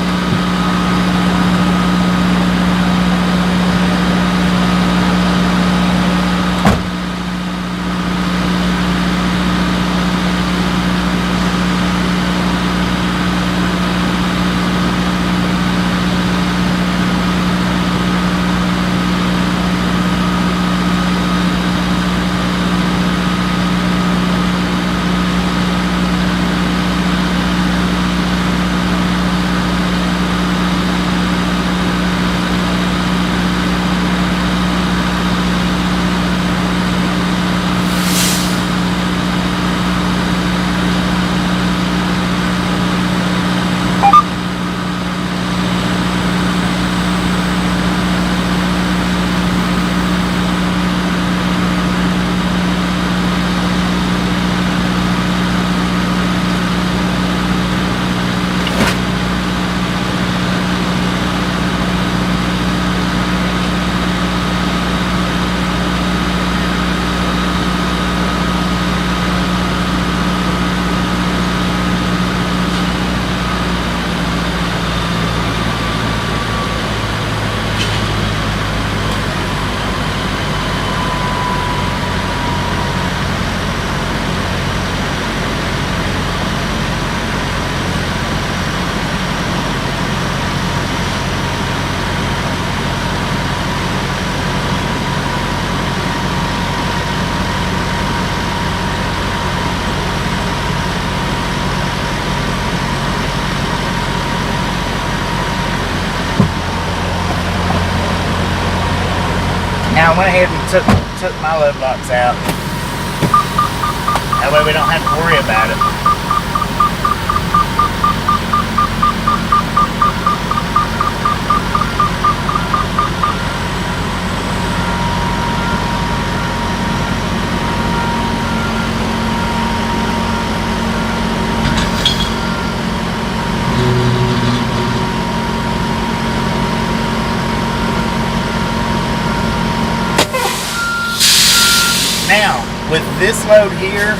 Now I went ahead and took my load locks out. That way we don't have to worry about it. Now, with this load here,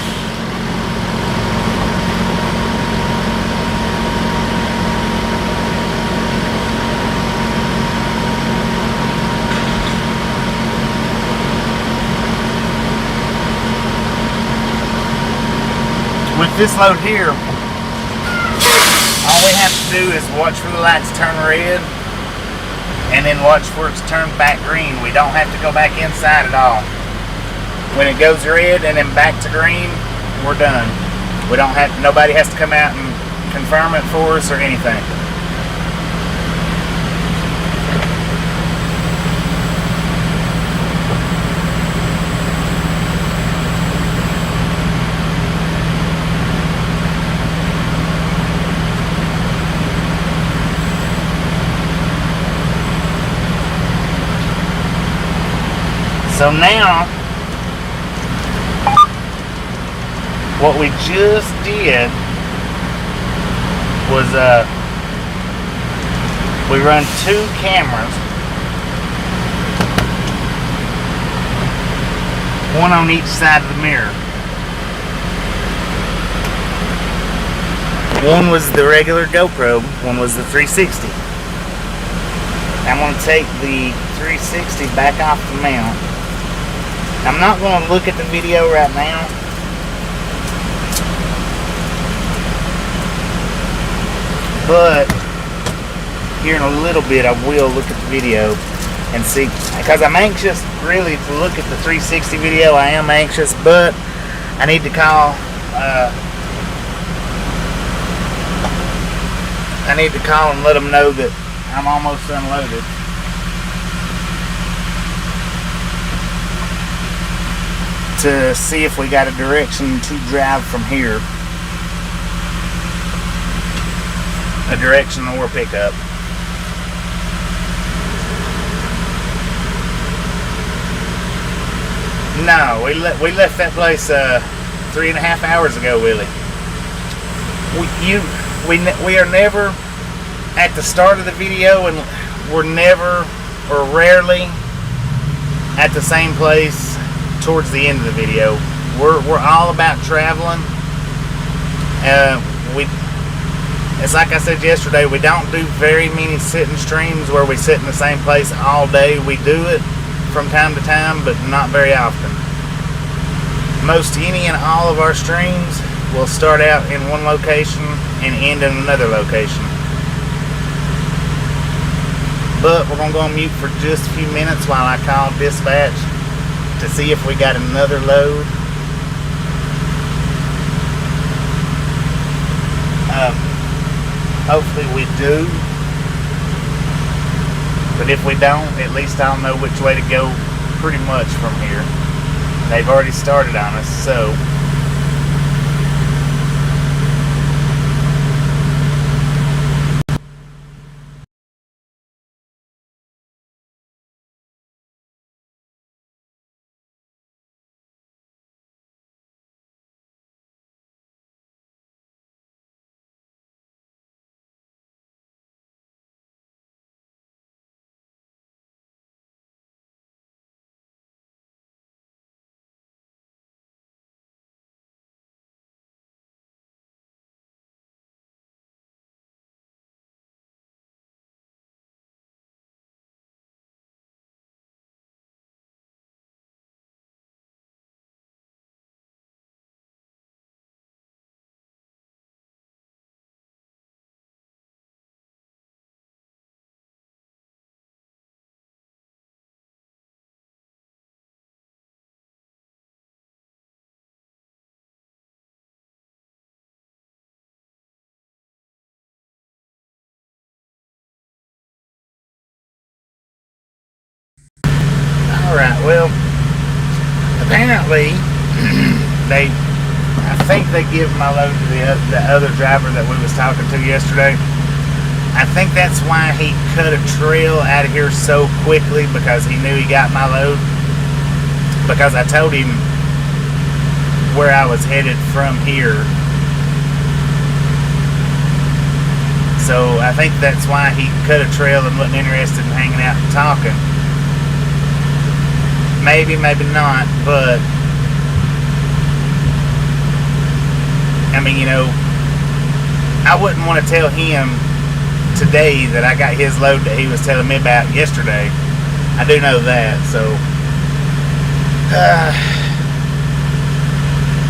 all we have to do is watch for the lights turn red and then watch for it to turn back green. We don't have to go back inside at all. When it goes red and then back to green, we're done. We don't have, nobody has to come out and confirm it for us or anything. So now, what we just did was we run 2 cameras, one on each side of the mirror. One was the regular GoPro, one was the 360. I'm going to take the 360 back off the mount. I'm not going to look at the video right now. But here in a little bit, I will look at the video and see, because I'm anxious really to look at the 360 video. I am anxious, but I need to call and let them know that I'm almost unloaded. To see if we got a direction to drive from here. A direction or pickup. No, we left that place 3.5 hours ago, Willie. We are never at the start of the video, and we're never or rarely at the same place towards the end of the video. We're all about traveling. It's like I said yesterday, we don't do very many sitting streams where we sit in the same place all day. We do it from time to time, but not very often. Most any and all of our streams will start out in one location and end in another location. But we're going to go on mute for just a few minutes while I call dispatch to see if we got another load. Hopefully we do. But if we don't, at least I'll know which way to go pretty much from here. They've already started on us, so. Alright, well, apparently, I think they give my load to the other driver that we was talking to yesterday. I think that's why he cut a trail out of here so quickly, because he knew he got my load. Because I told him where I was headed from here. So I think that's why he cut a trail and wasn't interested in hanging out and talking. Maybe, maybe not, but I mean, you know, I wouldn't want to tell him today that I got his load that he was telling me about yesterday. I do know that, so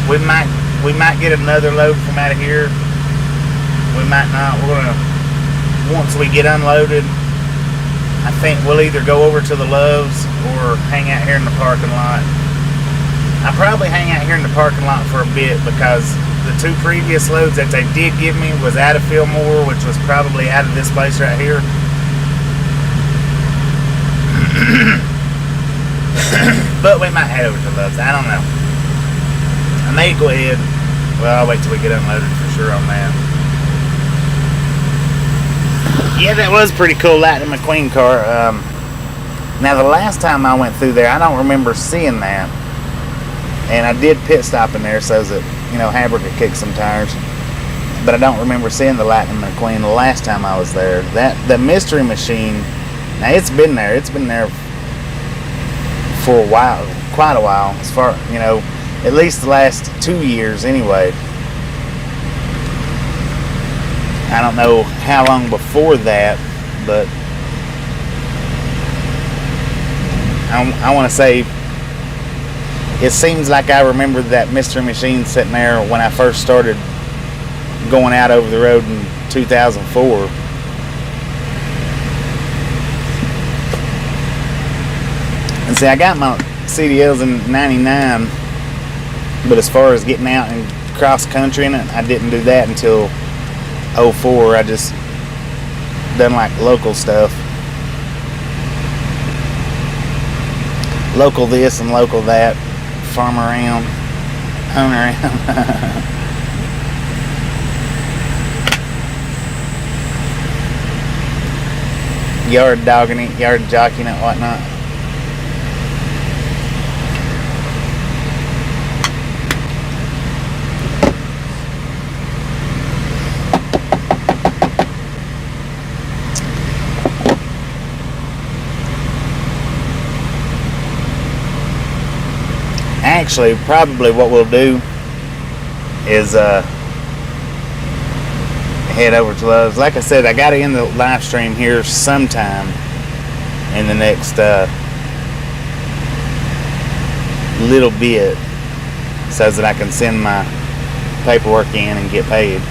we might get another load from out of here. We might not. We're gonna, once we get unloaded, I think we'll either go over to the Loves or hang out here in the parking lot. I'll probably hang out here in the parking lot for a bit, because the two previous loads that they did give me was out of Fillmore, which was probably out of this place right here. But we might head over to Loves. I don't know. I may go ahead. Well, I'll wait till we get unloaded for sure on that. Yeah, that was pretty cool, Lightning McQueen car. Now, the last time I went through there, I don't remember seeing that. And I did pit stop in there so that, you know, Haber could kick some tires. But I don't remember seeing the Lightning McQueen the last time I was there. The Mystery Machine, now it's been there. It's been there for a while, quite a while. As far, you know, at least the last 2 years anyway. I don't know how long before that, but I want to say it seems like I remember that Mystery Machine sitting there when I first started going out over the road in 2004. And see, I got my CDLs in 99, but as far as getting out and cross country in it, I didn't do that until 04. I just done like local stuff. Local this and local that. Farm around, hunt around. Yard dogging it, yard jockeying it, whatnot. Actually, probably what we'll do is head over to Love's. Like I said, I got to end the live stream here sometime in the next little bit, so that I can send my paperwork in and get paid.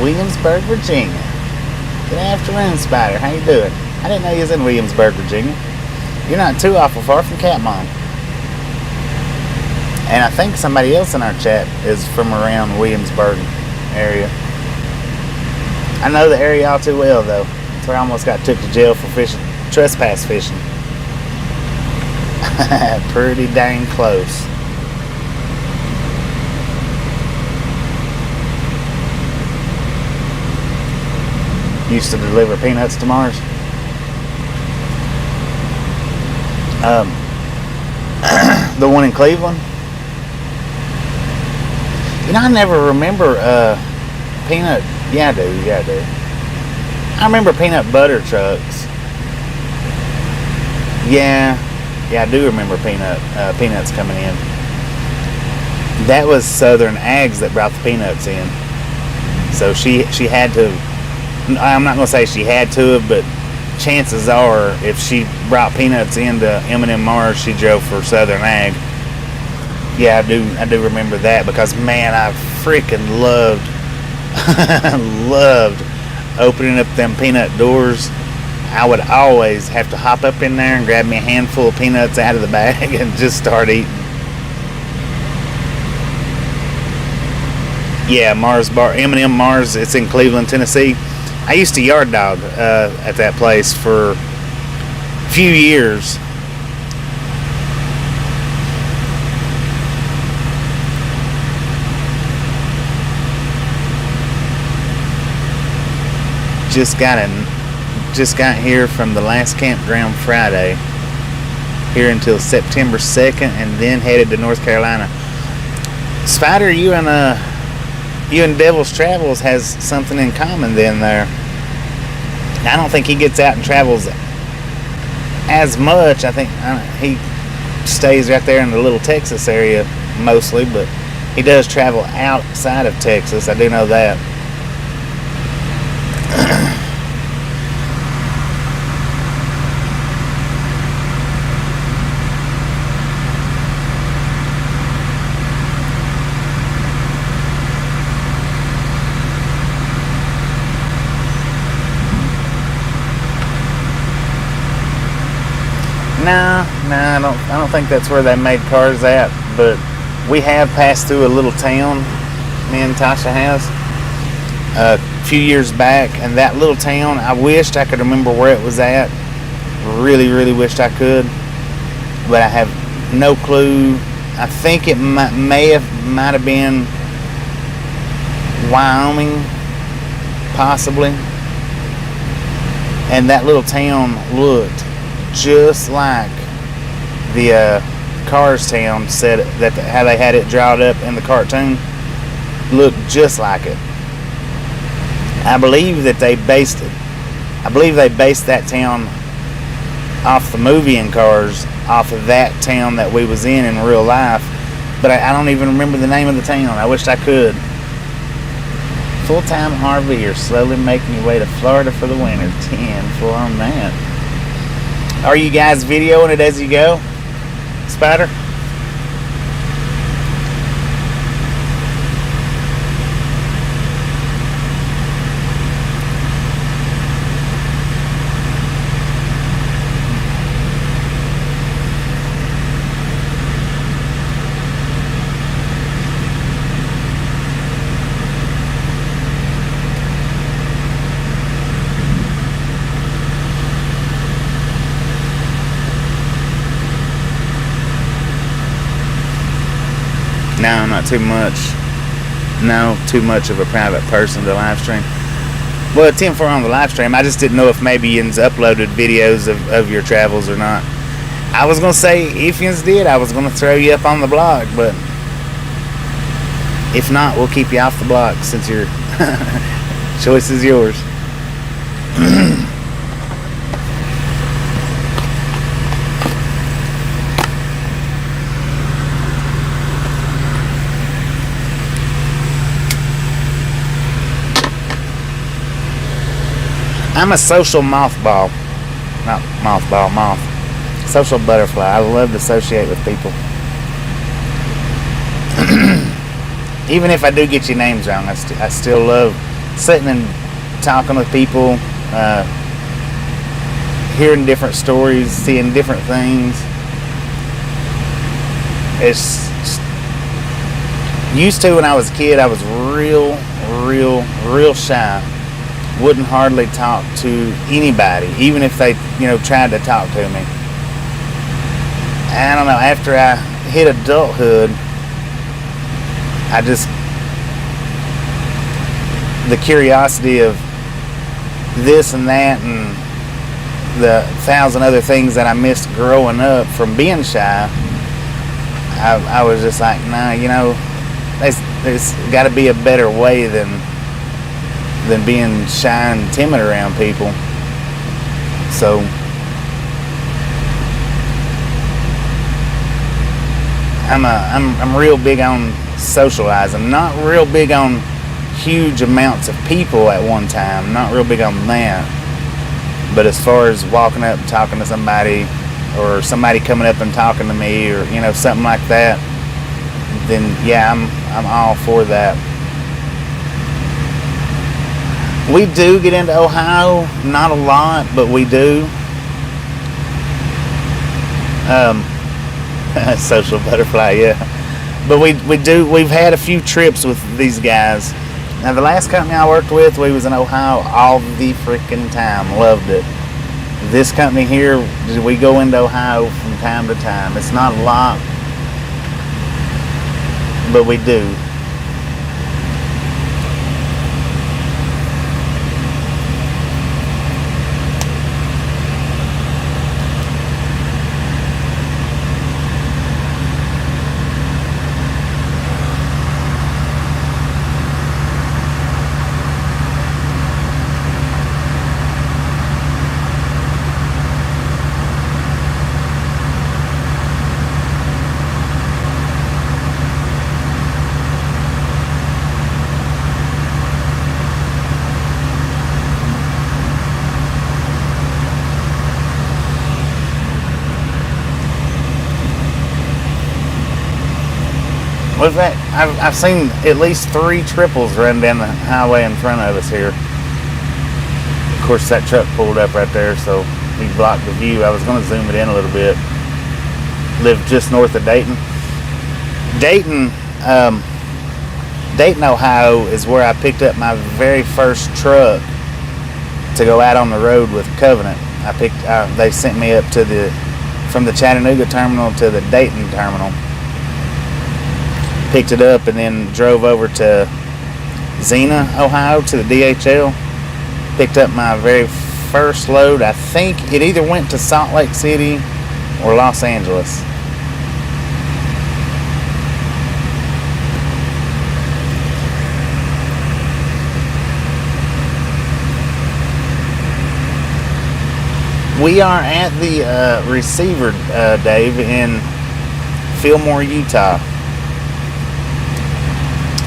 Williamsburg, Virginia. Good afternoon, Spider. How you doing? I didn't know you was in Williamsburg, Virginia. You're not too awful far from Catmon. And I think somebody else in our chat is from around Williamsburg area. I know the area all too well, though. That's where I almost got took to jail for fishing, trespass fishing. Pretty dang close. Used to deliver peanuts to Mars. The one in Cleveland. You know, I never remember peanut. Yeah, I do. I remember peanut butter trucks. Yeah, I do remember peanuts coming in. That was Southern Ags that brought the peanuts in. So she had to. I'm not going to say she had to have, but chances are if she brought peanuts into M&M Mars, she drove for Southern Ag. Yeah, I do remember that, because man, I freaking loved opening up them peanut doors. I would always have to hop up in there and grab me a handful of peanuts out of the bag and just start eating. Yeah, Mars Bar, M&M Mars, it's in Cleveland, Tennessee. I used to yard dog at that place for a few years. Just got here from the last campground Friday. Here until September 2nd, and then headed to North Carolina. Spider, you and Devil's Travels has something in common then there. I don't think he gets out and travels as much. I think he stays right there in the little Texas area mostly, but he does travel outside of Texas. I do know that. No, I don't think that's where they made cars at, but we have passed through a little town, me and Tasha has, a few years back, and that little town, I wished I could remember where it was at. Really wished I could, but I have no clue. I think it might have been Wyoming, possibly, and that little town looked just like the Carstown said that how they had it drawn up in the cartoon. Looked just like it. I believe they based that town off the movie in Cars, off of that town that we was in real life. But I don't even remember the name of the town. I wished I could. Full-time RV, you're slowly making your way to Florida for the winter. 10 for on that. Are you guys videoing it as you go, Spider? No, not too much. No, too much of a private person to live stream. Well, 10-4 on the live stream. I just didn't know if maybe yins uploaded videos of your travels or not. I was going to say, if yins did, I was going to throw you up on the blog, but if not, we'll keep you off the blog since your choice is yours. I'm a social mothball. Not mothball, moth. Social butterfly. I love to associate with people. Even if I do get your names wrong, I still love sitting and talking with people, hearing different stories, seeing different things. It's used to when I was a kid, I was real shy. Wouldn't hardly talk to anybody, even if they, tried to talk to me. I don't know, after I hit adulthood, the curiosity of this and that and the 1,000 other things that I missed growing up from being shy, I was just like, nah, there's got to be a better way than being shy and timid around people. So I'm real big on socializing. Not real big on huge amounts of people at one time. Not real big on that. But as far as walking up and talking to somebody, or somebody coming up and talking to me, or something like that, then yeah, I'm all for that. We do get into Ohio, not a lot, but we do. Social butterfly, yeah. But we've had a few trips with these guys. Now, the last company I worked with, we was in Ohio all the freaking time. Loved it. This company here, we go into Ohio from time to time. It's not a lot, but we do. What's that? I've seen at least 3 triples run down the highway in front of us here. Of course, that truck pulled up right there, so he blocked the view. I was going to zoom it in a little bit. Live just north of Dayton. Dayton, Ohio is where I picked up my very first truck to go out on the road with Covenant. They sent me up from the Chattanooga terminal to the Dayton terminal. Picked it up and then drove over to Xena, Ohio, to the DHL. Picked up my very first load. I think it either went to Salt Lake City or Los Angeles. We are at the receiver, Dave, in Fillmore, Utah.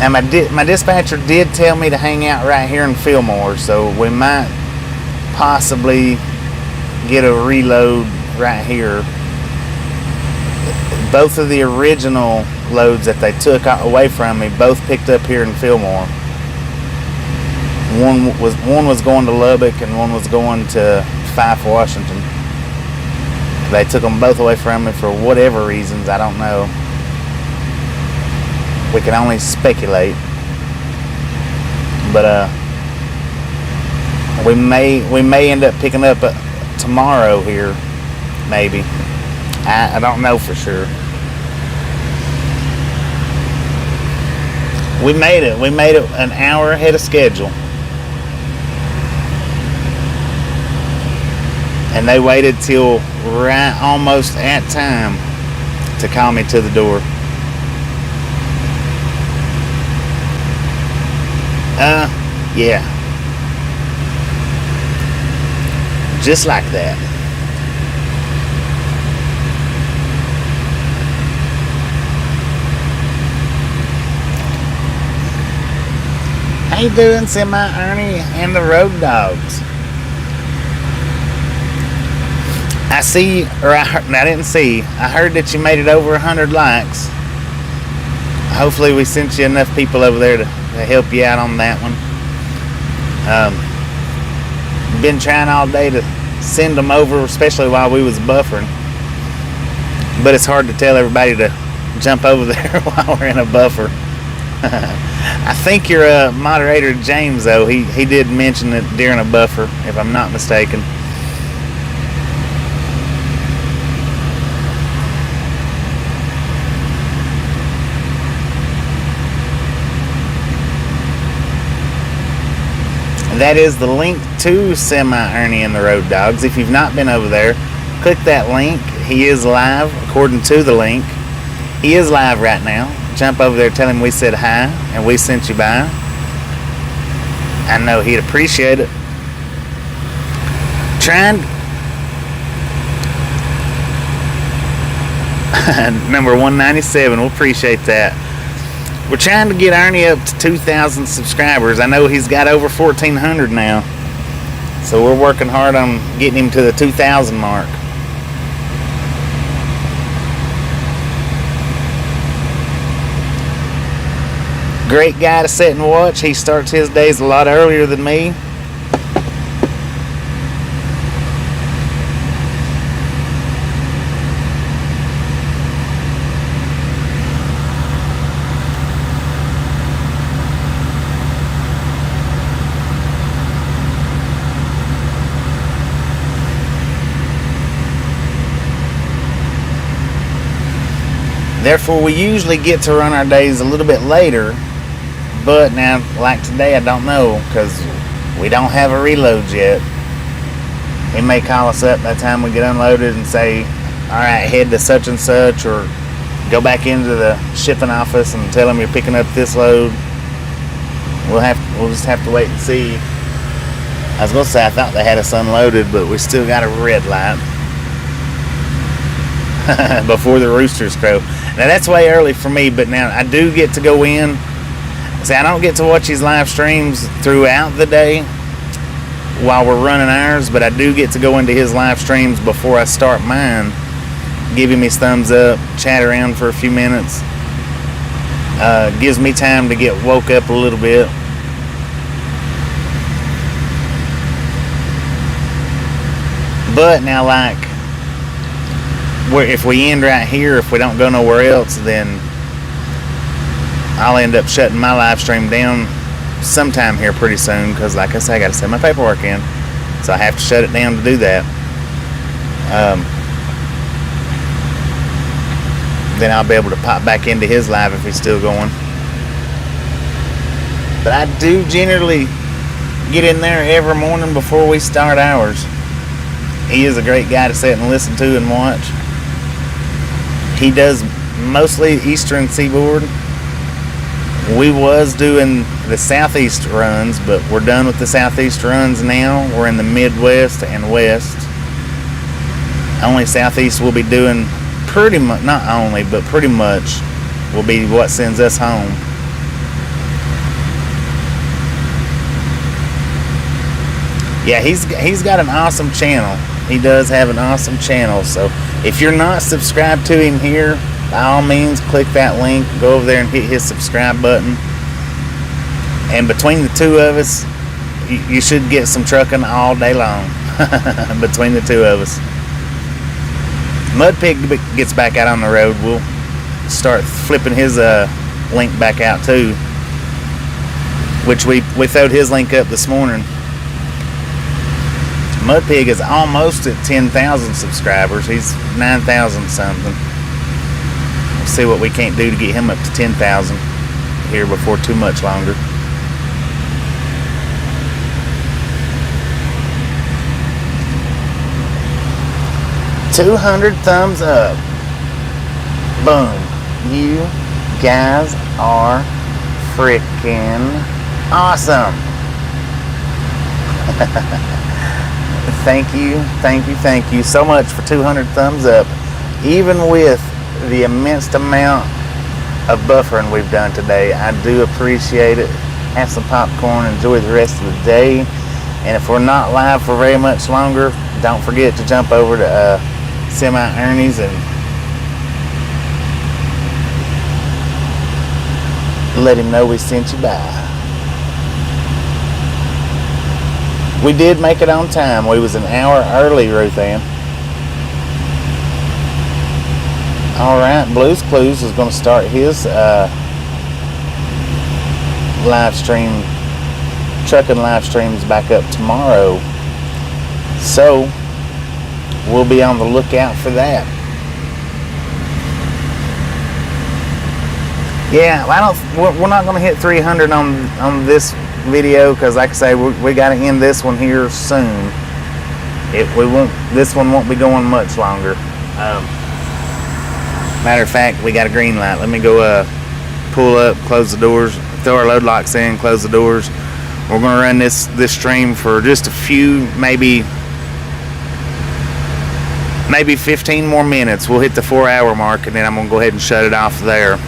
And my dispatcher did tell me to hang out right here in Fillmore, so we might possibly get a reload right here. Both of the original loads that they took away from me both picked up here in Fillmore. One was going to Lubbock and one was going to Fife, Washington. They took them both away from me for whatever reasons, I don't know. We can only speculate. But we may end up picking up tomorrow here, maybe. I don't know for sure. We made it. We made it an hour ahead of schedule. And they waited till right almost at time to call me to the door. Yeah. Just like that. How you doing, Semi-Ernie and the Road Dogs? I see, or I didn't see, I heard that you made it over 100 likes. Hopefully we sent you enough people over there to help you out on that one. Been trying all day to send them over, especially while we was buffering. But it's hard to tell everybody to jump over there while we're in a buffer. I think your moderator, James, though, he did mention it during a buffer, if I'm not mistaken. That is the link to Semi-Ernie and the Road Dogs. If you've not been over there, click that link. He is live, according to the link. He is live right now. Jump over there, tell him we said hi, and we sent you by. I know he'd appreciate it. Number 197, we'll appreciate that. We're trying to get Ernie up to 2,000 subscribers. I know he's got over 1,400 now. So we're working hard on getting him to the 2,000 mark. Great guy to sit and watch. He starts his days a lot earlier than me. Therefore, we usually get to run our days a little bit later, but now, like today, I don't know, because we don't have a reload yet. He may call us up by the time we get unloaded and say, alright, head to such and such, or go back into the shipping office and tell them you're picking up this load. We'll just have to wait and see. I was going to say I thought they had us unloaded, but we still got a red light before the roosters crow. Now that's way early for me, but now I do get to go in. See, I don't get to watch these live streams throughout the day while we're running ours, but I do get to go into his live streams before I start mine, give him his thumbs up, chat around for a few minutes. Gives me time to get woke up a little bit. But now, like, if we end right here, if we don't go nowhere else, then I'll end up shutting my live stream down sometime here pretty soon, because like I say, I got to send my paperwork in, so I have to shut it down to do that. Then I'll be able to pop back into his live if he's still going. But I do generally get in there every morning before we start ours. He is a great guy to sit and listen to and watch. He does mostly Eastern Seaboard. We was doing the Southeast runs, but we're done with the Southeast runs now. We're in the Midwest and West. Only Southeast we'll be doing pretty much, not only, but pretty much will be what sends us home. Yeah, he's got an awesome channel. He does have an awesome channel. So if you're not subscribed to him here, by all means, click that link. Go over there and hit his subscribe button. And between the two of us, you should get some trucking all day long. Between the two of us. Mud Pig gets back out on the road, we'll start flipping his link back out too. Which we throwed his link up this morning. Mud Pig is almost at 10,000 subscribers. He's 9,000 something. We'll see what we can't do to get him up to 10,000 here before too much longer. $200 thumbs up. Boom. You guys are freaking awesome. Thank you so much for 200 thumbs up. Even with the immense amount of buffering we've done today, I do appreciate it. Have some popcorn, enjoy the rest of the day. And if we're not live for very much longer, don't forget to jump over to Semi-Ernie's and let him know we sent you by. We did make it on time. We was an hour early, Ruth Ann. Alright, Blues Clues is going to start his live stream, trucking live streams back up tomorrow. So we'll be on the lookout for that. Yeah, we're not going to hit 300 on this video because, like I say, we got to end this one here soon. This one won't be going much longer. Matter of fact, we got a green light. Let me go pull up, close the doors, throw our load locks in, close the doors. We're going to run this stream for just a few, maybe 15 more minutes. We'll hit the 4-hour mark, and then I'm going to go ahead and shut it off there.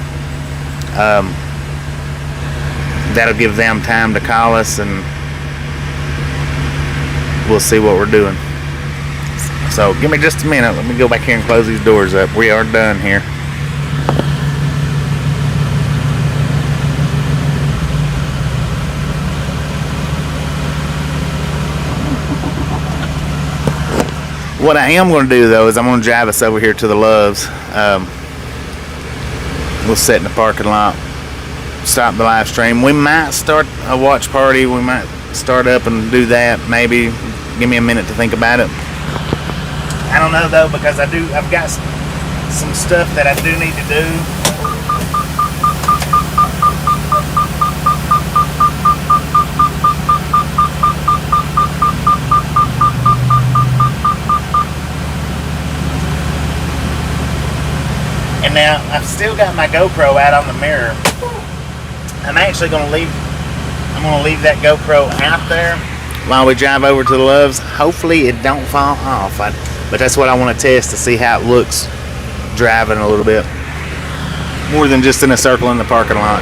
That'll give them time to call us, and we'll see what we're doing. So give me just a minute. Let me go back here and close these doors up. We are done here. What I am going to do, though, is I'm going to drive us over here to the Loves. We'll sit in the parking lot, stop the live stream. We might start a watch party. We might start up and do that. Maybe. Give me a minute to think about it. I don't know, though, because I've got some stuff that I do need to do. And now I've still got my GoPro out on the mirror. I'm actually going to leave that GoPro out there while we drive over to the Loves. Hopefully it don't fall off. But that's what I want to test, to see how it looks driving a little bit more than just in a circle in the parking lot.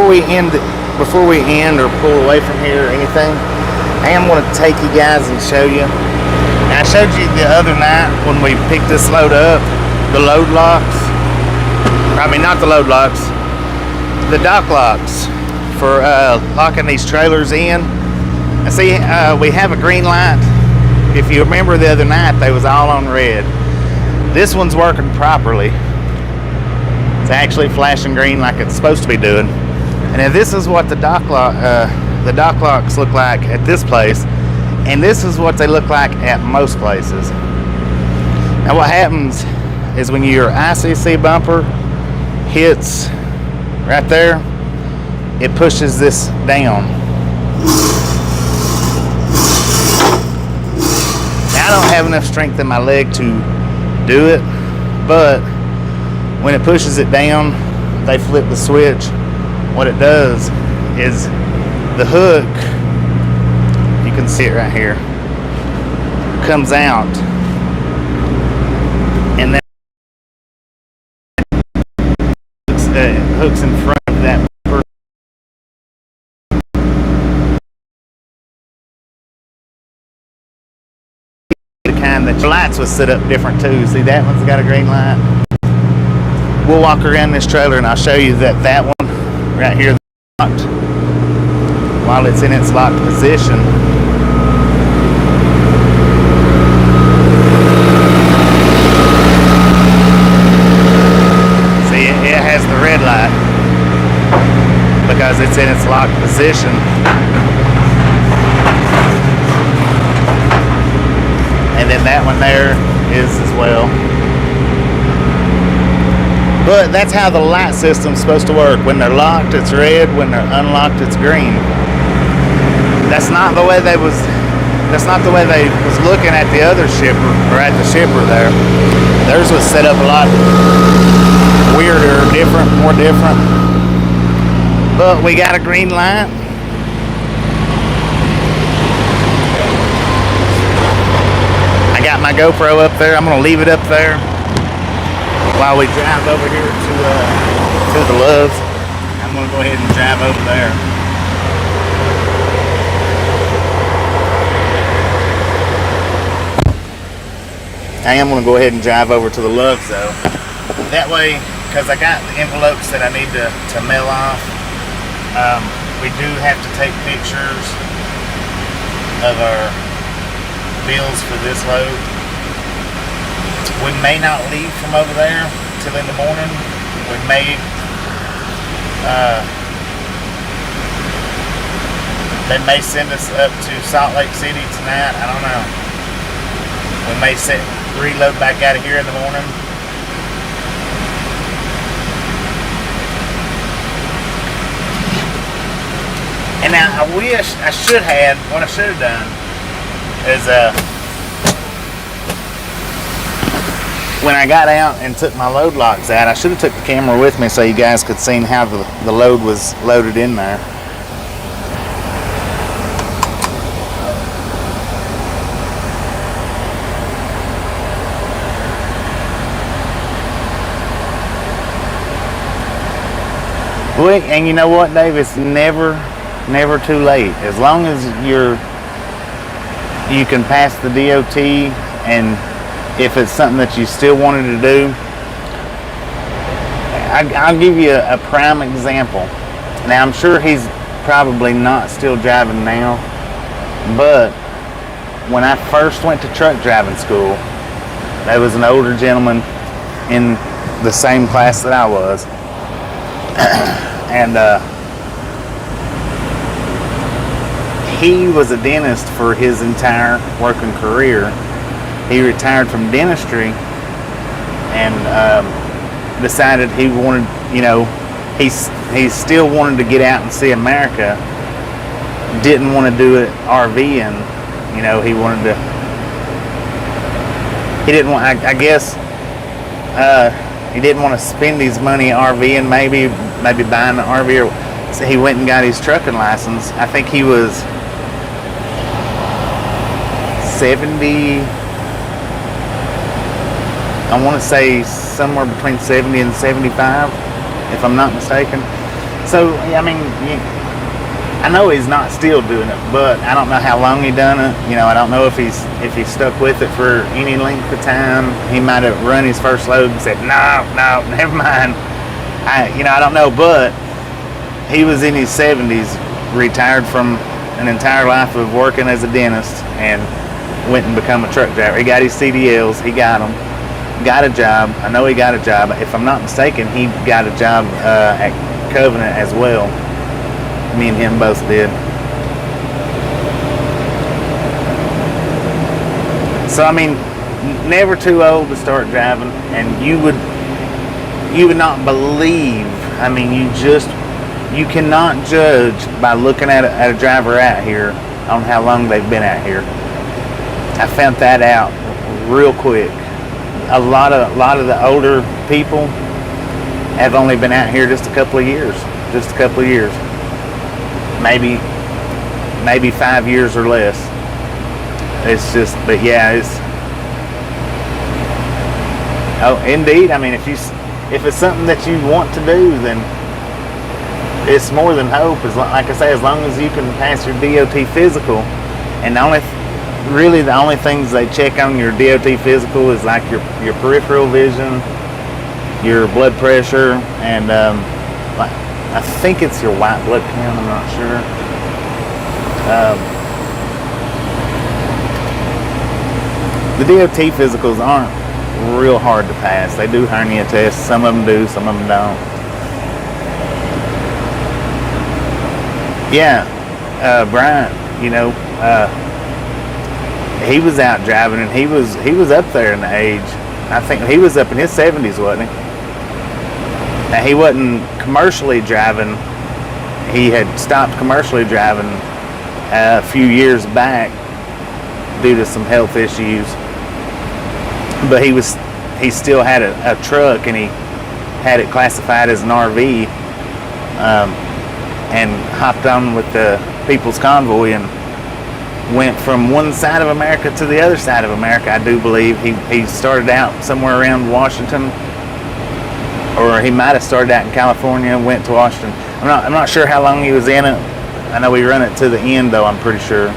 before we end or pull away from here or anything, I am going to take you guys and show you. Now, I showed you the other night when we picked this load up, the load locks. I mean, not the load locks, the dock locks for locking these trailers in. I see we have a green light. If you remember the other night, they was all on red. This one's working properly. It's actually flashing green like it's supposed to be doing. And now this is what the dock locks look like at this place, and this is what they look like at most places. Now what happens is when your ICC bumper hits right there, it pushes this down. Now, I don't have enough strength in my leg to do it, but when it pushes it down, they flip the switch. What it does is the hook, you can see it right here, comes out, and then hooks in front of that bumper. The kind that your lights was set up different too. See, that one's got a green light. We'll walk around this trailer and I'll show you that one right here locked while it's in its locked position. See, it has the red light because it's in its locked position. And then that one there is as well. But that's how the light system's supposed to work. When they're locked, it's red. When they're unlocked, it's green. That's not the way they was looking at the other shipper, or at the shipper there. Theirs was set up a lot weirder, different, more different. But we got a green light. I got my GoPro up there. I'm gonna leave it up there while we drive over here to the Loves. I'm gonna go ahead and drive over there. I am gonna go ahead and drive over to the Loves though. That way, because I got the envelopes that I need to mail off. We do have to take pictures of our bills for this load. We may not leave from over there till in the morning. We may they may send us up to Salt Lake City tonight. I don't know. We may reload back out of here in the morning. And now I wish I should have, what I should have done is when I got out and took my load locks out, I should have took the camera with me so you guys could see how the load was loaded in there. And you know what, Dave? It's never too late. As long as you can pass the DOT, and if it's something that you still wanted to do, I'll give you a prime example. Now, I'm sure he's probably not still driving now, but when I first went to truck driving school, there was an older gentleman in the same class that I was, and he was a dentist for his entire working career. He retired from dentistry and decided he wanted, he still wanted to get out and see America. Didn't want to do it RVing. He wanted to. He didn't want. I guess he didn't want to spend his money RVing. Maybe buying an RV. So he went and got his trucking license. I think he was 70. I want to say somewhere between 70 and 75, if I'm not mistaken. So I mean, I know he's not still doing it, but I don't know how long he done it. You know, I don't know if he's stuck with it for any length of time. He might have run his first load and said, no, never mind. I don't know, but he was in his 70s, retired from an entire life of working as a dentist, and went and become a truck driver. He got his CDLs, he got them, got a job. I know he got a job. If I'm not mistaken, he got a job at Covenant as well. Me and him both did. So I mean, never too old to start driving, and you would not believe. I mean, you cannot judge by looking at a driver out here on how long they've been out here. I found that out real quick. A lot of the older people have only been out here just a couple of years. Maybe 5 years or less. It's just, but yeah, oh, indeed. I mean, if it's something that you want to do, then it's more than hope. Like I say, as long as you can pass your DOT physical, and the only things they check on your DOT physical is like your peripheral vision, your blood pressure, and I think it's your white blood count. I'm not sure. The DOT physicals aren't real hard to pass. They do hernia tests. Some of them do, some of them don't. Yeah, Brian, he was out driving, and he was up there in the age. I think he was up in his 70s, wasn't he? Now, he wasn't commercially driving. He had stopped commercially driving a few years back due to some health issues. But he still had a truck, and he had it classified as an RV, and hopped on with the People's Convoy and went from one side of America to the other side of America. I do believe he started out somewhere around Washington, or he might have started out in California and went to Washington. I'm not sure how long he was in it. I know he ran it to the end, though, I'm pretty sure.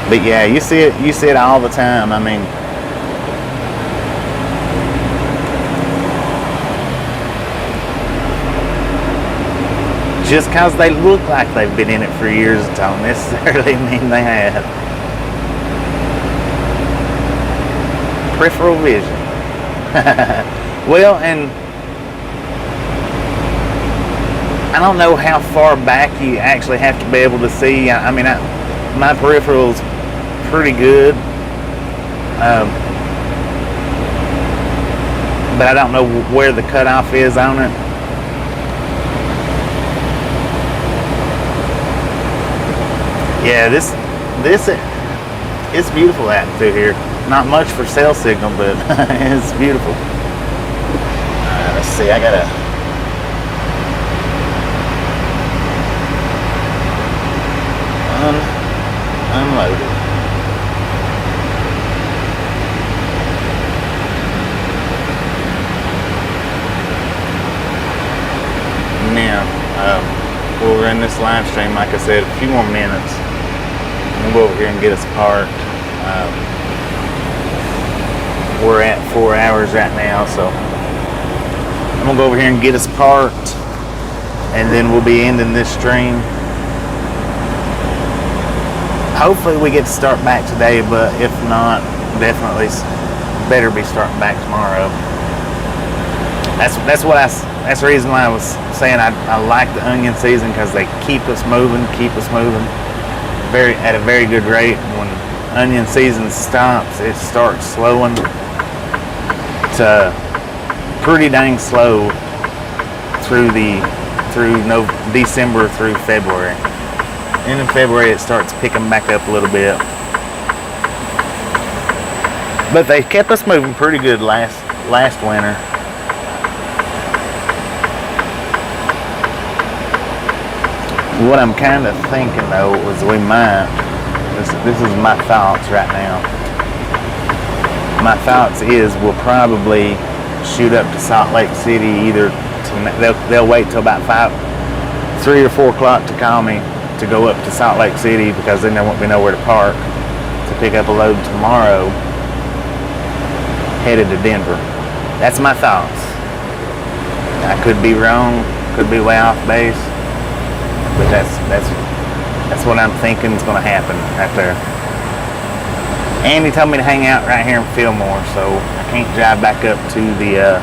But yeah, you see it all the time. I mean, just because they look like they've been in it for years don't necessarily mean they have. Peripheral vision. Well, and I don't know how far back you actually have to be able to see. I mean, my peripheral's pretty good, but I don't know where the cutoff is on it. Yeah, this it's beautiful out through here. Not much for cell signal, but it's beautiful. Let's see, I gotta unload it. Now, we'll run this live stream, like I said, a few more minutes. We'll go over here and get us parked. We're at 4 hours right now, so I'm gonna go over here and get us parked, and then we'll be ending this stream. Hopefully we get to start back today, but if not, definitely better be starting back tomorrow. That's the reason why I was saying I like the onion season, because they keep us moving at a very good rate. When onion season stops, it starts slowing to pretty dang slow through December through February. And in February it starts picking back up a little bit. But they kept us moving pretty good last winter. What I'm kind of thinking, though, is we might This is my thoughts right now. My thoughts is we'll probably shoot up to Salt Lake City either they'll wait till about 3 or 4 o'clock to call me to go up to Salt Lake City, because then there won't be nowhere to park, to pick up a load tomorrow headed to Denver. That's my thoughts. I could be wrong, could be way off base, but that's what I'm thinking is going to happen right there. Andy told me to hang out right here in Fillmore, so I can't drive back up to the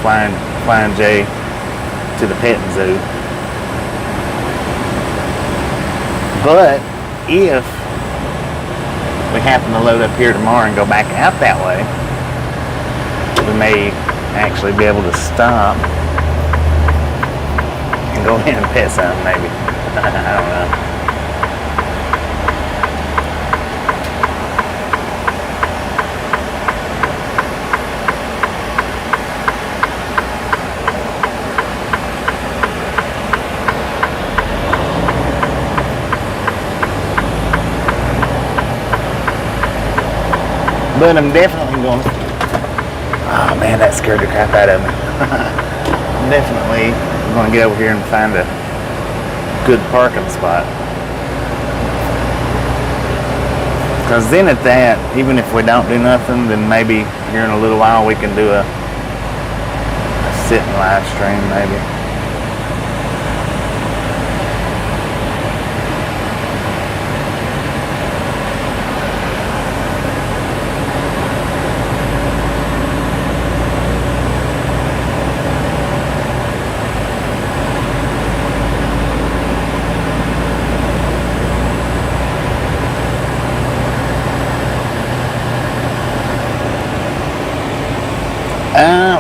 Flying J to the petting zoo. But if we happen to load up here tomorrow and go back out that way, we may actually be able to stop and go in and pet something, maybe. I don't know. But I'm definitely going to... Oh man, that scared the crap out of me. I'm definitely going to get over here and find a good parking spot. Because then at that, even if we don't do nothing, then maybe here in a little while we can do a sitting live stream maybe.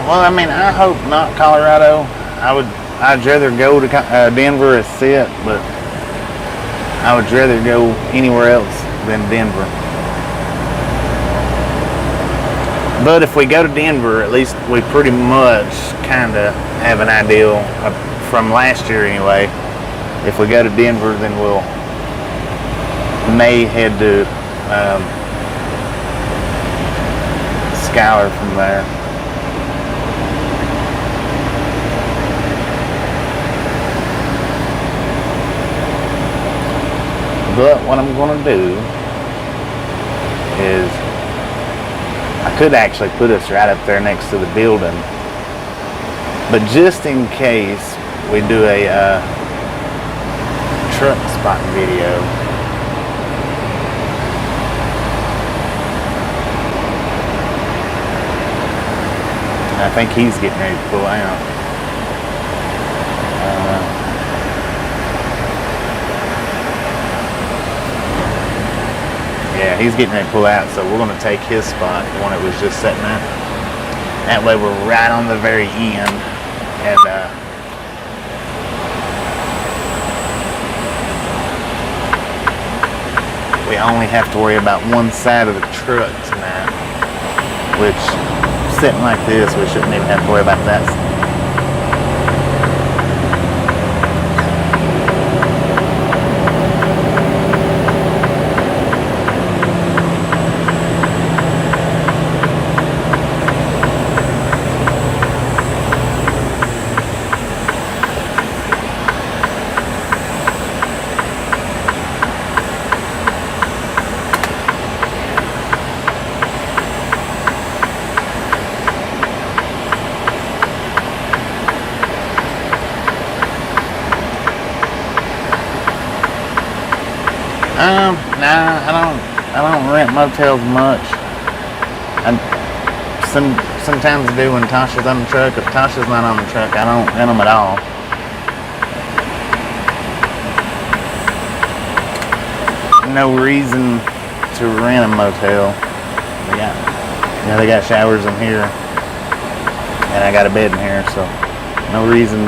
Well, I mean, I hope not Colorado. I'd rather go to Denver as sit, but I would rather go anywhere else than Denver. But if we go to Denver, at least we pretty much kind of have an idea from last year anyway. If we go to Denver, then we'll may head to Schuyler from there. But what I'm going to do is I could actually put us right up there next to the building. But just in case we do a truck spot video, I think he's getting ready to pull out. Yeah, he's getting ready to pull out, so we're going to take his spot, the one that was just sitting at. That way we're right on the very end, and we only have to worry about one side of the truck tonight, which, sitting like this, we shouldn't even have to worry about that. Nah, I don't rent motels much. Sometimes I do when Tasha's on the truck. If Tasha's not on the truck, I don't rent them at all. No reason to rent a motel. They got showers in here, and I got a bed in here, so no reason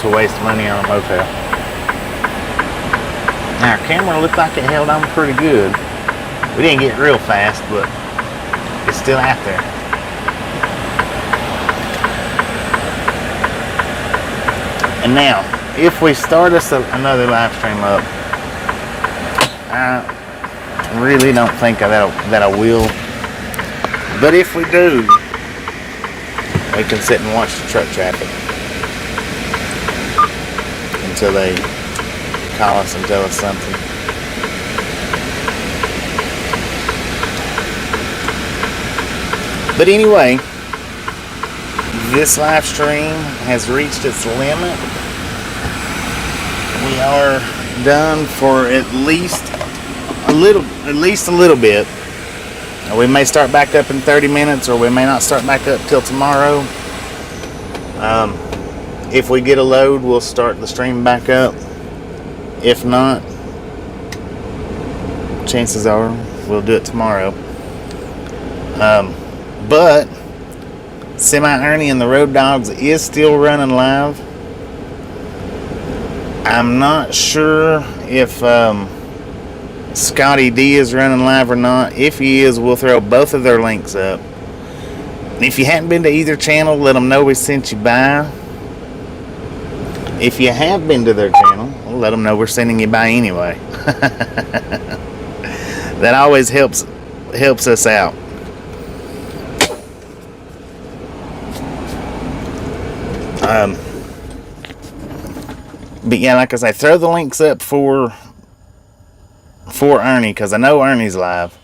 to waste money on a motel. Now, our camera looked like it held on pretty good. We didn't get real fast, but it's still out there. And now, if we start us another live stream up, really don't think that I will. But if we do, we can sit and watch the truck traffic until they call us and tell us something. But anyway, this live stream has reached its limit. We are done for at least a little bit. We may start back up in 30 minutes, or we may not start back up till tomorrow. If we get a load, we'll start the stream back up. If not, chances are we'll do it tomorrow. But Semi-Ernie and the Road Dogs is still running live. I'm not sure if Scotty D is running live or not. If he is, we'll throw both of their links up. And if you hadn't been to either channel, let them know we sent you by. If you have been to their channel, we'll let them know we're sending you by anyway. That always helps us out. But yeah, like I say, throw the links up for Ernie, because I know Ernie's live.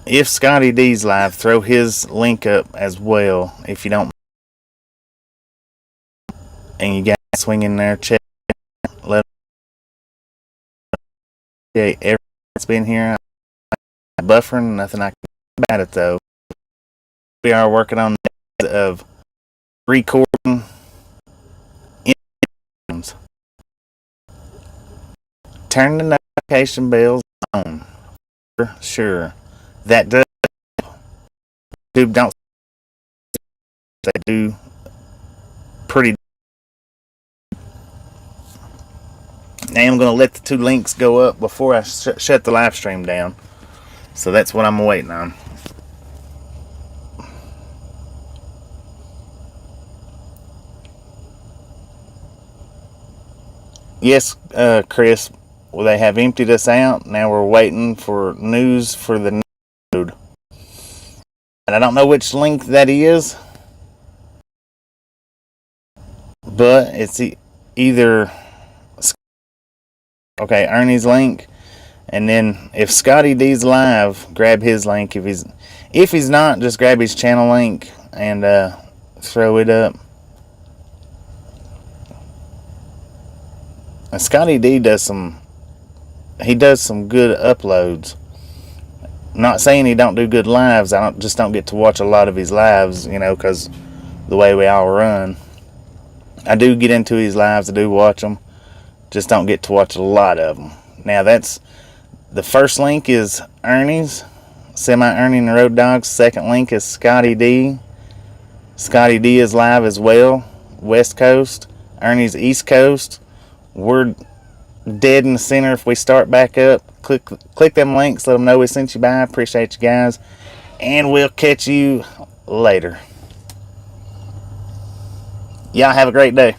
If Scotty D's live, throw his link up as well, if you don't. And you guys swing in there, check, let everyone's been here. Buffering, nothing I can do about it though. We are working on the of recording. Turn the notification bells on. For sure. That does. YouTube don't. They do pretty. I am going to let the two links go up before I shut the live stream down. So that's what I'm waiting on. Yes, Chris. Well, they have emptied us out. Now we're waiting for news for the node. And I don't know which link that is. But it's either... Okay, Ernie's link. And then if Scotty D's live, grab his link. If he's not, just grab his channel link and throw it up. And Scotty D does some good uploads. Not saying he don't do good lives. I just don't get to watch a lot of his lives, because the way we all run. I do get into his lives. I do watch them. Just don't get to watch a lot of them. Now that's the first link is Ernie's, Semi-Ernie and the Road Dogs. Second link is Scotty D. Scotty D is live as well. West Coast. Ernie's East Coast. We're dead in the center. If we start back up, click them links, let them know we sent you by. Appreciate you guys, and we'll catch you later. Y'all have a great day.